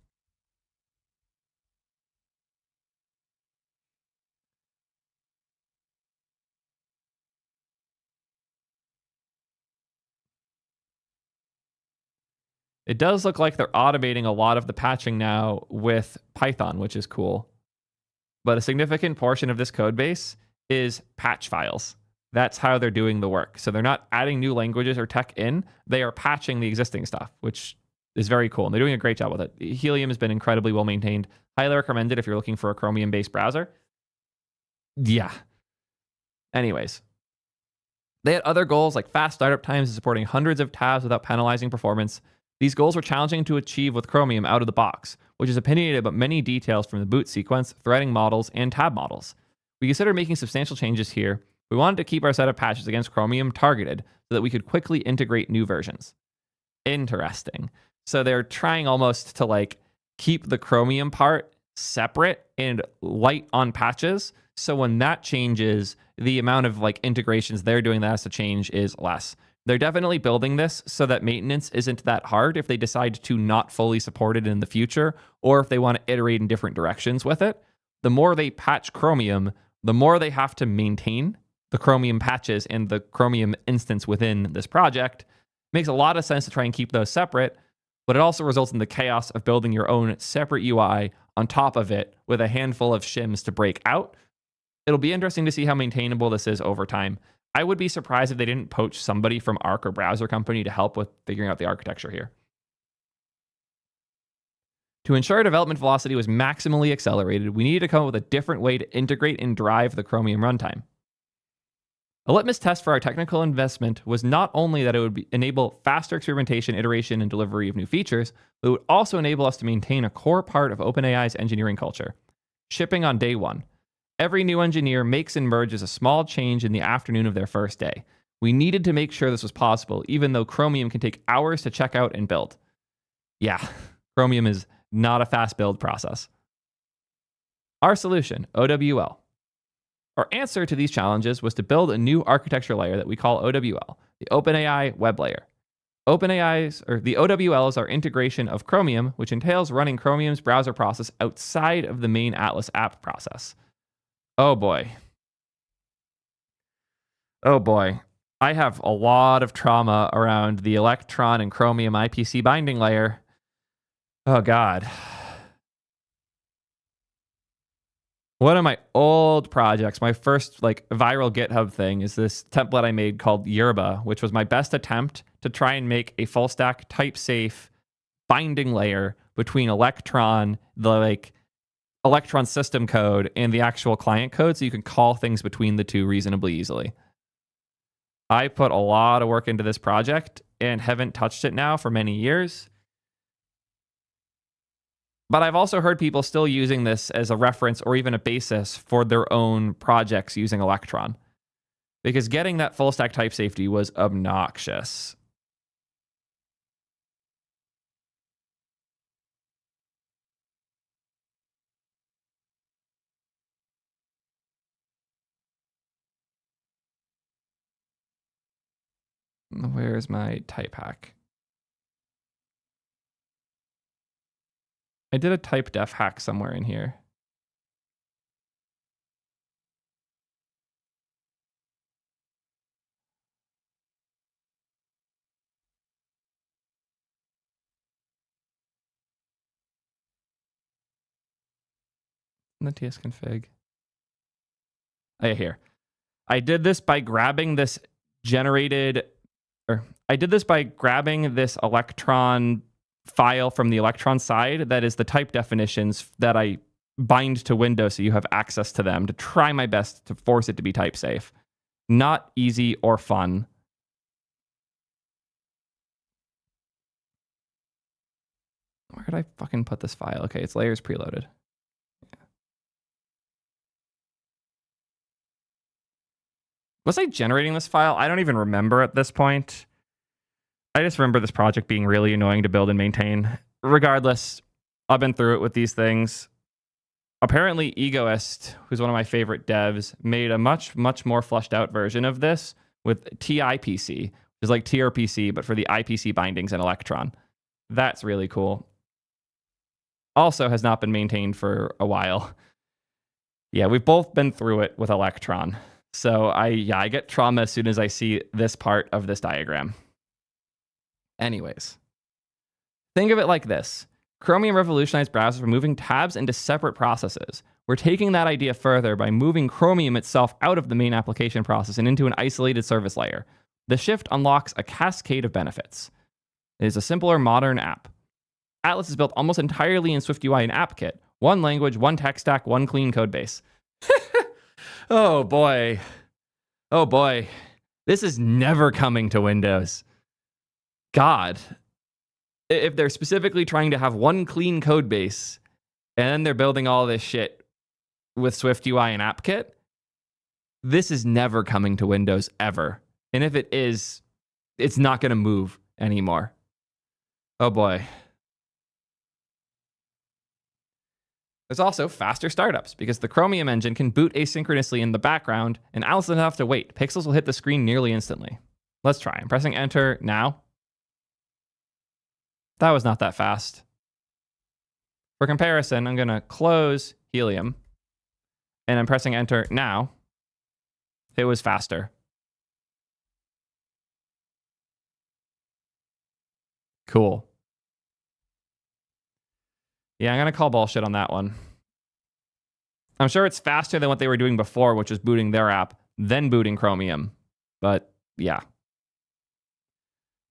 It does look like they're automating a lot of the patching now with Python, which is cool. But a significant portion of this code base is patch files. That's how they're doing the work. So they're not adding new languages or tech in. They are patching the existing stuff, which is very cool. And they're doing a great job with it. Helium has been incredibly well maintained. Highly recommended if you're looking for a Chromium-based browser. Yeah. Anyways, they had other goals like fast startup times and supporting hundreds of tabs without penalizing performance. These goals were challenging to achieve with Chromium out of the box, which is opinionated about many details from the boot sequence, threading models, and tab models. We considered making substantial changes here. We wanted to keep our set of patches against Chromium targeted so that we could quickly integrate new versions. Interesting. So they're trying almost to like keep the Chromium part separate and light on patches. So when that changes, the amount of like integrations they're doing that has to change is less. They're definitely building this so that maintenance isn't that hard if they decide to not fully support it in the future, or if they want to iterate in different directions with it. The more they patch Chromium, the more they have to maintain the Chromium patches and the Chromium instance within this project. Makes a lot of sense to try and keep those separate, but it also results in the chaos of building your own separate UI on top of it with a handful of shims to break out. It'll be interesting to see how maintainable this is over time. I would be surprised if they didn't poach somebody from Arc or Browser Company to help with figuring out the architecture here. To ensure development velocity was maximally accelerated, we needed to come up with a different way to integrate and drive the Chromium runtime. A litmus test for our technical investment was not only that it would enable faster experimentation, iteration, and delivery of new features, but it would also enable us to maintain a core part of OpenAI's engineering culture: shipping on day one. Every new engineer makes and merges a small change in the afternoon of their first day. We needed to make sure this was possible, even though Chromium can take hours to check out and build. Yeah, Chromium is not a fast build process. Our solution, OWL. Our answer to these challenges was to build a new architecture layer that we call OWL, the OpenAI Web Layer. The OWL is our integration of Chromium, which entails running Chromium's browser process outside of the main Atlas app process. Oh boy. Oh boy. I have a lot of trauma around the Electron and Chromium IPC binding layer. Oh god. One of my old projects, my first like viral GitHub thing, is this template I made called Yerba, which was my best attempt to try and make a full stack type safe binding layer between Electron, the like Electron system code, and the actual client code, so you can call things between the two reasonably easily. I put a lot of work into this project and haven't touched it now for many years. But I've also heard people still using this as a reference or even a basis for their own projects using Electron, because getting that full stack type safety was obnoxious. Where's my type hack? I did a type def hack somewhere in here. in the tsconfig. Oh, yeah, here. I did this by grabbing this Electron file from the Electron side. That is the type definitions that I bind to Windows so you have access to them to try my best to force it to be type safe. Not easy or fun. Where could I fucking put this file? Okay, it's layers preloaded. Yeah. Was I generating this file? I don't even remember at this point. I just remember this project being really annoying to build and maintain. Regardless, I've been through it with these things. Apparently, Egoist, who's one of my favorite devs, made a much, much more fleshed out version of this with TIPC, which is like TRPC, but for the IPC bindings in Electron. That's really cool. Also has not been maintained for a while. Yeah, we've both been through it with Electron. So I get trauma as soon as I see this part of this diagram. Anyways, think of it like this. Chromium revolutionized browsers by moving tabs into separate processes. We're taking that idea further by moving Chromium itself out of the main application process and into an isolated service layer. The shift unlocks a cascade of benefits. It is a simpler, modern app. Atlas is built almost entirely in SwiftUI and AppKit. One language, one tech stack, one clean code base. Oh boy. Oh boy. This is never coming to Windows. God. If they're specifically trying to have one clean code base and then they're building all this shit with SwiftUI and AppKit, this is never coming to Windows ever. And if it is, it's not going to move anymore. Oh boy. There's also faster startups because the Chromium engine can boot asynchronously in the background and Alice doesn't have to wait. Pixels will hit the screen nearly instantly. Let's try. I'm pressing enter now. That was not that fast. For comparison, I'm going to close Helium and I'm pressing enter now. It was faster. Cool. Yeah, I'm going to call bullshit on that one. I'm sure it's faster than what they were doing before, which was booting their app, then booting Chromium. But yeah.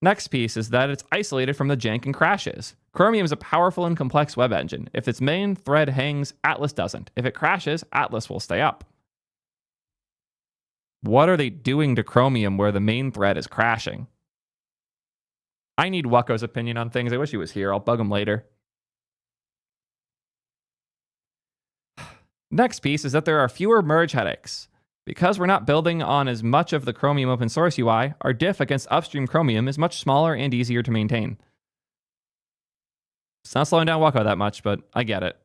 Next piece is that it's isolated from the jank and crashes. Chromium is a powerful and complex web engine. If its main thread hangs, Atlas doesn't. If it crashes, Atlas will stay up. What are they doing to Chromium where the main thread is crashing? I need Waco's opinion on things. I wish he was here. I'll bug him later. Next piece is that there are fewer merge headaches. Because we're not building on as much of the Chromium open source UI, our diff against upstream Chromium is much smaller and easier to maintain. It's not slowing down Waco that much, but I get it.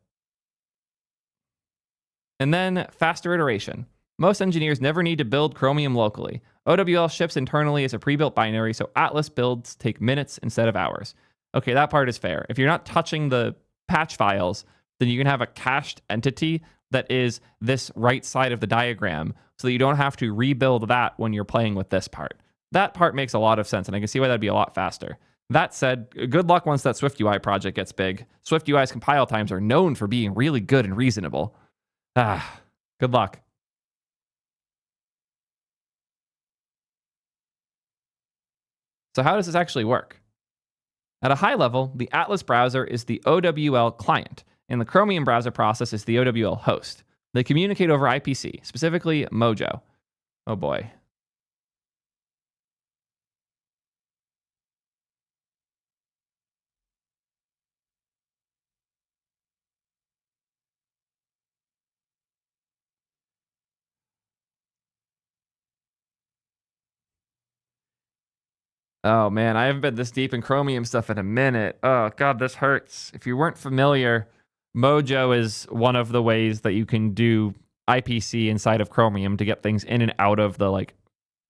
And then faster iteration. Most engineers never need to build Chromium locally. OWL ships internally as a pre-built binary, so Atlas builds take minutes instead of hours. Okay, that part is fair. If you're not touching the patch files, then you can have a cached entity that is this right side of the diagram so that you don't have to rebuild that when you're playing with this part. That part makes a lot of sense, and I can see why that'd be a lot faster. That said, good luck once that SwiftUI project gets big. SwiftUI's compile times are known for being really good and reasonable. Good luck. So how does this actually work? At a high level, the Atlas browser is the OWL client, and the Chromium browser process is the OWL host. They communicate over IPC, specifically Mojo. Oh boy. Oh man, I haven't been this deep in Chromium stuff in a minute. Oh god, this hurts. If you weren't familiar, Mojo is one of the ways that you can do IPC inside of Chromium to get things in and out of the like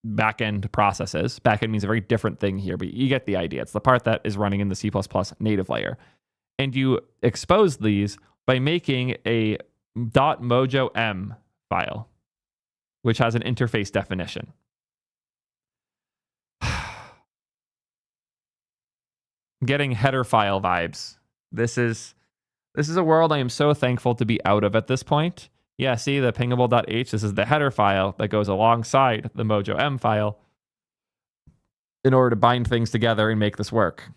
backend processes. Backend means a very different thing here, but you get the idea. It's the part that is running in the C++ native layer. And you expose these by making a .mojo_m file, which has an interface definition. Getting header file vibes. This is This is a world I am so thankful to be out of at this point. Yeah, see the pingable.h, this is the header file that goes alongside the Mojo M file in order to bind things together and make this work.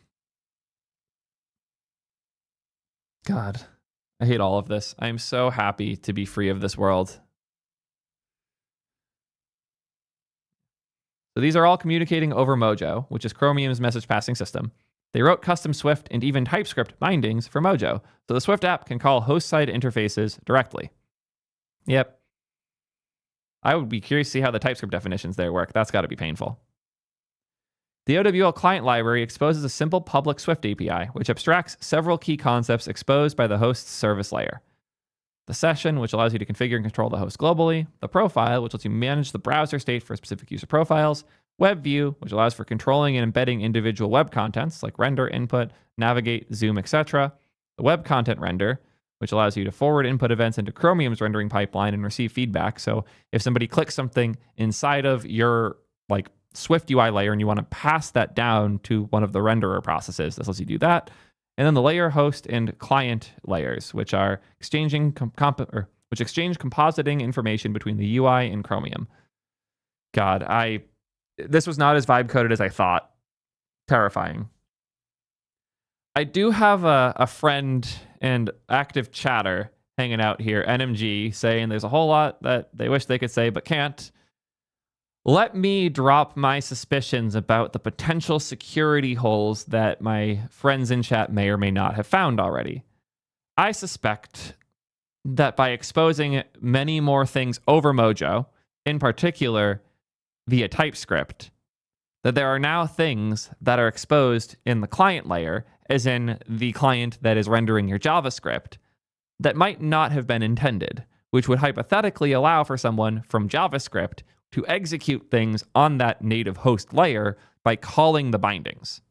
God, I hate all of this. I am so happy to be free of this world. So these are all communicating over Mojo, which is Chromium's message passing system. They wrote custom Swift and even TypeScript bindings for Mojo, so the Swift app can call host-side interfaces directly. Yep. I would be curious to see how the TypeScript definitions there work. That's got to be painful. The OWL client library exposes a simple public Swift API, which abstracts several key concepts exposed by the host's service layer. The session, which allows you to configure and control the host globally. The profile, which lets you manage the browser state for specific user profiles. Web view, which allows for controlling and embedding individual web contents like render, input, navigate, zoom, etc. The web content render, which allows you to forward input events into Chromium's rendering pipeline and receive feedback. So if somebody clicks something inside of your Swift UI layer and you want to pass that down to one of the renderer processes, this lets you do that. And then the layer, host, and client layers, which are exchanging which exchange compositing information between the UI and Chromium. God, this was not as vibe coded as I thought. Terrifying. I do have a friend and active chatter hanging out here, NMG, saying there's a whole lot that they wish they could say but can't. Let me drop my suspicions about the potential security holes that my friends in chat may or may not have found already. I suspect that by exposing many more things over Mojo, in particular via TypeScript, that there are now things that are exposed in the client layer, as in the client that is rendering your JavaScript, that might not have been intended, which would hypothetically allow for someone from JavaScript to execute things on that native host layer by calling the bindings.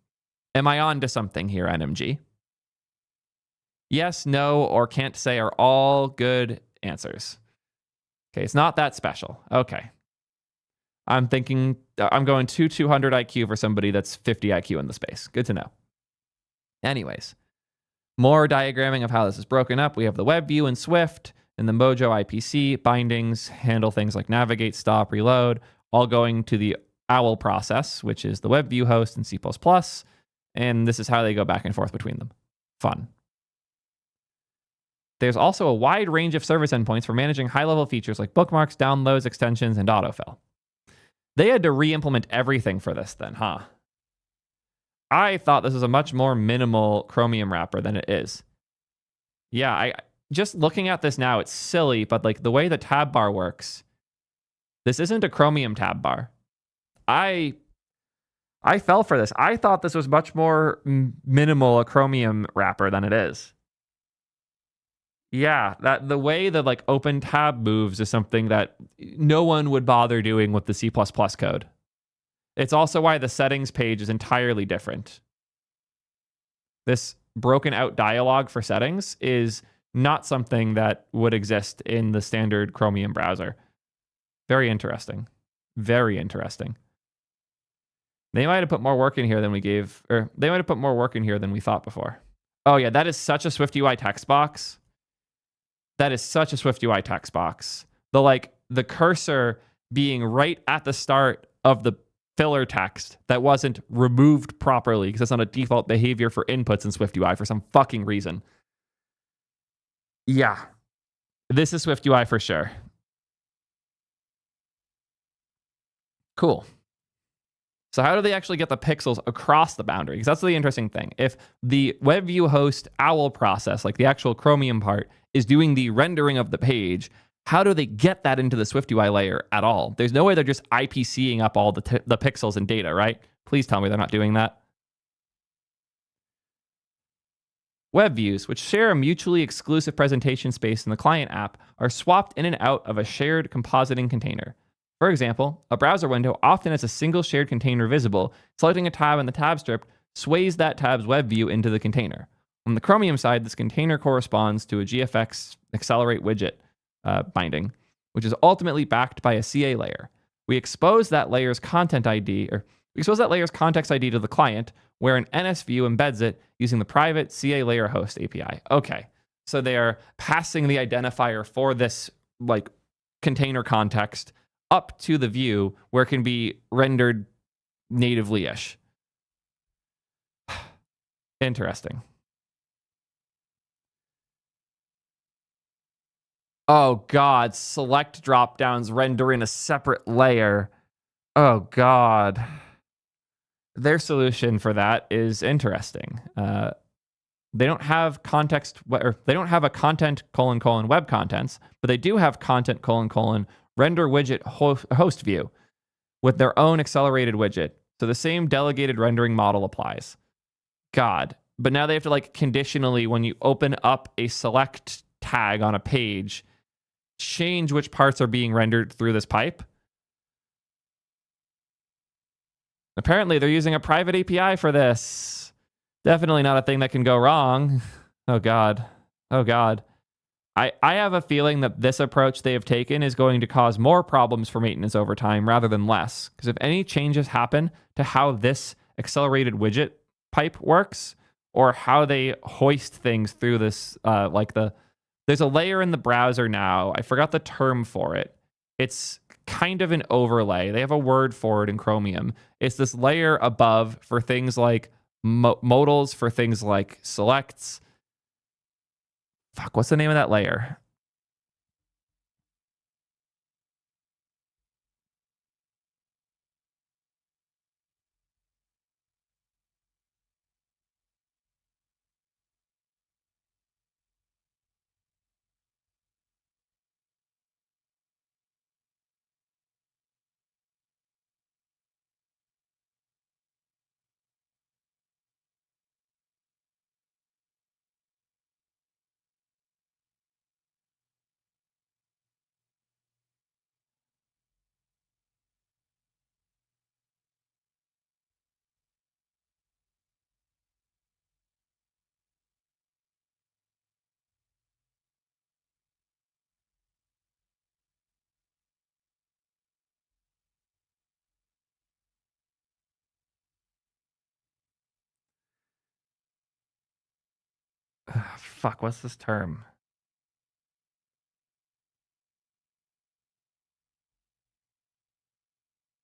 Am I on to something here, NMG? Yes, no, or can't say are all good answers. Okay, it's not that special. Okay. I'm thinking I'm going 200 IQ for somebody that's 50 IQ in the space. Good to know. Anyways, more diagramming of how this is broken up. We have the web view in Swift, and the Mojo IPC bindings handle things like navigate, stop, reload, all going to the OWL process, which is the web view host in C++. And this is how they go back and forth between them. Fun. There's also a wide range of service endpoints for managing high-level features like bookmarks, downloads, extensions, and autofill. They had to re-implement everything for this then, huh? I thought this was a much more minimal Chromium wrapper than it is. Yeah, just looking at this now, it's silly, but the way the tab bar works, this isn't a Chromium tab bar. I fell for this. I thought this was much more minimal a Chromium wrapper than it is. Yeah, that the way the open tab moves is something that no one would bother doing with the C++ code. It's also why the settings page is entirely different. This broken out dialog for settings is not something that would exist in the standard Chromium browser. Very interesting. Very interesting. They might have put more work in here than they might have put more work in here than we thought before. Oh yeah, that is such a SwiftUI text box. That is such a SwiftUI text box. The cursor being right at the start of the filler text that wasn't removed properly because that's not a default behavior for inputs in SwiftUI for some fucking reason. Yeah, this is SwiftUI for sure. Cool. So how do they actually get the pixels across the boundary? Because that's the interesting thing. If the WebView host OWL process, like the actual Chromium part, is doing the rendering of the page, how do they get that into the SwiftUI layer at all? There's no way they're just IPCing up all the pixels and data, right? Please tell me they're not doing that. Web views, which share a mutually exclusive presentation space in the client app, are swapped in and out of a shared compositing container. For example, a browser window often has a single shared container visible. Selecting a tab in the tab strip sways that tab's web view into the container. On the Chromium side, this container corresponds to a GFX accelerate widget binding, which is ultimately backed by a CA layer. We expose that layer's content ID, or we expose that layer's context ID to the client, where an NS view embeds it using the private CA layer host API. Okay, So they are passing the identifier for this like container context up to the view where it can be rendered natively-ish. Interesting. Oh God, select dropdowns render in a separate layer. Oh God. Their solution for that is interesting. They don't have context, or they don't have a content : web contents, but they do have content : render widget host view with their own accelerated widget. So the same delegated rendering model applies. God. But now they have to like conditionally, when you open up a select tag on a page, change which parts are being rendered through this pipe. Apparently, they're using a private API for this. Definitely not a thing that can go wrong. Oh, God. Oh, God. I have a feeling that this approach they have taken is going to cause more problems for maintenance over time rather than less. Because if any changes happen to how this accelerated widget pipe works, or how they hoist things through this, there's a layer in the browser now. I forgot the term for it. It's kind of an overlay. They have a word for it in Chromium. It's this layer above for things like modals, for things like selects. Fuck, what's the name of that layer? Fuck, what's this term?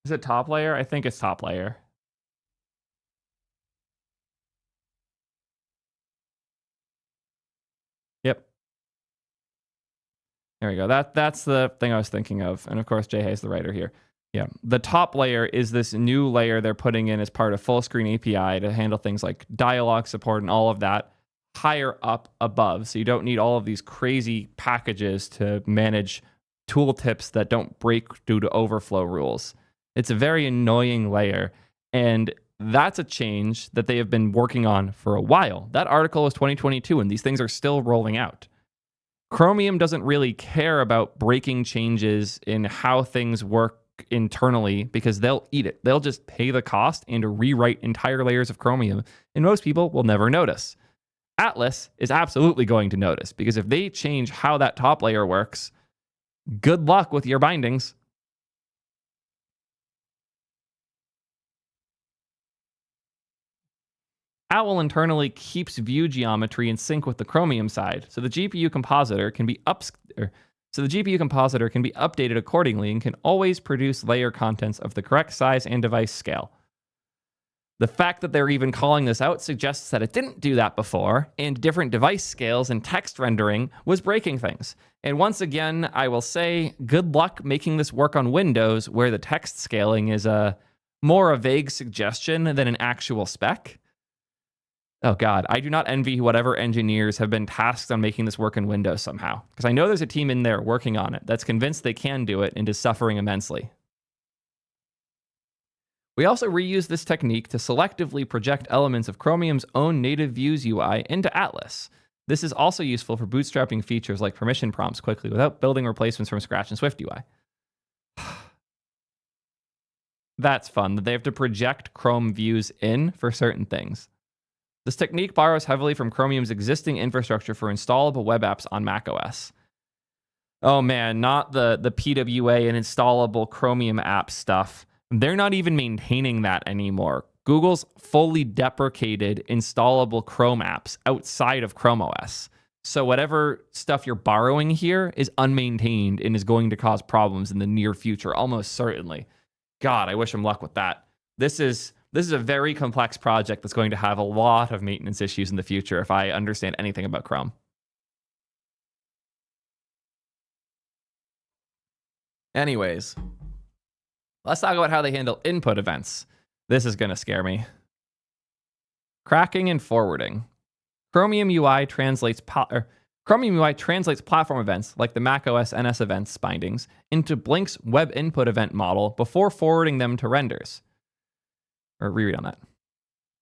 Is it top layer? I think it's top layer. Yep. There we go. That's the thing I was thinking of. And of course, Jay Hayes, the writer here. Yeah. The top layer is this new layer they're putting in as part of full screen API to handle things like dialogue support and all of that higher up above. So you don't need all of these crazy packages to manage tooltips that don't break due to overflow rules. It's a very annoying layer. And that's a change that they have been working on for a while. That article is 2022, and these things are still rolling out. Chromium doesn't really care about breaking changes in how things work internally because they'll eat it. They'll just pay the cost and rewrite entire layers of Chromium, and most people will never notice. Atlas is absolutely going to notice because if they change how that top layer works, good luck with your bindings. Owl internally keeps view geometry in sync with the Chromium side, so the GPU compositor can be updated accordingly and can always produce layer contents of the correct size and device scale. The fact that they're even calling this out suggests that it didn't do that before, and different device scales and text rendering was breaking things. And once again, I will say, good luck making this work on Windows, where the text scaling is more a vague suggestion than an actual spec. Oh God, I do not envy whatever engineers have been tasked on making this work in Windows somehow, because I know there's a team in there working on it that's convinced they can do it and is suffering immensely. We also reuse this technique to selectively project elements of Chromium's own native views UI into Atlas. This is also useful for bootstrapping features like permission prompts quickly without building replacements from scratch in SwiftUI. That's fun, that they have to project Chrome views in for certain things. This technique borrows heavily from Chromium's existing infrastructure for installable web apps on macOS. Oh man, not the PWA and installable Chromium app stuff. They're not even maintaining that anymore. Google's fully deprecated installable Chrome apps outside of Chrome OS. So whatever stuff you're borrowing here is unmaintained and is going to cause problems in the near future, almost certainly. God, I wish him luck with that. This is a very complex project that's going to have a lot of maintenance issues in the future if I understand anything about Chrome. Anyways, let's talk about how they handle input events. This is going to scare me. Cracking and forwarding. Chromium UI translates platform events like the macOS NS events bindings into Blink's web input event model before forwarding them to renders. Or reread on that.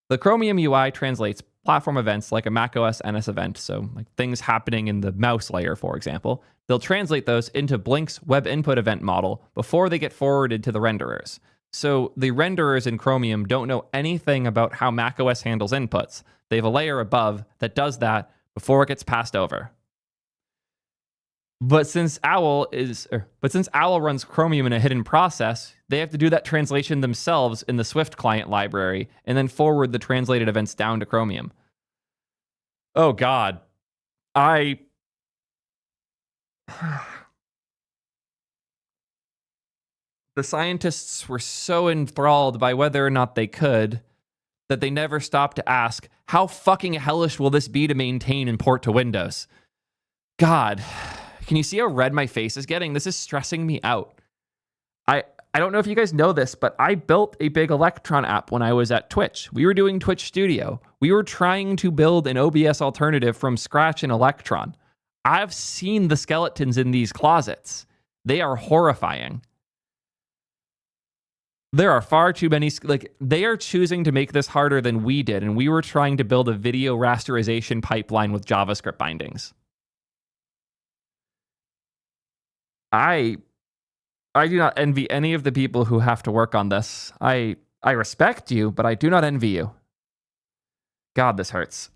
The Chromium UI translates platform events like a macOS NS event, so like things happening in the mouse layer, for example. They'll translate those into Blink's web input event model before they get forwarded to the renderers. So the renderers in Chromium don't know anything about how macOS handles inputs. They have a layer above that does that before it gets passed over. But since Owl runs Chromium in a hidden process, they have to do that translation themselves in the Swift client library and then forward the translated events down to Chromium. Oh God. The scientists were so enthralled by whether or not they could that they never stopped to ask, how fucking hellish will this be to maintain and port to Windows? God, can you see how red my face is getting? This is stressing me out. I don't know if you guys know this, but I built a big Electron app when I was at Twitch. We were doing Twitch Studio. We were trying to build an OBS alternative from scratch in Electron. I've seen the skeletons in these closets. They are horrifying. There are far too many, they are choosing to make this harder than we did, and we were trying to build a video rasterization pipeline with JavaScript bindings. I do not envy any of the people who have to work on this. I respect you, but I do not envy you. God, this hurts.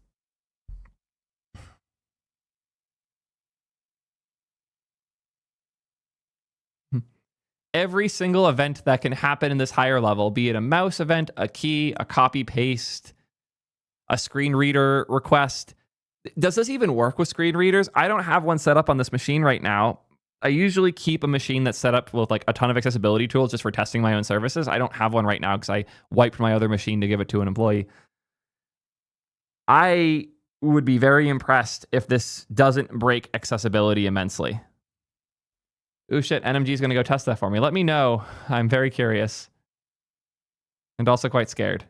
Every single event that can happen in this higher level, be it a mouse event, a key, a copy paste, a screen reader request. Does this even work with screen readers? I don't have one set up on this machine right now. I usually keep a machine that's set up with like a ton of accessibility tools just for testing my own services. I don't have one right now because I wiped my other machine to give it to an employee. I would be very impressed if this doesn't break accessibility immensely. Ooh, shit, NMG is going to go test that for me. Let me know. I'm very curious. And also quite scared.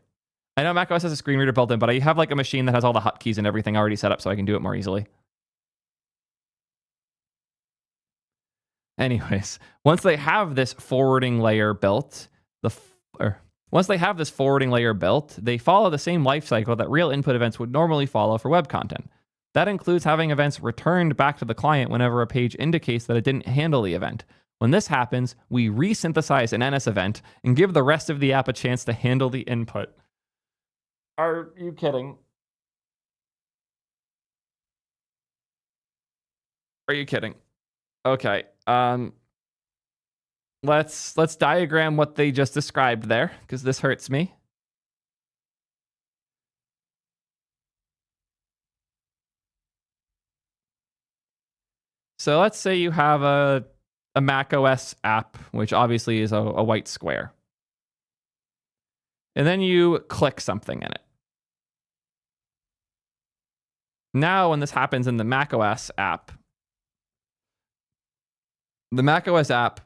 I know macOS has a screen reader built in, but I have like a machine that has all the hotkeys and everything already set up so I can do it more easily. Anyways, once they have this forwarding layer built, they follow the same life cycle that real input events would normally follow for web content. That includes having events returned back to the client whenever a page indicates that it didn't handle the event. When this happens, we resynthesize an NS event and give the rest of the app a chance to handle the input. Are you kidding? Are you kidding? Okay. Let's diagram what they just described there, because this hurts me. So let's say you have a Mac OS app, which obviously is a white square. And then you click something in it. Now, when this happens in the Mac OS app, the Mac OS app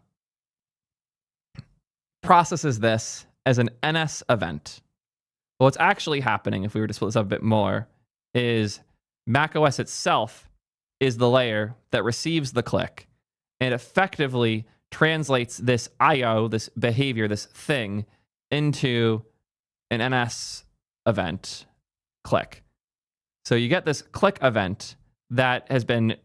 processes this as an NS event. Well, what's actually happening, if we were to split this up a bit more, is Mac OS itself is the layer that receives the click and effectively translates this IO, this behavior, this thing, into an NS event click. So you get this click event that has been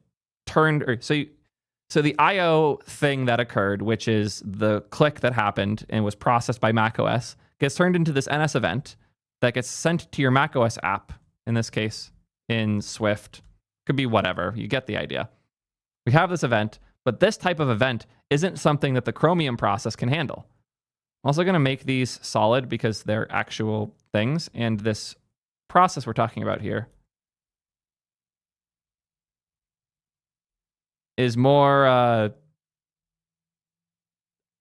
turned, so the IO thing that occurred, which is the click that happened and was processed by macOS, gets turned into this NS event that gets sent to your macOS app, in this case, in Swift. Could be whatever. You get the idea. We have this event, but this type of event isn't something that the Chromium process can handle. I'm also going to make these solid because they're actual things, and this process we're talking about here is more,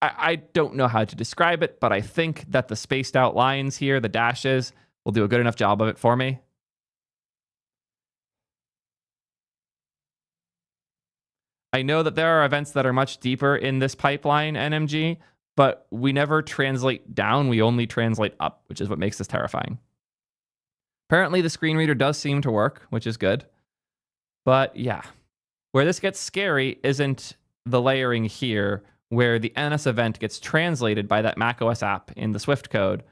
I don't know how to describe it, but I think that the spaced out lines here, the dashes, will do a good enough job of it for me. I know that there are events that are much deeper in this pipeline, NMG, but we never translate down, we only translate up, which is what makes this terrifying. Apparently, the screen reader does seem to work, which is good. But yeah, where this gets scary isn't the layering here, where the NS event gets translated by that macOS app in the Swift code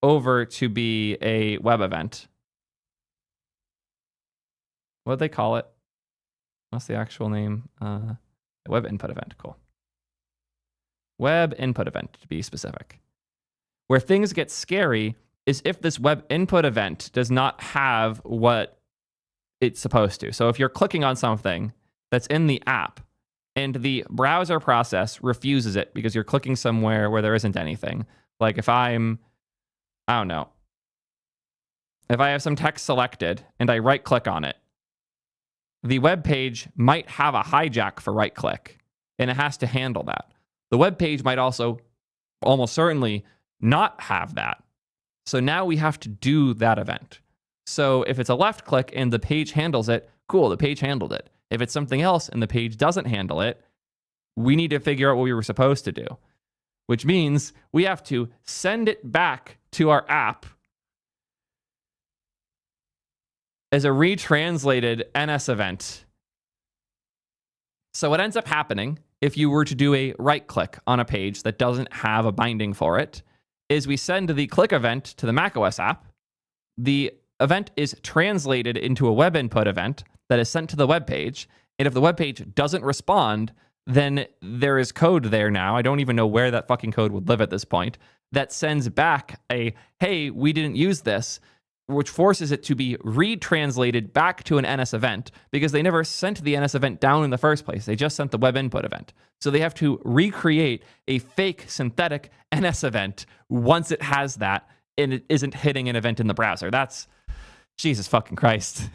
over to be a web event. What do they call it? What's the actual name? Web input event. Cool. Web input event, to be specific. Where things get scary is if this web input event does not have what it's supposed to. So if you're clicking on something that's in the app and the browser process refuses it because you're clicking somewhere where there isn't anything, like if I don't know, if I have some text selected and I right click on it, the web page might have a hijack for right click and it has to handle that. The web page might also almost certainly not have that. So now we have to do that event. So if it's a left click and the page handles it, cool, the page handled it. If it's something else and the page doesn't handle it, we need to figure out what we were supposed to do, which means we have to send it back to our app as a retranslated NS event. So what ends up happening if you were to do a right click on a page that doesn't have a binding for it is we send the click event to the macOS app. The event is translated into a web input event that is sent to the web page. And if the web page doesn't respond, then there is code there now. I don't even know where that fucking code would live at this point that sends back a, hey, we didn't use this, which forces it to be retranslated back to an NS event because they never sent the NS event down in the first place. They just sent the web input event. So they have to recreate a fake synthetic NS event once it has that and it isn't hitting an event in the browser. That's Jesus fucking Christ.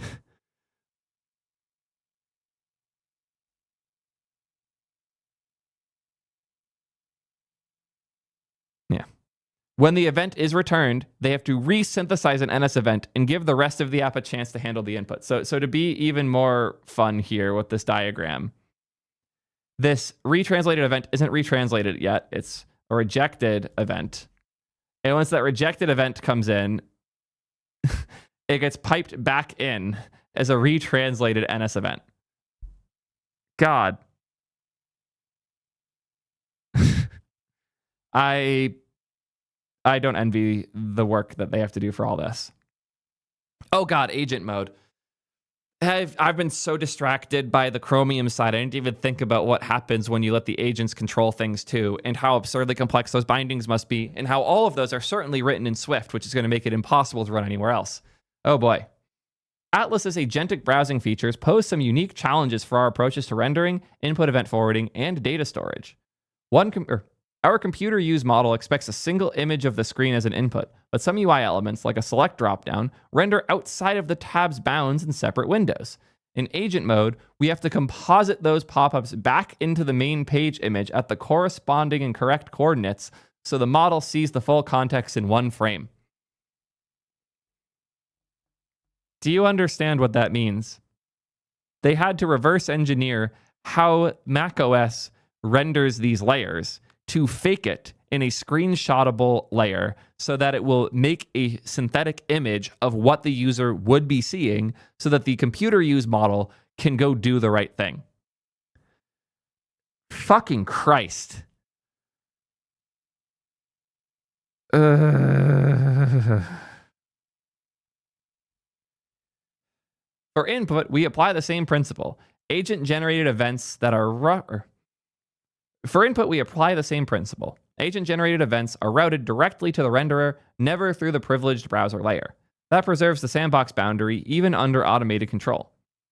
Yeah. When the event is returned, they have to resynthesize an NS event and give the rest of the app a chance to handle the input. So to be even more fun here with this diagram, this retranslated event isn't retranslated yet. It's a rejected event. And once that rejected event comes in, it gets piped back in as a retranslated NS event. God. I don't envy the work that they have to do for all this. Oh God, agent mode. I've been so distracted by the Chromium side. I didn't even think about what happens when you let the agents control things too, and how absurdly complex those bindings must be, and how all of those are certainly written in Swift, which is going to make it impossible to run anywhere else. Oh boy. Atlas's agentic browsing features pose some unique challenges for our approaches to rendering, input event forwarding, and data storage. Our computer use model expects a single image of the screen as an input, but some UI elements, like a select dropdown, render outside of the tab's bounds in separate windows. In agent mode, we have to composite those pop-ups back into the main page image at the corresponding and correct coordinates so the model sees the full context in one frame. Do you understand what that means? They had to reverse engineer how macOS renders these layers to fake it in a screenshotable layer so that it will make a synthetic image of what the user would be seeing so that the computer use model can go do the right thing. Fucking Christ. For input, we apply the same principle. Agent-generated events that are For input, we apply the same principle. Agent-generated events are routed directly to the renderer, never through the privileged browser layer. That preserves the sandbox boundary even under automated control.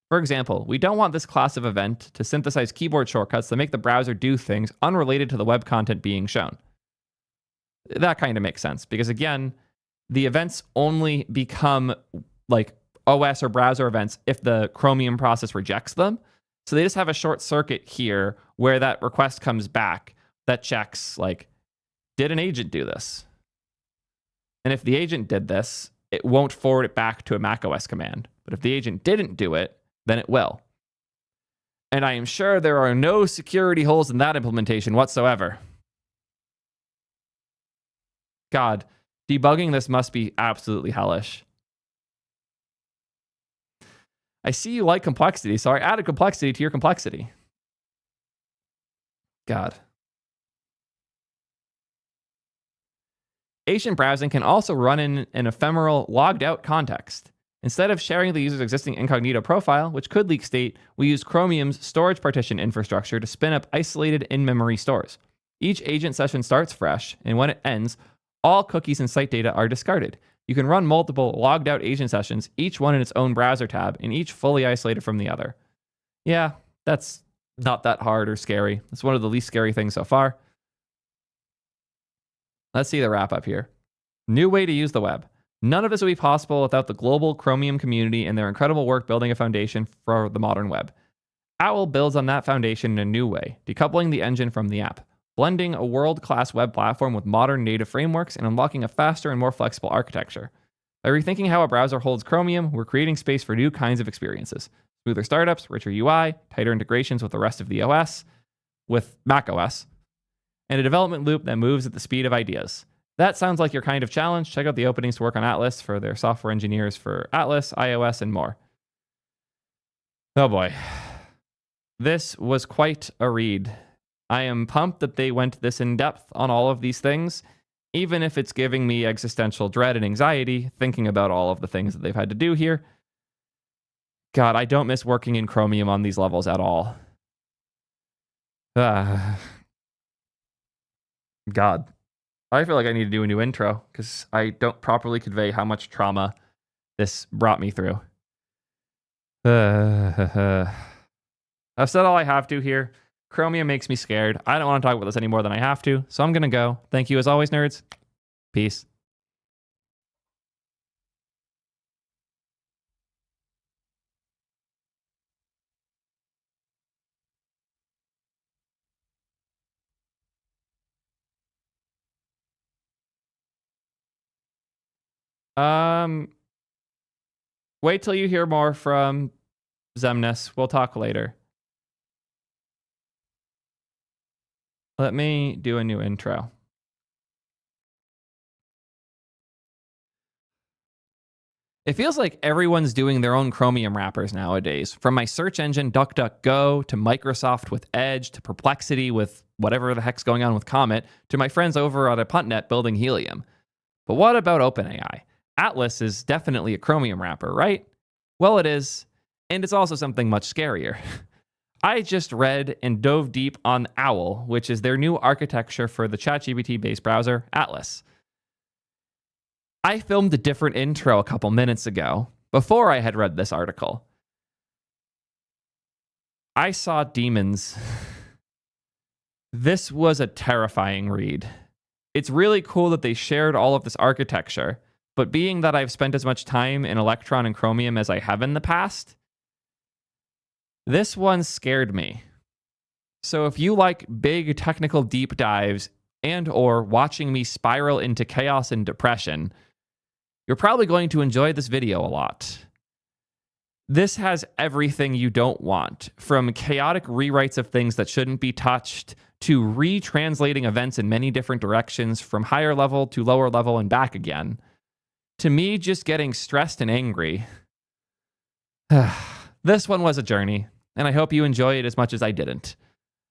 For example, we don't want this class of event to synthesize keyboard shortcuts that make the browser do things unrelated to the web content being shown. That kind of makes sense, because again, the events only become like OS or browser events if the Chromium process rejects them. So they just have a short circuit here where that request comes back that checks, like, did an agent do this? And if the agent did this, it won't forward it back to a macOS command. But if the agent didn't do it, then it will. And I am sure there are no security holes in that implementation whatsoever. God, debugging this must be absolutely hellish. I see you like complexity, so I added complexity to your complexity. God. Agent browsing can also run in an ephemeral logged out context. Instead of sharing the user's existing incognito profile, which could leak state, we use Chromium's storage partition infrastructure to spin up isolated in-memory stores. Each agent session starts fresh, and when it ends, all cookies and site data are discarded. You can run multiple logged out agent sessions, each one in its own browser tab, and each fully isolated from the other. Yeah, that's not that hard or scary. It's one of the least scary things so far. Let's see the wrap up here. New way to use the web. None of this would be possible without the global Chromium community and their incredible work building a foundation for the modern web. Owl builds on that foundation in a new way, decoupling the engine from the app, blending a world-class web platform with modern native frameworks and unlocking a faster and more flexible architecture. By rethinking how a browser holds Chromium, we're creating space for new kinds of experiences. Smoother startups, richer UI, tighter integrations with the rest of the OS, with macOS, and a development loop that moves at the speed of ideas. That sounds like your kind of challenge. Check out the openings to work on Atlas for their software engineers for Atlas, iOS, and more. Oh boy. This was quite a read. I am pumped that they went this in depth on all of these things, even if it's giving me existential dread and anxiety thinking about all of the things that they've had to do here. God, I don't miss working in Chromium on these levels at all. God. I feel like I need to do a new intro because I don't properly convey how much trauma this brought me through. I've said all I have to here. Chromium makes me scared. I don't want to talk about this any more than I have to, so I'm going to go. Thank you as always, nerds. Peace. Wait till you hear more from Zemnis. We'll talk later. Let me do a new intro. It feels like everyone's doing their own Chromium wrappers nowadays. From my search engine, DuckDuckGo, to Microsoft with Edge, to Perplexity with whatever the heck's going on with Comet, to my friends over at ApuntNet building Helium. But what about OpenAI? Atlas is definitely a Chromium wrapper, right? Well, it is. And it's also something much scarier. I just read and dove deep on Owl, which is their new architecture for the ChatGPT-based browser, Atlas. I filmed a different intro a couple minutes ago, before I had read this article. I saw demons. This was a terrifying read. It's really cool that they shared all of this architecture, but being that I've spent as much time in Electron and Chromium as I have in the past, this one scared me. So if you like big technical deep dives and or watching me spiral into chaos and depression, you're probably going to enjoy this video a lot. This has everything you don't want, from chaotic rewrites of things that shouldn't be touched, to retranslating events in many different directions from higher level to lower level and back again, to me just getting stressed and angry. This one was a journey, and I hope you enjoy it as much as I didn't.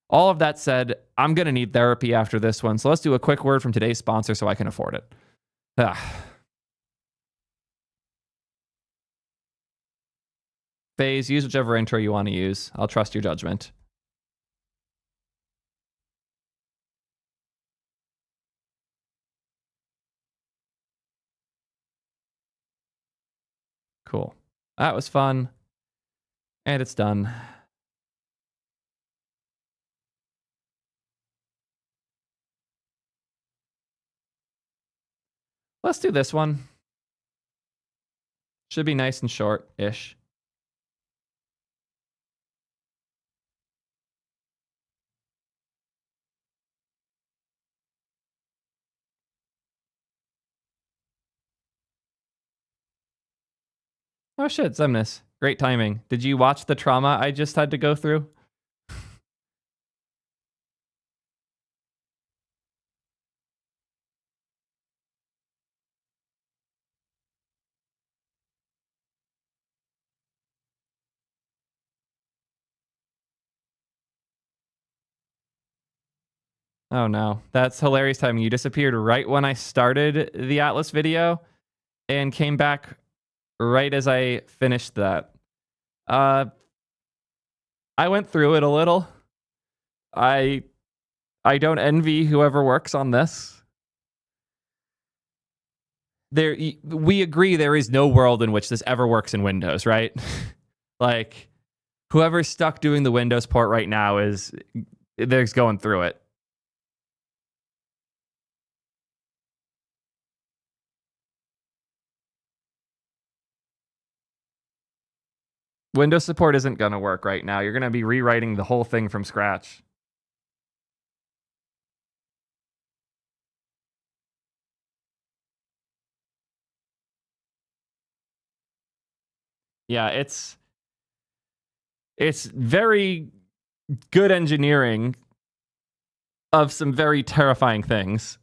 All of that said, I'm going to need therapy after this one, so let's do a quick word from today's sponsor so I can afford it. Phase, use whichever intro you want to use. I'll trust your judgment. Cool. That was fun. And it's done. Let's do this one. Should be nice and short-ish. Oh shit, Zemnis. Great timing. Did you watch the trauma I just had to go through? Oh no, that's hilarious timing. You disappeared right when I started the Atlas video and came back right as I finished that. Uh, I went through it a little. I I don't envy whoever works on this. We agree there is no world in which this ever works in Windows, right? Like whoever's stuck doing the Windows port right now is they're going through it. Windows support isn't going to work right now. You're going to be rewriting the whole thing from scratch. Yeah, it's very good engineering of some very terrifying things.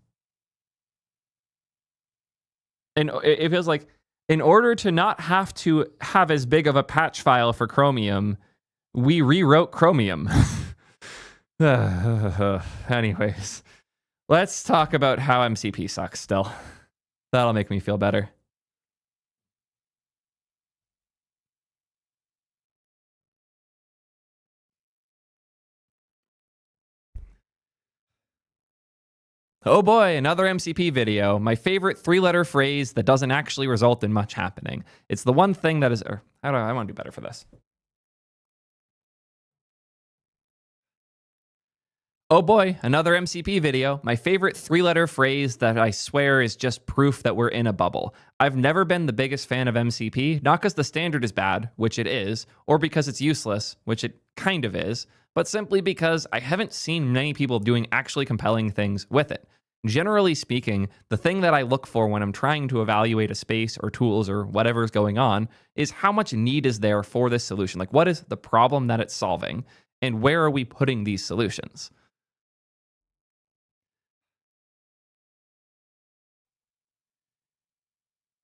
And it feels like in order to not have to have as big of a patch file for Chromium, we rewrote Chromium. Anyways, let's talk about how MCP sucks still. That'll make me feel better. Oh boy, another MCP video. My favorite 3-letter phrase that doesn't actually result in much happening. It's the one thing that is. I want to do better for this. Oh boy, another MCP video. My favorite 3-letter phrase that I swear is just proof that we're in a bubble. I've never been the biggest fan of MCP, not because the standard is bad, which it is, or because it's useless, which it kind of is, but simply because I haven't seen many people doing actually compelling things with it. Generally speaking, the thing that I look for when I'm trying to evaluate a space or tools or whatever's going on is how much need is there for this solution? Like, what is the problem that it's solving? And where are we putting these solutions?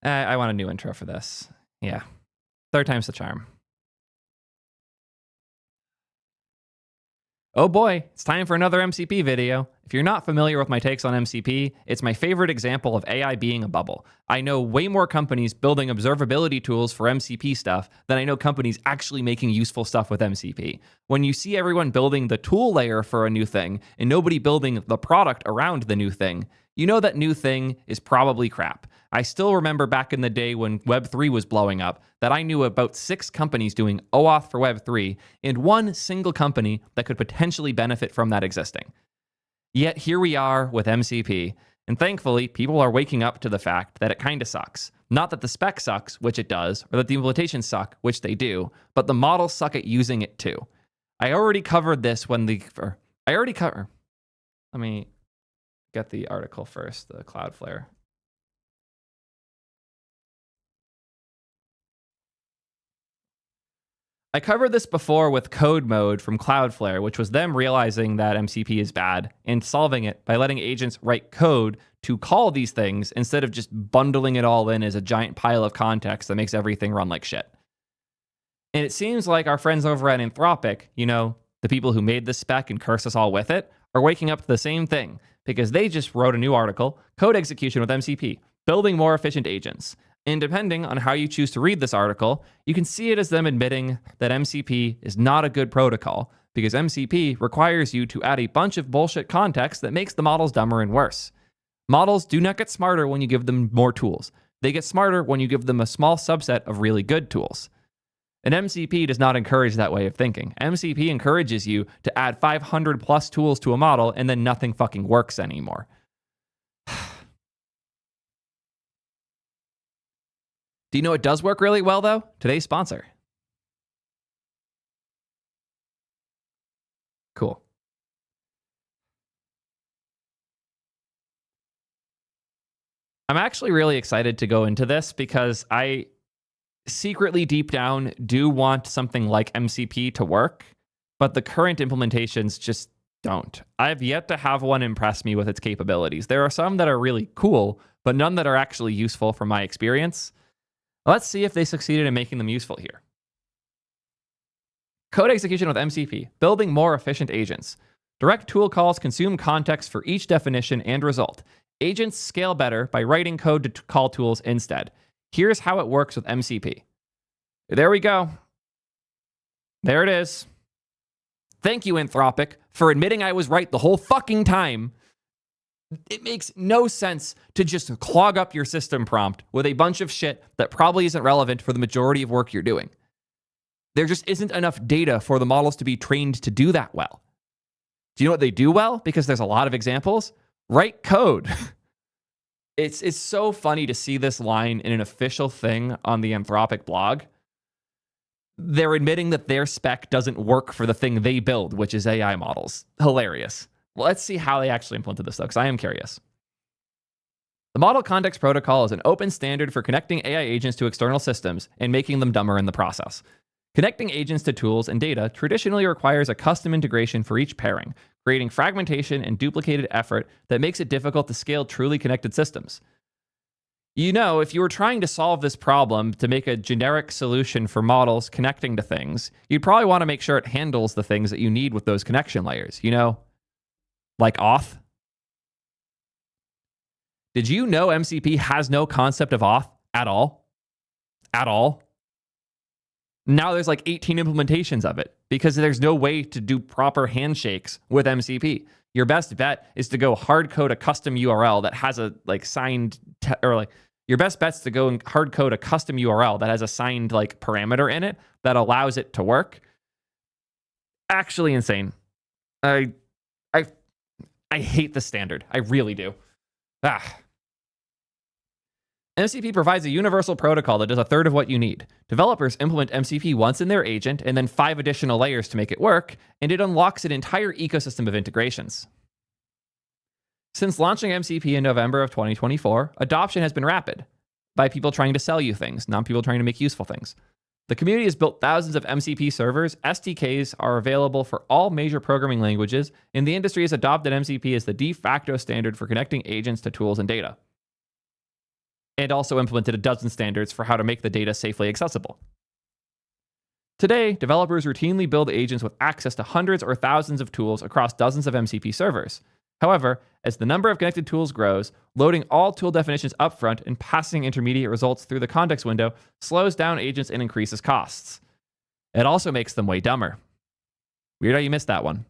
I want a new intro for this. Yeah. Third time's the charm. Oh boy, it's time for another MCP video. If you're not familiar with my takes on MCP, it's my favorite example of AI being a bubble. I know way more companies building observability tools for MCP stuff than I know companies actually making useful stuff with MCP. When you see everyone building the tool layer for a new thing and nobody building the product around the new thing, you know that new thing is probably crap. I still remember back in the day when Web3 was blowing up that I knew about 6 companies doing OAuth for Web3 and one single company that could potentially benefit from that existing. Yet here we are with MCP, and thankfully people are waking up to the fact that it kind of sucks. Not that the spec sucks, which it does, or that the implementations suck, which they do, but the models suck at using it too. I already covered this when let me get the article first, the Cloudflare. I covered this before with code mode from Cloudflare, which was them realizing that MCP is bad and solving it by letting agents write code to call these things instead of just bundling it all in as a giant pile of context that makes everything run like shit. And it seems like our friends over at Anthropic, the people who made this spec and curse us all with it, are waking up to the same thing because they just wrote a new article, Code Execution with MCP, Building More Efficient Agents. And depending on how you choose to read this article, you can see it as them admitting that MCP is not a good protocol because MCP requires you to add a bunch of bullshit context that makes the models dumber and worse. Models do not get smarter when you give them more tools. They get smarter when you give them a small subset of really good tools. And MCP does not encourage that way of thinking. MCP encourages you to add 500 plus tools to a model and then nothing fucking works anymore. Do you know what does work really well, though? Today's sponsor. Cool. I'm actually really excited to go into this because I secretly deep down do want something like MCP to work, but the current implementations just don't. I've yet to have one impress me with its capabilities. There are some that are really cool, but none that are actually useful from my experience. Let's see if they succeeded in making them useful here. Code execution with MCP, building more efficient agents. Direct tool calls consume context for each definition and result. Agents scale better by writing code to call tools instead. Here's how it works with MCP. There we go. There it is. Thank you, Anthropic, for admitting I was right the whole fucking time. It makes no sense to just clog up your system prompt with a bunch of shit that probably isn't relevant for the majority of work you're doing. There just isn't enough data for the models to be trained to do that well. Do you know what they do well? Because there's a lot of examples. Write code. It's so funny to see this line in an official thing on the Anthropic blog. They're admitting that their spec doesn't work for the thing they build, which is AI models. Hilarious. Well, let's see how they actually implemented this, though, because I am curious. The Model Context Protocol is an open standard for connecting AI agents to external systems and making them dumber in the process. Connecting agents to tools and data traditionally requires a custom integration for each pairing, creating fragmentation and duplicated effort that makes it difficult to scale truly connected systems. You know, if you were trying to solve this problem to make a generic solution for models connecting to things, you'd probably want to make sure it handles the things that you need with those connection layers, you know? Like auth. Did you know MCP has no concept of auth at all? At all? Now there's like 18 implementations of it because there's no way to do proper handshakes with MCP. Your best bet is to go hard code a custom URL that has a like signed your best bet's to go and hard code a custom URL that has a signed like parameter in it that allows it to work. Actually insane. I hate the standard. I really do. MCP provides a universal protocol that does a third of what you need. Developers implement MCP once in their agent and then 5 additional layers to make it work, and it unlocks an entire ecosystem of integrations. Since launching MCP in November of 2024, adoption has been rapid by people trying to sell you things, not people trying to make useful things. The community has built thousands of MCP servers, SDKs are available for all major programming languages, and the industry has adopted MCP as the de facto standard for connecting agents to tools and data. And also implemented a dozen standards for how to make the data safely accessible. Today, developers routinely build agents with access to hundreds or thousands of tools across dozens of MCP servers. However, as the number of connected tools grows, loading all tool definitions upfront and passing intermediate results through the context window slows down agents and increases costs. It also makes them way dumber. Weird how you missed that one.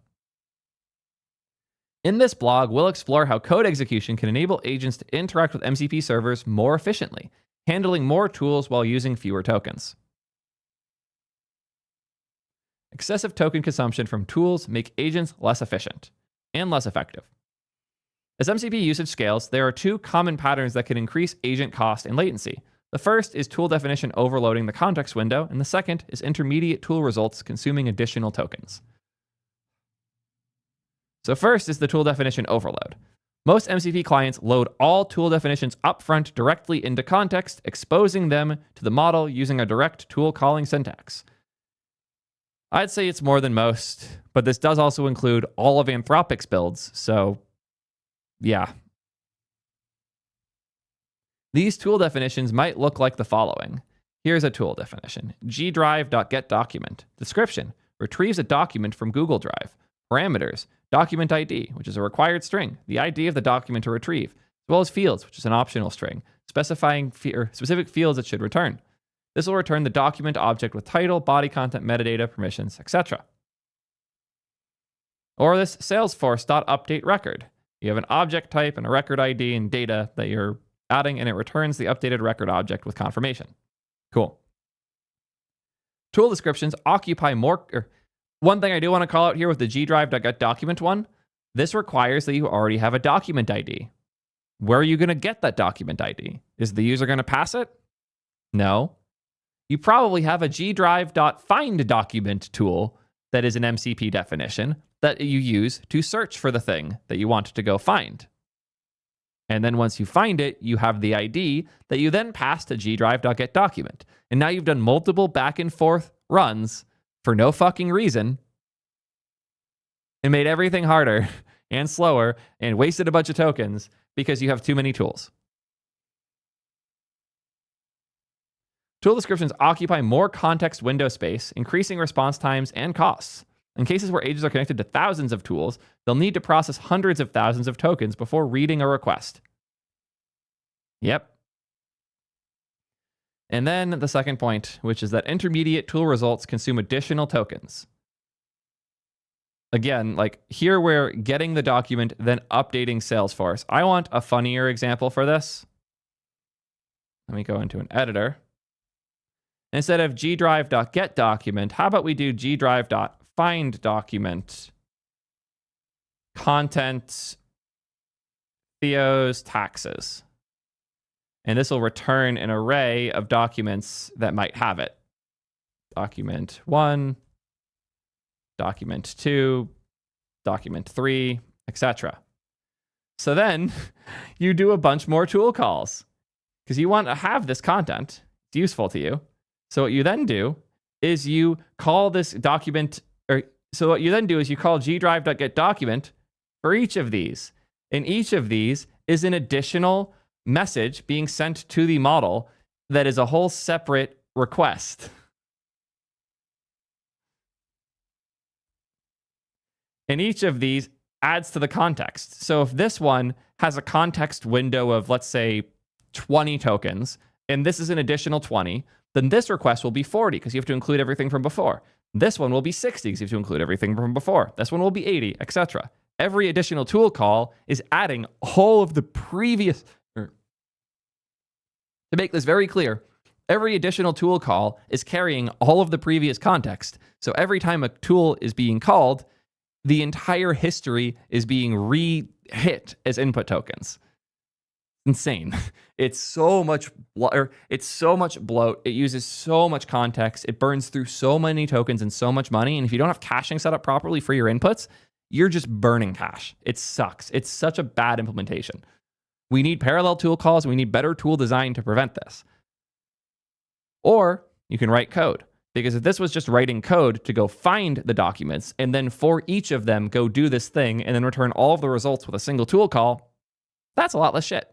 In this blog, we'll explore how code execution can enable agents to interact with MCP servers more efficiently, handling more tools while using fewer tokens. Excessive token consumption from tools make agents less efficient and less effective. As MCP usage scales, there are 2 common patterns that can increase agent cost and latency. The first is tool definition overloading the context window, and the second is intermediate tool results consuming additional tokens. So first is the tool definition overload. Most MCP clients load all tool definitions upfront directly into context, exposing them to the model using a direct tool calling syntax. I'd say it's more than most, but this does also include all of Anthropic's builds, so yeah. These tool definitions might look like the following. Here's a tool definition. gdrive.getDocument. Description. Retrieves a document from Google Drive. Parameters. Document ID, which is a required string, the ID of the document to retrieve, as well as fields, which is an optional string, specifying specific fields it should return. This will return the document object with title, body content, metadata, permissions, etc. Or this Salesforce.update record. You have an object type and a record ID and data that you're adding, and it returns the updated record object with confirmation. Cool. Tool descriptions occupy more. One thing I do want to call out here with the gdrive.getDocument one, this requires that you already have a document ID. Where are you going to get that document ID? Is the user going to pass it? No. You probably have a gdrive.findDocument tool that is an MCP definition that you use to search for the thing that you want to go find. And then once you find it, you have the ID that you then pass to gdrive.getDocument. And now you've done multiple back and forth runs for no fucking reason and made everything harder and slower and wasted a bunch of tokens because you have too many tools. Tool descriptions occupy more context window space, increasing response times and costs. In cases where agents are connected to thousands of tools, they'll need to process hundreds of thousands of tokens before reading a request. Yep. And then the second point, which is that intermediate tool results consume additional tokens. Again, like here we're getting the document, then updating Salesforce. I want a funnier example for this. Let me go into an editor. Instead of gdrive.getDocument, how about we do gdrive.findDocument content Theo's taxes. And this will return an array of documents that might have it. Document 1, document 2, document 3, etc. So then you do a bunch more tool calls because you want to have this content. It's useful to you. So what you then do is you call this document, so what you then do is you call gdrive.getDocument for each of these. And each of these is an additional message being sent to the model that is a whole separate request. And each of these adds to the context. So if this one has a context window of, let's say, 20 tokens, and this is an additional 20, then this request will be 40 because you have to include everything from before. This one will be 60 because you have to include everything from before. This one will be 80, etc. Every additional tool call is adding all of the previous... To make this very clear, every additional tool call is carrying all of the previous context. So every time a tool is being called, the entire history is being re-hit as input tokens. Insane. It's so much bloat. It uses so much context. It burns through so many tokens and so much money. And if you don't have caching set up properly for your inputs, you're just burning cash. It sucks. It's such a bad implementation. We need parallel tool calls. We need better tool design to prevent this. Or you can write code. Because if this was just writing code to go find the documents and then for each of them go do this thing and then return all of the results with a single tool call, that's a lot less shit.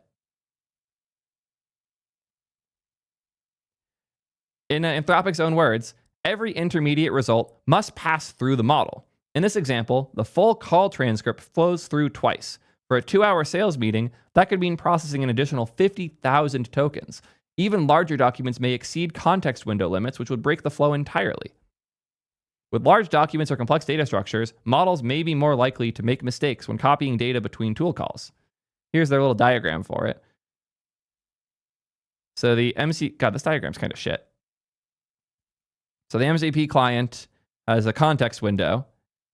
In Anthropic's own words, every intermediate result must pass through the model. In this example, the full call transcript flows through twice. For a 2-hour sales meeting, that could mean processing an additional 50,000 tokens. Even larger documents may exceed context window limits, which would break the flow entirely. With large documents or complex data structures, models may be more likely to make mistakes when copying data between tool calls. Here's their little diagram for it. So the God, this diagram's kind of shit. So the MCP client has a context window.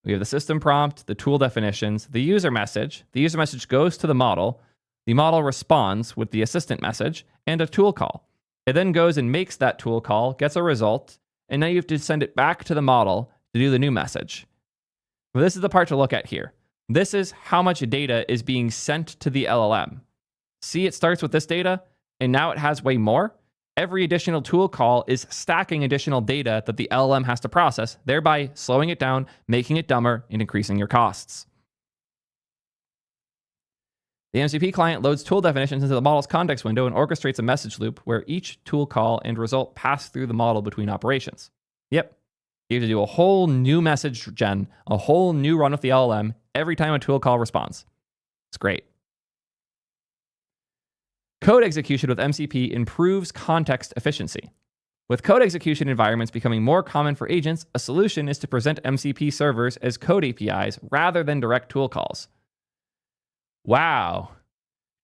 We have the system prompt, the tool definitions, the user message. The user message goes to the model. The model responds with the assistant message and a tool call. It then goes and makes that tool call, gets a result, and now you have to send it back to the model to do the new message. Well, this is the part to look at here. This is how much data is being sent to the LLM. See, it starts with this data, and now it has way more. Every additional tool call is stacking additional data that the LLM has to process, thereby slowing it down, making it dumber, and increasing your costs. The MCP client loads tool definitions into the model's context window and orchestrates a message loop where each tool call and result pass through the model between operations. Yep. You have to do a whole new message gen, a whole new run with the LLM every time a tool call responds. It's great. Code execution with MCP improves context efficiency. With code execution environments becoming more common for agents, a solution is to present MCP servers as code APIs rather than direct tool calls. Wow.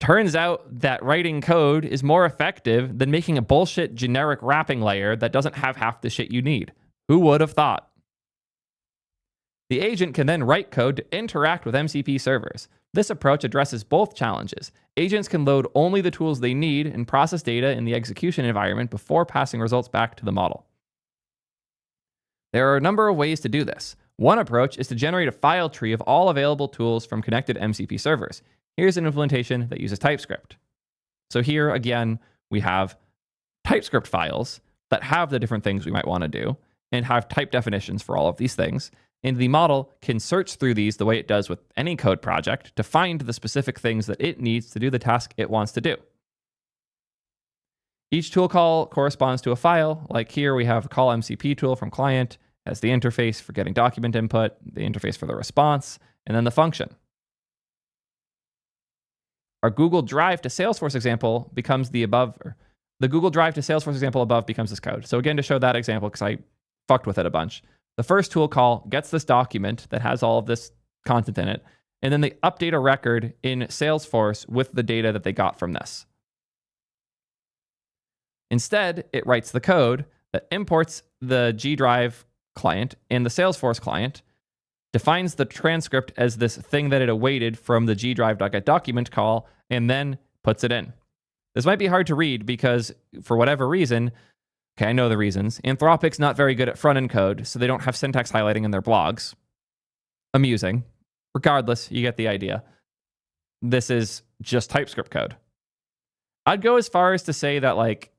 Turns out that writing code is more effective than making a bullshit generic wrapping layer that doesn't have half the shit you need. Who would have thought? The agent can then write code to interact with MCP servers. This approach addresses both challenges. Agents can load only the tools they need and process data in the execution environment before passing results back to the model. There are a number of ways to do this. One approach is to generate a file tree of all available tools from connected MCP servers. here's an implementation that uses TypeScript. So here, again, we have TypeScript files that have the different things we might want to do and have type definitions for all of these things. And the model can search through these the way it does with any code project to find the specific things that it needs to do the task it wants to do. Each tool call corresponds to a file. Like here, we have a call MCP tool from client, has the interface for getting document input, the interface for the response, and then the function. Our Google Drive to Salesforce example becomes the Google Drive to Salesforce example above becomes this code. So again, to show that example, because I fucked with it a bunch, the first tool call gets this document that has all of this content in it, and then they update a record in Salesforce with the data that they got from this. Instead, it writes the code that imports the G Drive client and the Salesforce client, defines the transcript as this thing that it awaited from the G Drive.getDocument call, and then puts it in. This might be hard to read because, for whatever reason, okay, I know the reasons. Anthropic's not very good at front-end code, so they don't have syntax highlighting in their blogs. Amusing. Regardless, you get the idea. This is just TypeScript code. I'd go as far as to say that, like,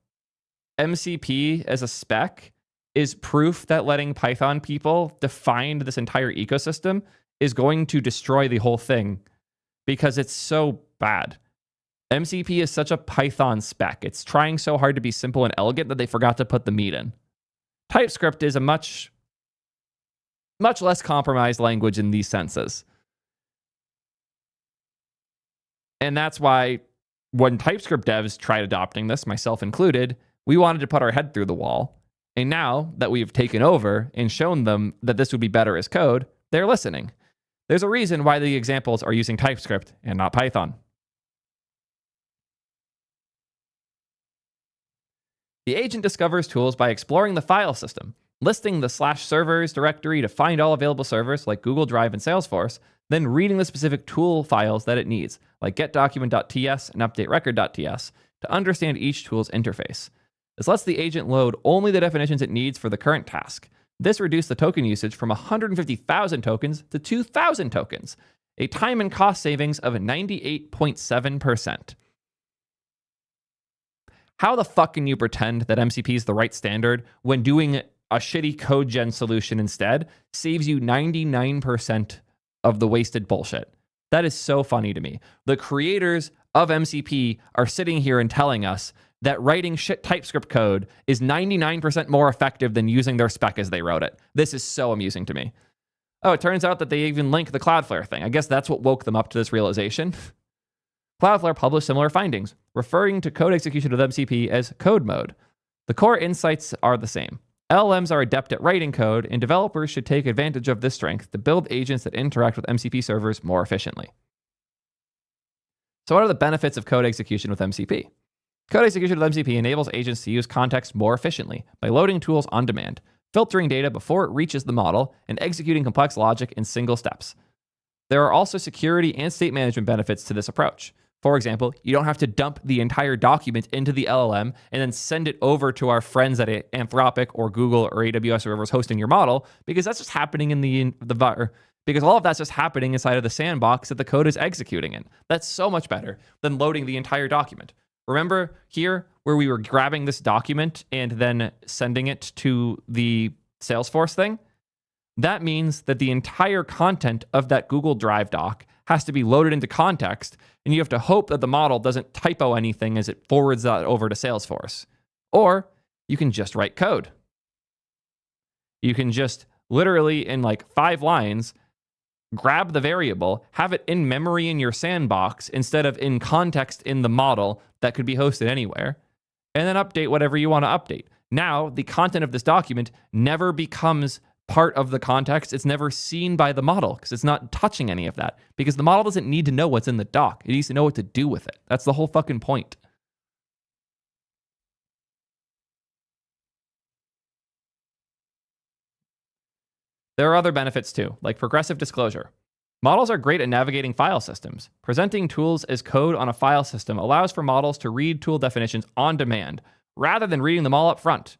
MCP as a spec is proof that letting Python people define this entire ecosystem is going to destroy the whole thing because it's so bad. MCP is such a Python spec. It's trying so hard to be simple and elegant that they forgot to put the meat in. TypeScript is a much less compromised language in these senses. And that's why when TypeScript devs tried adopting this, myself included, we wanted to put our head through the wall. And now that we've taken over and shown them that this would be better as code, they're listening. There's a reason why the examples are using TypeScript and not Python. The agent discovers tools by exploring the file system, listing the /servers directory to find all available servers like Google Drive and Salesforce, then reading the specific tool files that it needs, like getDocument.ts and updateRecord.ts, to understand each tool's interface. This lets the agent load only the definitions it needs for the current task. This reduced the token usage from 150,000 tokens to 2,000 tokens, a time and cost savings of 98.7%. How the fuck can you pretend that MCP is the right standard when doing a shitty code gen solution instead saves you 99% of the wasted bullshit? That is so funny to me. The creators of MCP are sitting here and telling us that writing shit TypeScript code is 99% more effective than using their spec as they wrote it. This is so amusing to me. Oh, it turns out that they even link the Cloudflare thing. I guess that's what woke them up to this realization. Cloudflare published similar findings, referring to code execution with MCP as code mode. The core insights are the same. LLMs are adept at writing code, and developers should take advantage of this strength to build agents that interact with MCP servers more efficiently. So what are the benefits of code execution with MCP? Code execution with MCP enables agents to use context more efficiently by loading tools on demand, filtering data before it reaches the model, and executing complex logic in single steps. There are also security and state management benefits to this approach. For example, you don't have to dump the entire document into the LLM and then send it over to our friends at Anthropic or Google or AWS or whoever's hosting your model, because that's just happening in because all of that's just happening inside of the sandbox that the code is executing in. That's so much better than loading the entire document. Remember here where we were grabbing this document and then sending it to the Salesforce thing? That means that the entire content of that Google Drive doc has to be loaded into context, and you have to hope that the model doesn't typo anything as it forwards that over to Salesforce. Or you can just write code. You can just literally in like 5 lines grab the variable, have it in memory in your sandbox instead of in context in the model that could be hosted anywhere, and then update whatever you want to update. Now, the content of this document never becomes part of the context. It's never seen by the model because it's not touching any of that, because the model doesn't need to know what's in the doc. It needs to know what to do with it. That's the whole fucking point. There are other benefits too, like progressive disclosure. Models are great at navigating file systems. Presenting tools as code on a file system allows for models to read tool definitions on demand rather than reading them all up front.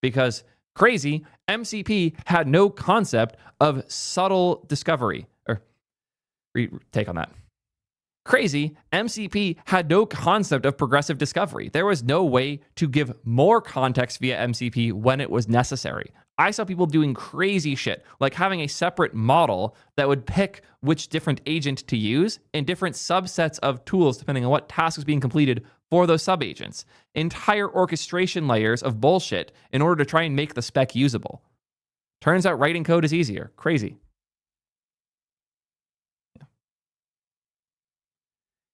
Because crazy, MCP had no concept of subtle discovery. Or take on that. Crazy, MCP had no concept of progressive discovery. There was no way to give more context via MCP when it was necessary. I saw people doing crazy shit, like having a separate model that would pick which different agent to use and different subsets of tools depending on what task was being completed for those subagents. Entire orchestration layers of bullshit in order to try and make the spec usable. Turns out writing code is easier. Crazy.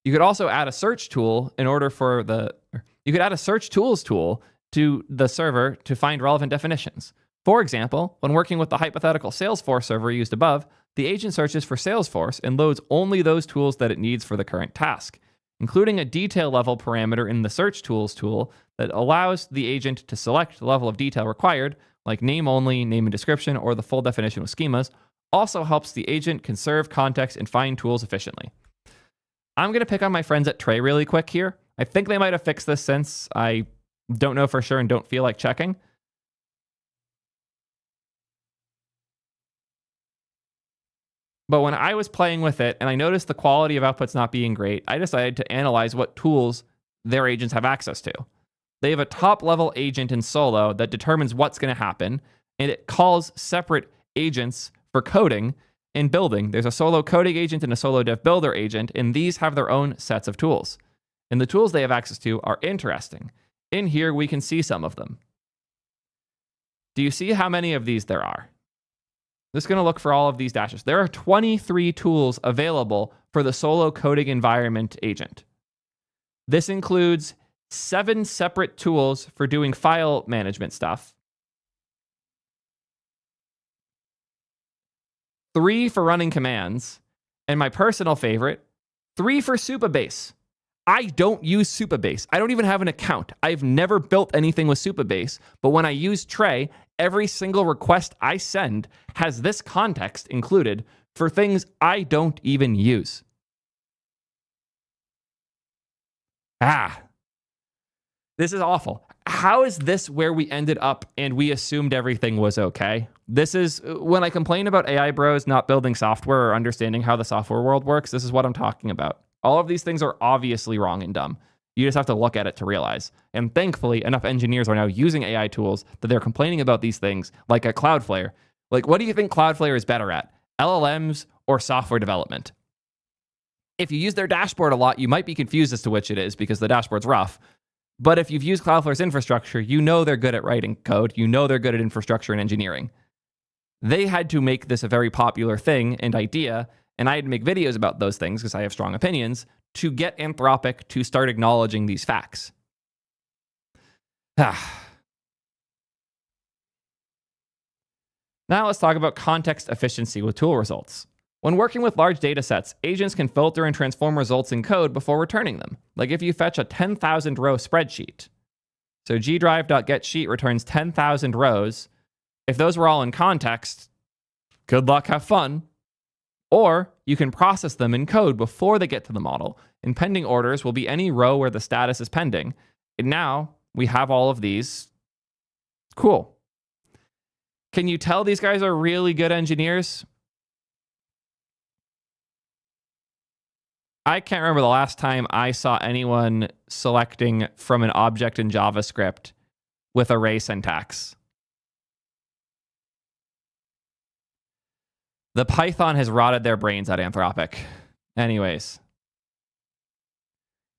You could also add a search tool you could add a search tools tool to the server to find relevant definitions. For example, when working with the hypothetical Salesforce server used above, the agent searches for Salesforce and loads only those tools that it needs for the current task, including a detail level parameter in the search tools tool that allows the agent to select the level of detail required, like name only, name and description, or the full definition with schemas, also helps the agent conserve context and find tools efficiently. I'm going to pick on my friends at Trey really quick here. I think they might have fixed this since. I don't know for sure and don't feel like checking. But when I was playing with it and I noticed the quality of outputs not being great, I decided to analyze what tools their agents have access to. They have a top-level agent in Solo that determines what's going to happen, and it calls separate agents for coding and building. There's a Solo coding agent and a Solo dev builder agent, and these have their own sets of tools. And the tools they have access to are interesting. In here, we can see some of them. Do you see how many of these there are? I'm just going to look for all of these dashes. There are 23 tools available for the Solo coding environment agent. This includes 7 separate tools for doing file management stuff, 3 for running commands, and my personal favorite, 3 for Supabase. I don't use Supabase. I don't even have an account. I've never built anything with Supabase, but when I use Trey, every single request I send has this context included for things I don't even use. This is awful. How is this where we ended up and we assumed everything was okay? This is when I complain about AI bros not building software or understanding how the software world works. This is what I'm talking about. All of these things are obviously wrong and dumb. You just have to look at it to realize. And thankfully, enough engineers are now using AI tools that they're complaining about these things, like at Cloudflare. Like, what do you think Cloudflare is better at? LLMs or software development? If you use their dashboard a lot, you might be confused as to which it is because the dashboard's rough. But if you've used Cloudflare's infrastructure, you know they're good at writing code. You know they're good at infrastructure and engineering. They had to make this a very popular thing and idea, and I had to make videos about those things because I have strong opinions to get Anthropic to start acknowledging these facts. Now let's talk about context efficiency with tool results. When working with large data sets, agents can filter and transform results in code before returning them. Like if you fetch a 10,000 row spreadsheet. So gdrive.getSheet returns 10,000 rows. If those were all in context, good luck, have fun. Or you can process them in code before they get to the model. And pending orders will be any row where the status is pending. And now we have all of these. Cool. Can you tell these guys are really good engineers? I can't remember the last time I saw anyone selecting from an object in JavaScript with array syntax. The Python has rotted their brains at Anthropic. Anyways.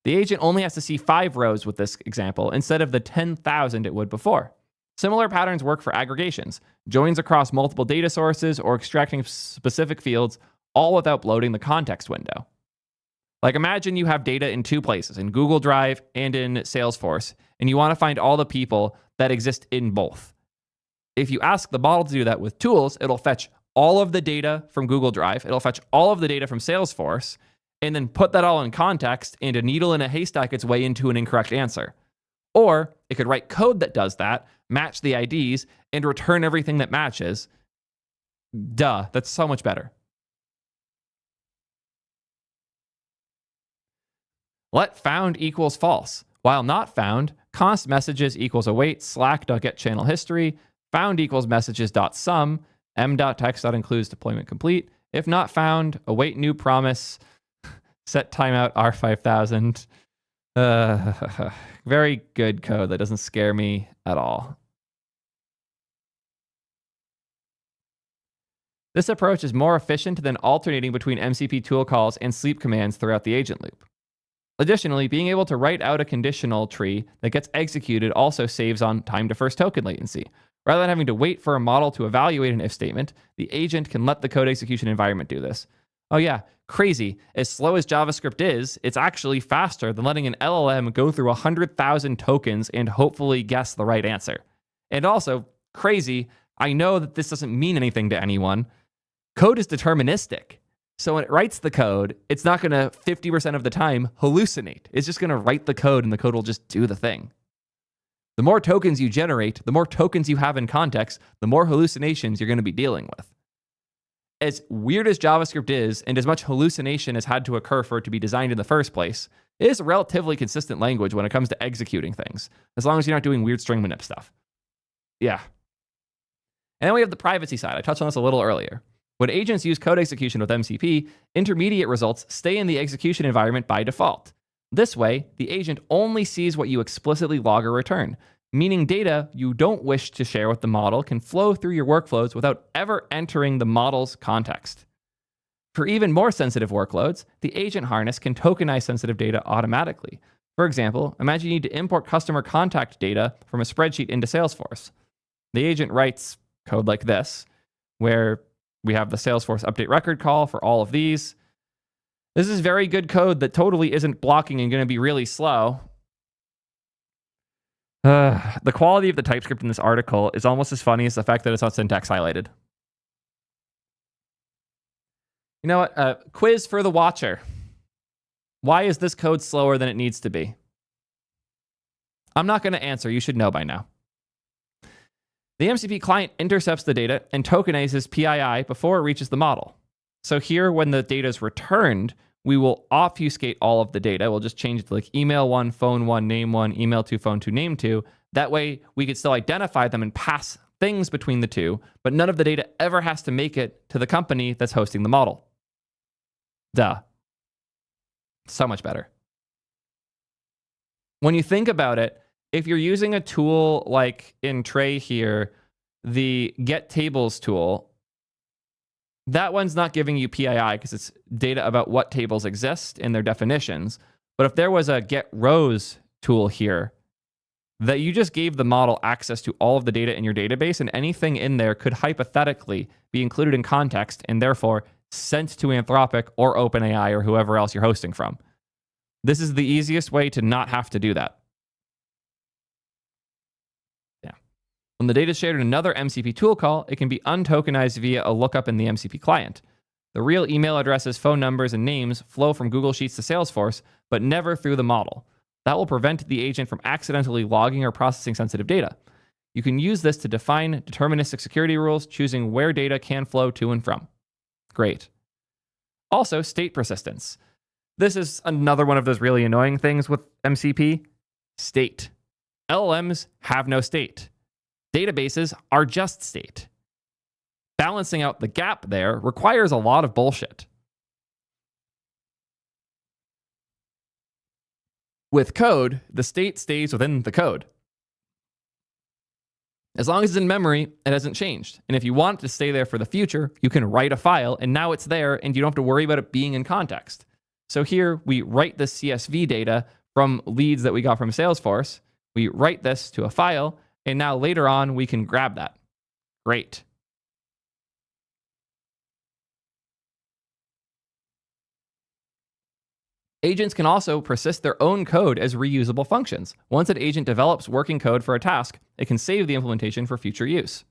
The agent only has to see 5 rows with this example instead of the 10,000 it would before. Similar patterns work for aggregations, joins across multiple data sources, or extracting specific fields, all without bloating the context window. Like imagine you have data in 2 places, in Google Drive and in Salesforce, and you want to find all the people that exist in both. If you ask the model to do that with tools, it'll fetch all of the data from Google Drive, it'll fetch all of the data from Salesforce, and then put that all in context and a needle in a haystack its way into an incorrect answer. Or it could write code that does that, match the IDs, and return everything that matches. Duh, that's so much better. Let found equals false. While not found, const messages equals await slack.getChannel history, found equals messages.sum, m.text.includes deployment complete. If not found, await new promise, Set timeout R5000. Very good code that doesn't scare me at all. This approach is more efficient than alternating between MCP tool calls and sleep commands throughout the agent loop. Additionally, being able to write out a conditional tree that gets executed also saves on time to first token latency. Rather than having to wait for a model to evaluate an if statement, the agent can let the code execution environment do this. Oh yeah, crazy. As slow as JavaScript is, it's actually faster than letting an LLM go through 100,000 tokens and hopefully guess the right answer. And also, crazy, I know that this doesn't mean anything to anyone. Code is deterministic. So when it writes the code, it's not going to 50% of the time hallucinate. It's just going to write the code and the code will just do the thing. The more tokens you generate, the more tokens you have in context, the more hallucinations you're going to be dealing with. As weird as JavaScript is, and as much hallucination has had to occur for it to be designed in the first place, it is a relatively consistent language when it comes to executing things, as long as you're not doing weird string manip stuff. Yeah. And then we have the privacy side. I touched on this a little earlier. When agents use code execution with MCP, intermediate results stay in the execution environment by default. This way, the agent only sees what you explicitly log or return, meaning data you don't wish to share with the model can flow through your workflows without ever entering the model's context. For even more sensitive workloads, the agent harness can tokenize sensitive data automatically. For example, imagine you need to import customer contact data from a spreadsheet into Salesforce. The agent writes code like this, where we have the Salesforce update record call for all of these. This is very good code that totally isn't blocking and going to be really slow. The quality of the TypeScript in this article is almost as funny as the fact that it's not syntax highlighted. You know what? Quiz for the watcher. Why is this code slower than it needs to be? I'm not going to answer. You should know by now. The MCP client intercepts the data and tokenizes PII before it reaches the model. So here, when the data is returned, we will obfuscate all of the data. We'll just change it to like email 1, phone 1, name 1, email 2, phone 2, name 2. That way, we could still identify them and pass things between the two, but none of the data ever has to make it to the company that's hosting the model. Duh. So much better. When you think about it, if you're using a tool like in Tray here, the get tables tool, that one's not giving you PII because it's data about what tables exist and their definitions. But if there was a get rows tool here, that you just gave the model access to all of the data in your database, and anything in there could hypothetically be included in context and therefore sent to Anthropic or OpenAI or whoever else you're hosting from. This is the easiest way to not have to do that. When the data is shared in another MCP tool call, it can be untokenized via a lookup in the MCP client. The real email addresses, phone numbers, and names flow from Google Sheets to Salesforce, but never through the model. That will prevent the agent from accidentally logging or processing sensitive data. You can use this to define deterministic security rules, choosing where data can flow to and from. Great. Also, state persistence. This is another one of those really annoying things with MCP. State. LLMs have no state. Databases are just state. Balancing out the gap there requires a lot of bullshit. With code, the state stays within the code. As long as it's in memory, it hasn't changed. And if you want it to stay there for the future, you can write a file, and now it's there, and you don't have to worry about it being in context. So here, we write the CSV data from leads that we got from Salesforce. We write this to a file, and now later on, we can grab that. Great. Agents can also persist their own code as reusable functions. Once an agent develops working code for a task, it can save the implementation for future use.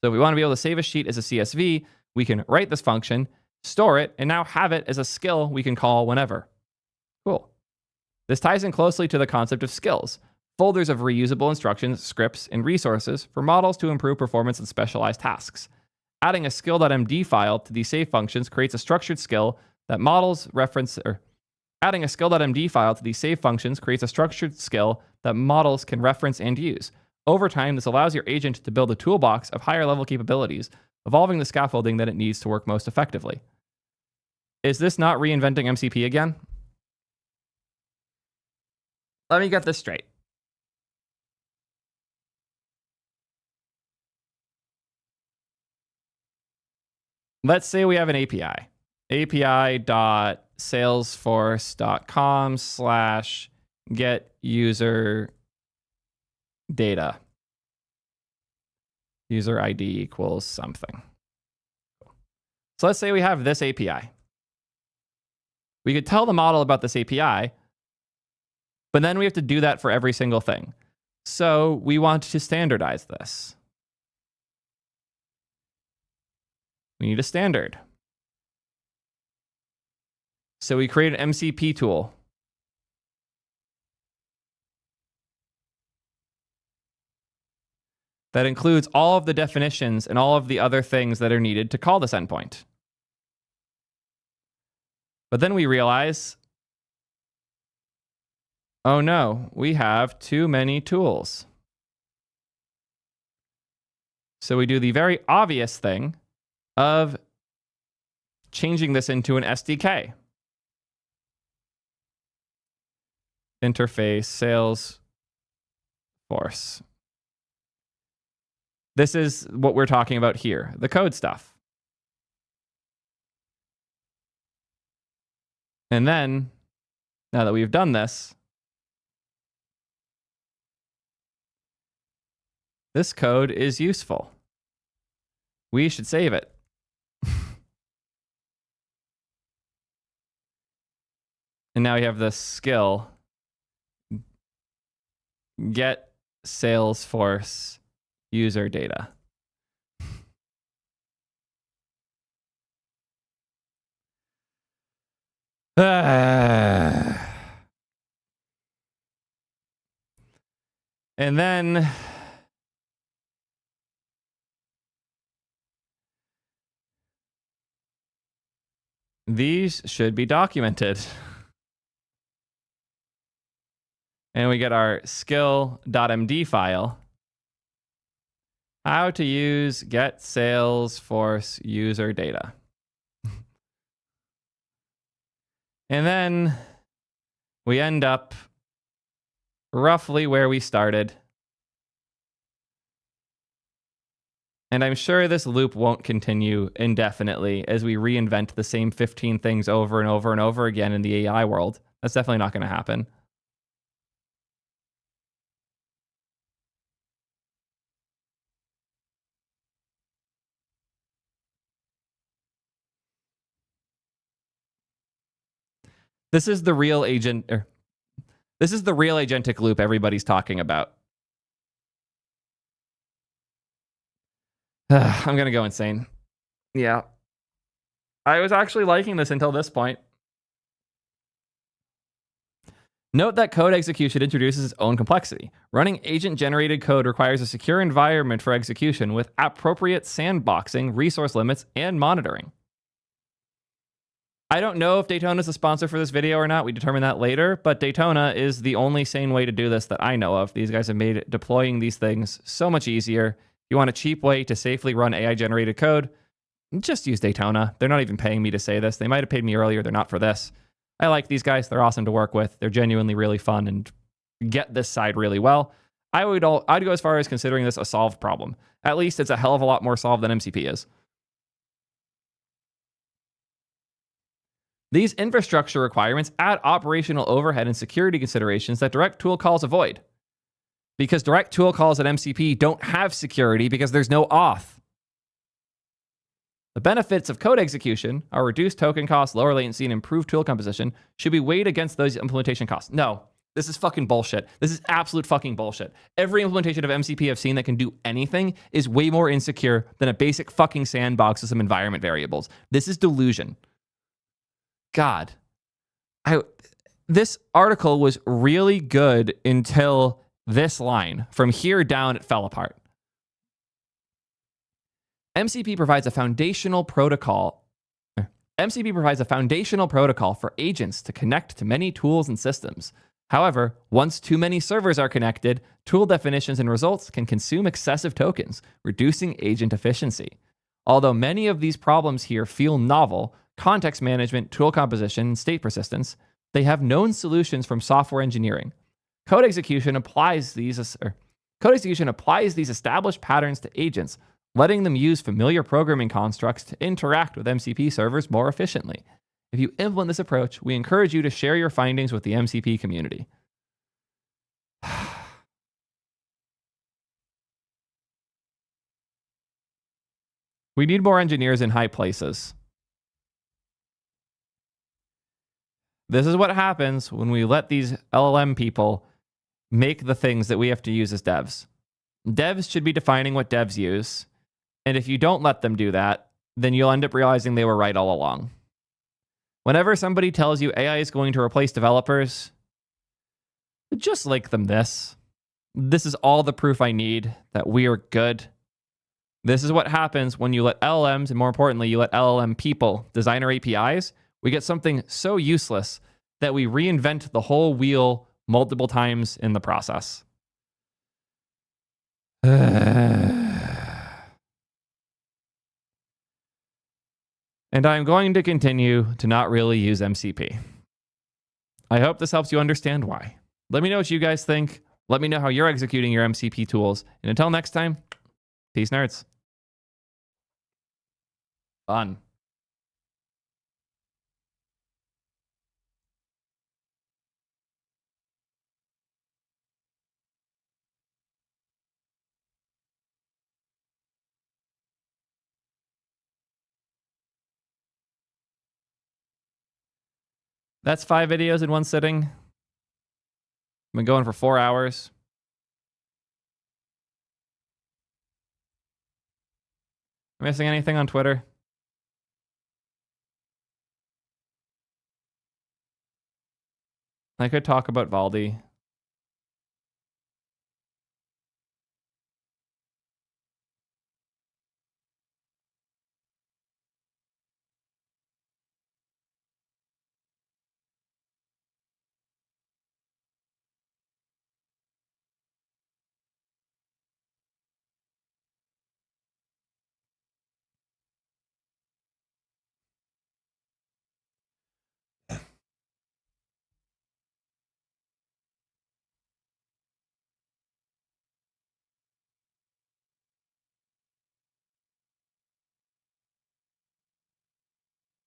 So if we want to be able to save a sheet as a CSV, we can write this function, store it, and now have it as a skill we can call whenever. Cool. This ties in closely to the concept of skills. Folders of reusable instructions, scripts, and resources for models to improve performance in specialized tasks. Adding a skill.md file to these save functions creates a structured skill that models reference, or adding a skill.md file to these save functions creates a structured skill that models can reference and use. Over time, this allows your agent to build a toolbox of higher level capabilities, evolving the scaffolding that it needs to work most effectively. Is this not reinventing MCP again? Let me get this straight. Let's say we have an API. api.salesforce.com/get user data. User ID equals something. So let's say we have this API. We could tell the model about this API, but then we have to do that for every single thing. So we want to standardize this. We need a standard. So we create an MCP tool. That includes all of the definitions and all of the other things that are needed to call this endpoint. But then we realize, oh no, we have too many tools. So we do the very obvious thing of changing this into an SDK. Interface Salesforce. This is what we're talking about here, the code stuff. And then, now that we've done this, this code is useful. We should save it. And now we have the skill, get Salesforce user data. And then these should be documented. And we get our skill.md file. How to use get Salesforce user data. And then we end up roughly where we started. And I'm sure this loop won't continue indefinitely as we reinvent the same 15 things over and over and over again in the AI world. That's definitely not going to happen. This is the real agent. This is the real agentic loop everybody's talking about. I'm going to go insane. Yeah. I was actually liking this until this point. Note that code execution introduces its own complexity. Running agent-generated code requires a secure environment for execution with appropriate sandboxing, resource limits, and monitoring. I don't know if Daytona is a sponsor for this video or not. We determine that later, but Daytona is the only sane way to do this that I know of. These guys have made deploying these things so much easier. If you want a cheap way to safely run AI-generated code, just use Daytona. They're not even paying me to say this. They might have paid me earlier. They're not for this. I like these guys. They're awesome to work with. They're genuinely really fun and get this side really well. I'd go as far as considering this a solved problem. At least it's a hell of a lot more solved than MCP is. These infrastructure requirements add operational overhead and security considerations that direct tool calls avoid. Because direct tool calls at MCP don't have security because there's no auth. The benefits of code execution are reduced token costs, lower latency, and improved tool composition should be weighed against those implementation costs. No, this is fucking bullshit. This is absolute fucking bullshit. Every implementation of MCP I've seen that can do anything is way more insecure than a basic fucking sandbox with some environment variables. This is delusion. God. This article was really good until this line. From here down, it fell apart. MCP provides a foundational protocol. MCP provides a foundational protocol for agents to connect to many tools and systems. However, once too many servers are connected, tool definitions and results can consume excessive tokens, reducing agent efficiency. Although many of these problems here feel novel, context management, tool composition, and state persistence. They have known solutions from software engineering. Code execution applies these established patterns to agents, letting them use familiar programming constructs to interact with MCP servers more efficiently. If you implement this approach, we encourage you to share your findings with the MCP community. We need more engineers in high places. This is what happens when we let these LLM people make the things that we have to use as devs. Devs should be defining what devs use. And if you don't let them do that, then you'll end up realizing they were right all along. Whenever somebody tells you AI is going to replace developers, just link them this. This is all the proof I need that we are good. This is what happens when you let LLMs, and more importantly, you let LLM people design our APIs. We get something so useless that we reinvent the whole wheel multiple times in the process. And I'm going to continue to not really use MCP. I hope this helps you understand why. Let me know what you guys think. Let me know how you're executing your MCP tools. And until next time, peace, nerds. Fun. That's 5 videos in one sitting. I've been going for 4 hours. Am I missing anything on Twitter? I could talk about Valdi.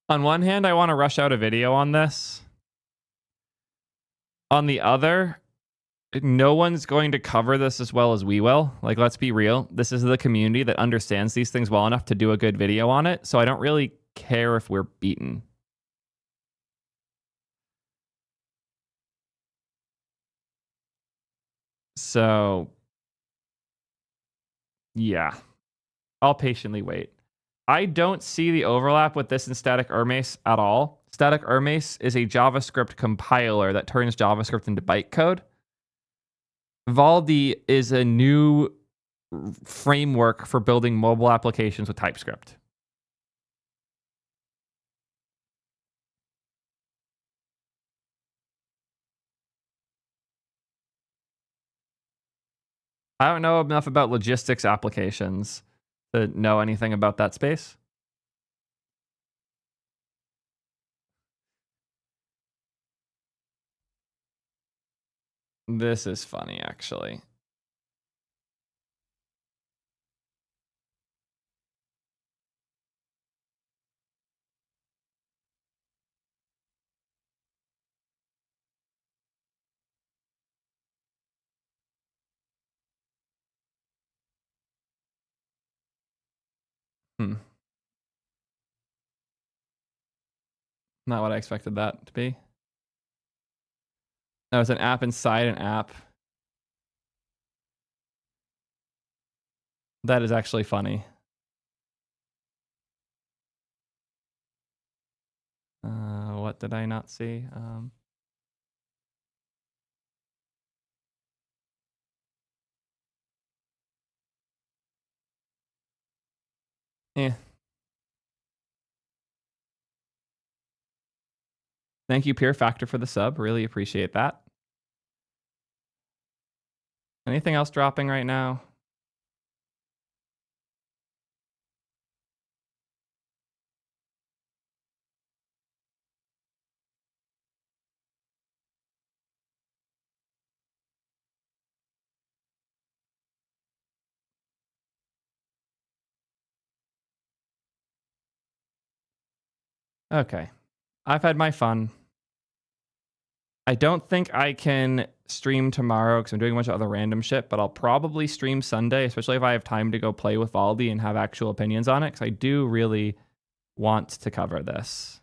On one hand, I want to rush out a video on this. On the other, no one's going to cover this as well as we will. Like, let's be real. This is the community that understands these things well enough to do a good video on it. So I don't really care if we're beaten. So, yeah, I'll patiently wait. I don't see the overlap with this and static Ermace at all. Static Ermace is a JavaScript compiler that turns JavaScript into bytecode. Valdi is a new framework for building mobile applications with TypeScript. I don't know enough about logistics applications to know anything about that space. This is funny, actually. Not what I expected that to be. That was an app inside an app. That is actually funny. What did I not see? Yeah. Thank you, Pure Factor, for the sub. Really appreciate that. Anything else dropping right now? Okay. I've had my fun. I don't think I can stream tomorrow because I'm doing a bunch of other random shit, but I'll probably stream Sunday, especially if I have time to go play with Aldi and have actual opinions on it, because I do really want to cover this.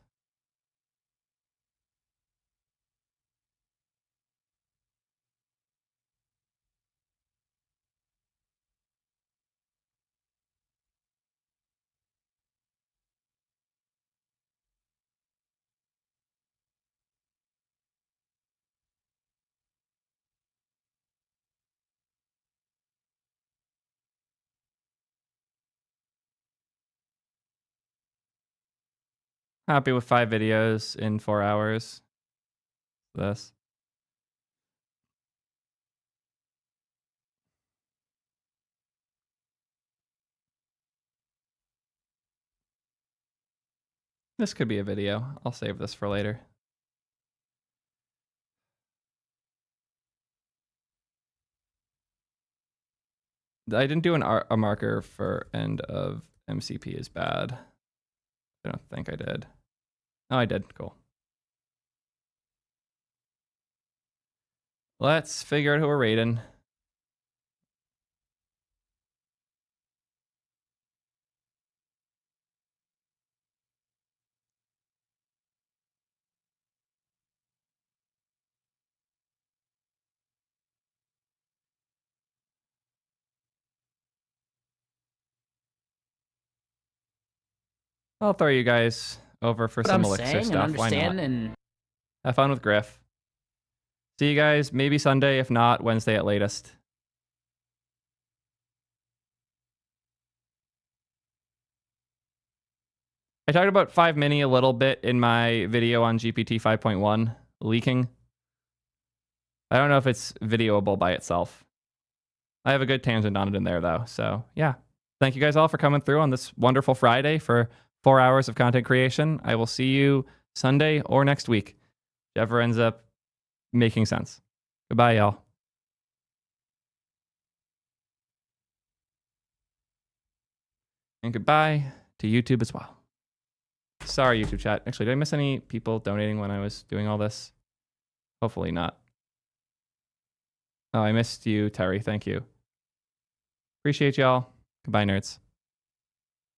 Happy with 5 videos in 4 hours. This. This could be a video. I'll save this for later. I didn't do a marker for end of MCP is bad. I don't think I did. Oh, I did. Cool. Let's figure out who we're rating. I'll throw you guys over for What some I'm elixir saying and stuff. Why not? understand and Have fun with Griff. See you guys maybe Sunday, if not Wednesday at latest. I talked about 5 mini a little bit in my video on GPT 5.1 leaking. I don't know if it's videoable by itself. I have a good tangent on it in there though. So yeah, thank you guys all for coming through on this wonderful Friday for 4 hours of content creation. I will see you Sunday or next week. Whichever ends up making sense. Goodbye, y'all. And goodbye to YouTube as well. Sorry, YouTube chat. Actually, did I miss any people donating when I was doing all this? Hopefully not. Oh, I missed you, Terry. Thank you. Appreciate y'all. Goodbye, nerds.